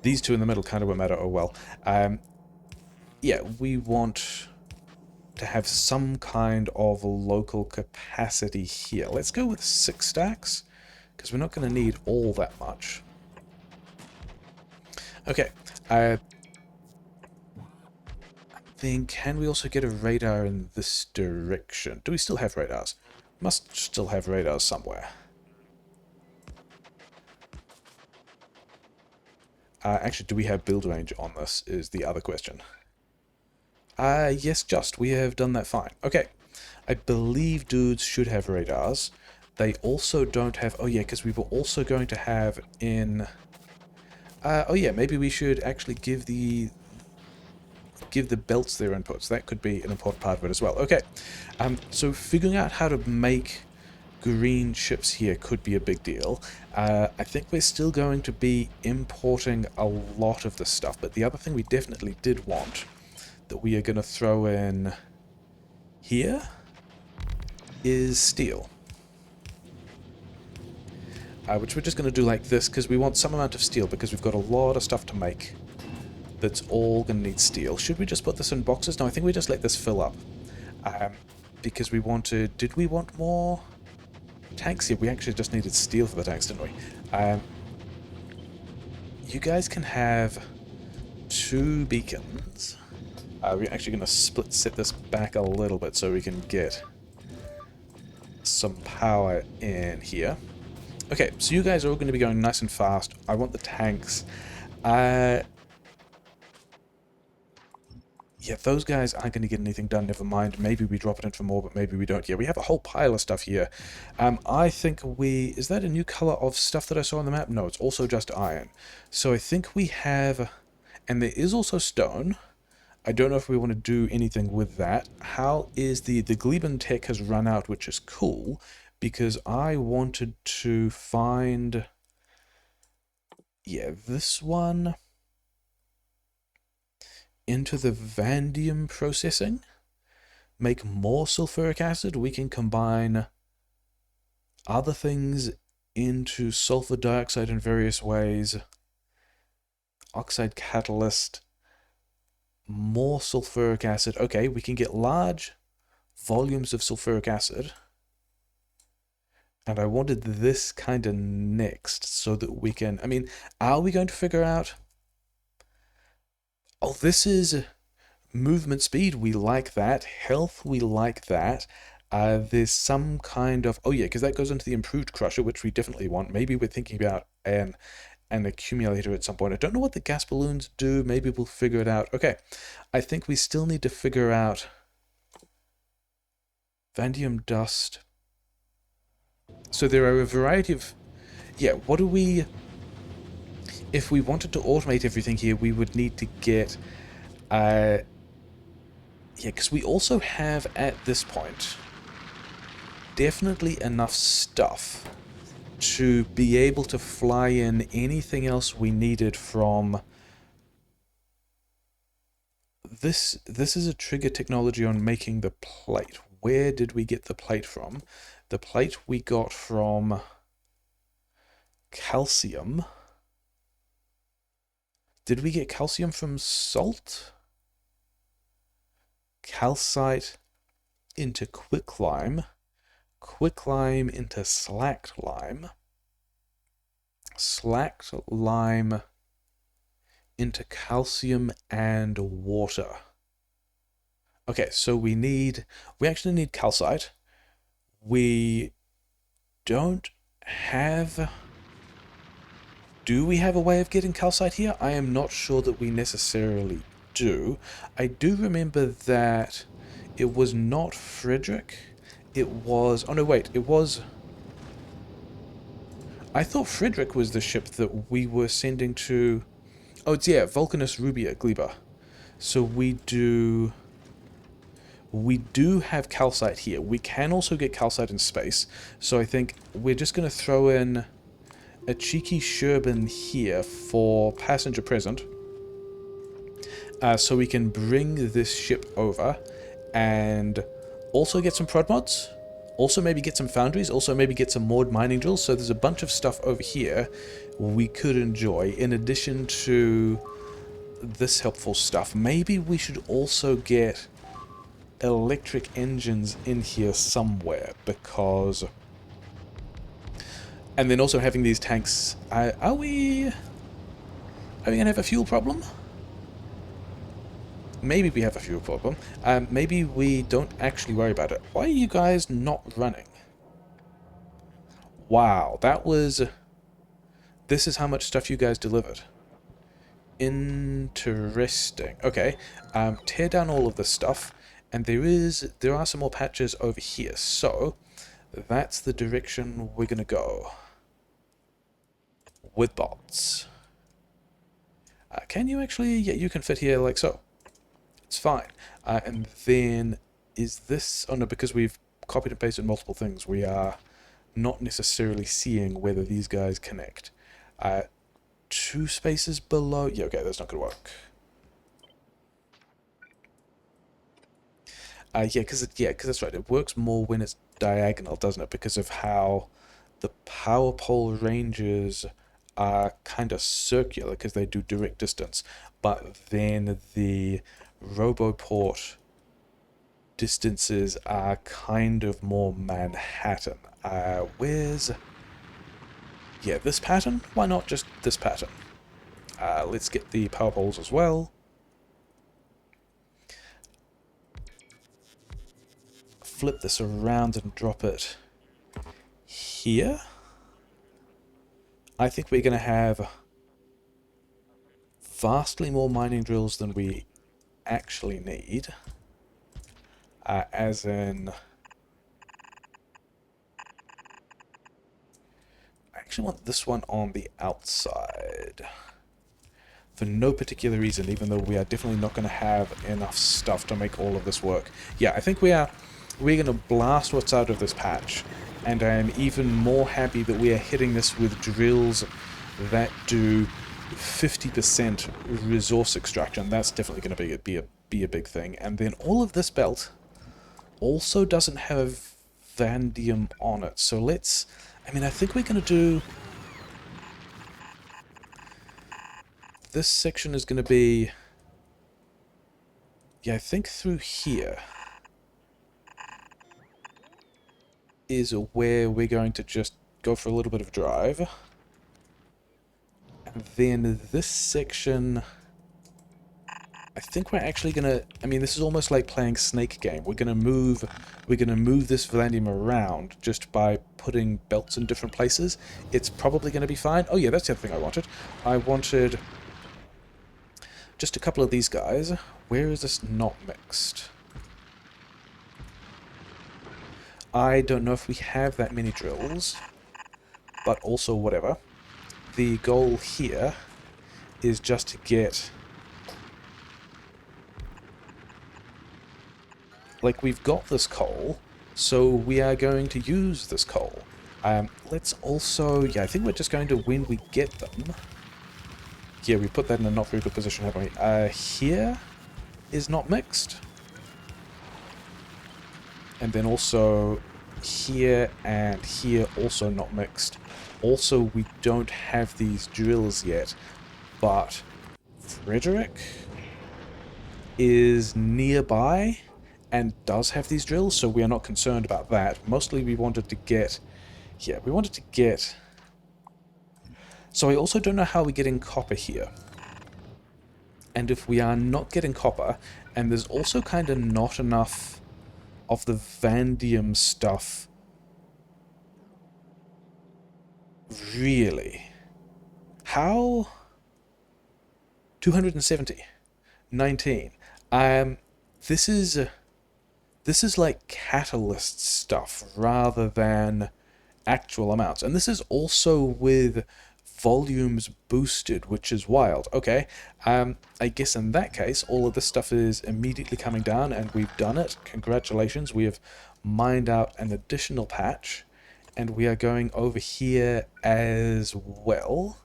These two in the middle kind of won't matter, oh well. Yeah, we want to have some kind of local capacity here. Let's go with 6 stacks, because we're not going to need all that much. Okay, then can we also get a radar in this direction? Do we still have radars? Must still have radars somewhere. Actually, do we have build range on this is the other question. Yes, just. We have done that fine. Okay. I believe dudes should have radars. They also don't have... Oh, yeah, because we were also going to have in... oh, yeah, maybe we should actually give the belts their inputs. That could be an important part of it as well. Okay. So figuring out how to make green ships here could be a big deal. I think we're still going to be importing a lot of this stuff, but the other thing we definitely did want that we are going to throw in here is steel. Which we're just going to do like this because we want some amount of steel because we've got a lot of stuff to make that's all going to need steel. Should we just put this in boxes? No, I think we just let this fill up. Because we wanted... Did we want more tanks here? We actually just needed steel for the tanks, didn't we? You guys can have 2 beacons. We're actually going to set this back a little bit so we can get some power in here. Okay, so you guys are all going to be going nice and fast. I want the tanks. Yeah, those guys aren't going to get anything done, never mind. Maybe we drop it in for more, but maybe we don't. Yeah, we have a whole pile of stuff here. I think we... Is that a new color of stuff that I saw on the map? No, it's also just iron. So I think we have... And there is also stone. I don't know if we want to do anything with that. How is the Gleben tech has run out, which is cool, because I wanted to find... Yeah, this one... into the vanadium processing, make more sulfuric acid. We can combine other things into sulfur dioxide in various ways. Oxide catalyst, more sulfuric acid. Okay, we can get large volumes of sulfuric acid. And I wanted this kind of next so that we can... I mean, are we going to figure out... Oh, this is movement speed. We like that. Health, we like that. There's some kind of... Oh, yeah, because that goes into the improved crusher, which we definitely want. Maybe we're thinking about an accumulator at some point. I don't know what the gas balloons do. Maybe we'll figure it out. Okay, I think we still need to figure out... Vanadium dust. So there are a variety of... Yeah, what do we... If we wanted to automate everything here, we would need to get... yeah, because we also have, at this point, definitely enough stuff to be able to fly in anything else we needed from... This is a trigger technology on making the plate. Where did we get the plate from? The plate we got from calcium... Did we get calcium from salt? Calcite into quicklime. Quicklime into slacked lime. Slacked lime into calcium and water. Okay, so we actually need calcite. We don't have... Do we have a way of getting calcite here? I am not sure that we necessarily do. I do remember that it was not Frederick. It was... Oh, no, wait. It was... I thought Frederick was the ship that we were sending to... Oh, it's, yeah, Vulcanus Rubia Gleba. So we do have calcite here. We can also get calcite in space. So I think we're just going to throw in a cheeky Shchierbin here for passenger present. So we can bring this ship over and also get some prod mods. Also maybe get some foundries. Also maybe get some moored mining drills. So there's a bunch of stuff over here we could enjoy in addition to this helpful stuff. Maybe we should also get electric engines in here somewhere because... And then also having these tanks. Are we going to have a fuel problem? Maybe we have a fuel problem. Maybe we don't actually worry about it. Why are you guys not running? Wow, that was... This is how much stuff you guys delivered. Interesting. Okay, tear down all of this stuff, and there are some more patches over here. So that's the direction we're gonna go with bots. Can you actually? Yeah, you can fit here like so. It's fine. And then is this? Oh no, because we've copied and pasted multiple things, we are not necessarily seeing whether these guys connect. 2 spaces below. Yeah, okay, that's not gonna work. Yeah, because that's right. It works more when it's diagonal, doesn't it? Because of how the power pole ranges are kind of circular because they do direct distance, but then the roboport distances are kind of more Manhattan. Where's... Yeah, this pattern? Why not just this pattern? Let's get the power poles as well. Flip this around and drop it here. I think we're going to have vastly more mining drills than we actually need. As in... I actually want this one on the outside. For no particular reason, even though we are definitely not going to have enough stuff to make all of this work. Yeah, I think we're going to blast what's out of this patch. And I am even more happy that we are hitting this with drills that do 50% resource extraction. That's definitely going to be a big thing. And then all of this belt also doesn't have vanadium on it. So let's... I mean, I think we're going to do... This section is going to be... Yeah, I think through here is where we're going to just go for a little bit of drive. And then this section... I think we're actually gonna... I mean, this is almost like playing Snake Game. We're gonna move this vanadium around just by putting belts in different places. It's probably gonna be fine. Oh yeah, that's the other thing I wanted. I wanted just a couple of these guys. Where is this not mixed? I don't know if we have that many drills, but also whatever. The goal here is just to get... Like, we've got this coal, so we are going to use this coal. Let's also... Yeah, I think we're just going to, when we get them... Yeah, we put that in a not very good position, haven't we? Here is not mixed. And then also here and here also not mixed. Also, we don't have these drills yet, but Frederick is nearby and does have these drills, so we are not concerned about that. Mostly we wanted to get... Yeah, we wanted to get... So I also don't know how we're getting copper here. And if we are not getting copper, and there's also kind of not enough of the vanadium stuff... Really? How? 270. 19. This is like catalyst stuff rather than actual amounts. And this is also with volumes boosted, which is wild. Okay, I guess in that case, all of this stuff is immediately coming down, and we've done it. Congratulations, we have mined out an additional patch, and we are going over here as well.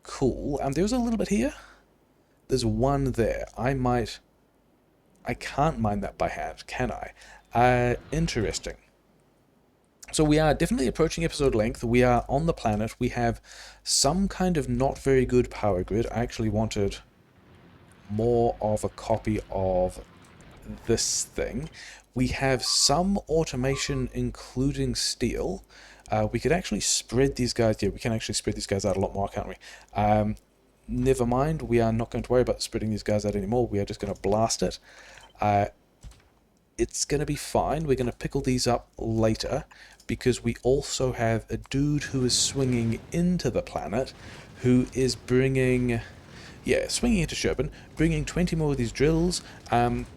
Cool. There's a little bit here. There's one there. I can't mine that by hand, can I? Interesting. So we are definitely approaching episode length. We are on the planet. We have some kind of not very good power grid. I actually wanted more of a copy of this thing. We have some automation, including steel. We could actually spread these guys. Yeah, we can actually spread these guys out a lot more, can't we? Never mind. We are not going to worry about spreading these guys out anymore. We are just going to blast it. Uh, it's going to be fine. We're going to pickle these up later because we also have a dude who is swinging into the planet who is bringing... Yeah, swinging into Shchierbin, bringing 20 more of these drills,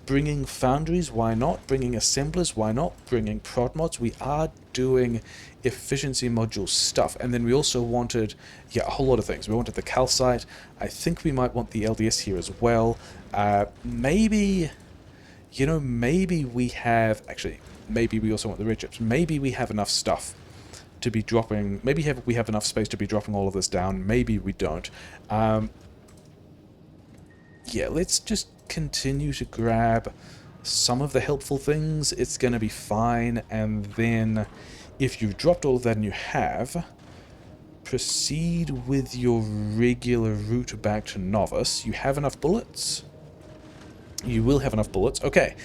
bringing foundries, why not? Bringing assemblers, why not? Bringing prod mods. We are doing efficiency module stuff. And then we also wanted, yeah, a whole lot of things. We wanted the calcite. I think we might want the LDS here as well. Maybe, you know, maybe we have, actually, maybe we also want the red chips. Maybe we have enough stuff to be dropping, maybe we have enough space to be dropping all of this down. Maybe we don't. Yeah, let's just continue to grab some of the helpful things. It's going to be fine. And then if you've dropped all of that and you have, proceed with your regular route back to Novice. You have enough bullets? You will have enough bullets. Okay.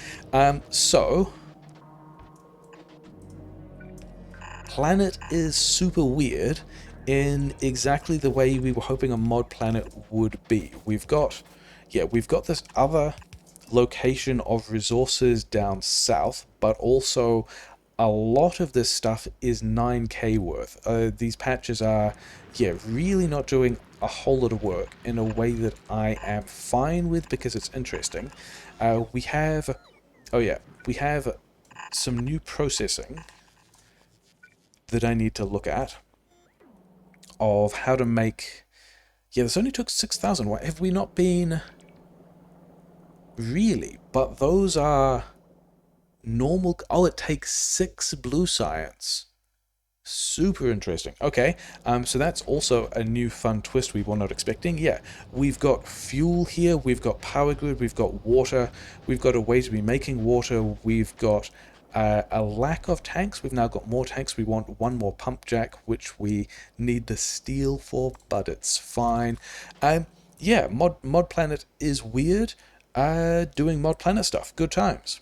So planet is super weird in exactly the way we were hoping a mod planet would be. We've got this other location of resources down south, but also a lot of this stuff is 9k worth. These patches are, yeah, really not doing a whole lot of work in a way that I am fine with because it's interesting. We have some new processing that I need to look at of how to make... Yeah, this only took 6,000. Why have we not been... Really? But those are normal... Oh, it takes 6 blue science. Super interesting. Okay, so that's also a new fun twist we were not expecting. Yeah, we've got fuel here, we've got power grid, we've got water, we've got a way to be making water, we've got a lack of tanks. We've now got more tanks. We want one more pump jack, which we need the steel for, but it's fine. Yeah, Mod Planet is weird. Doing Mod Planet stuff. Good times.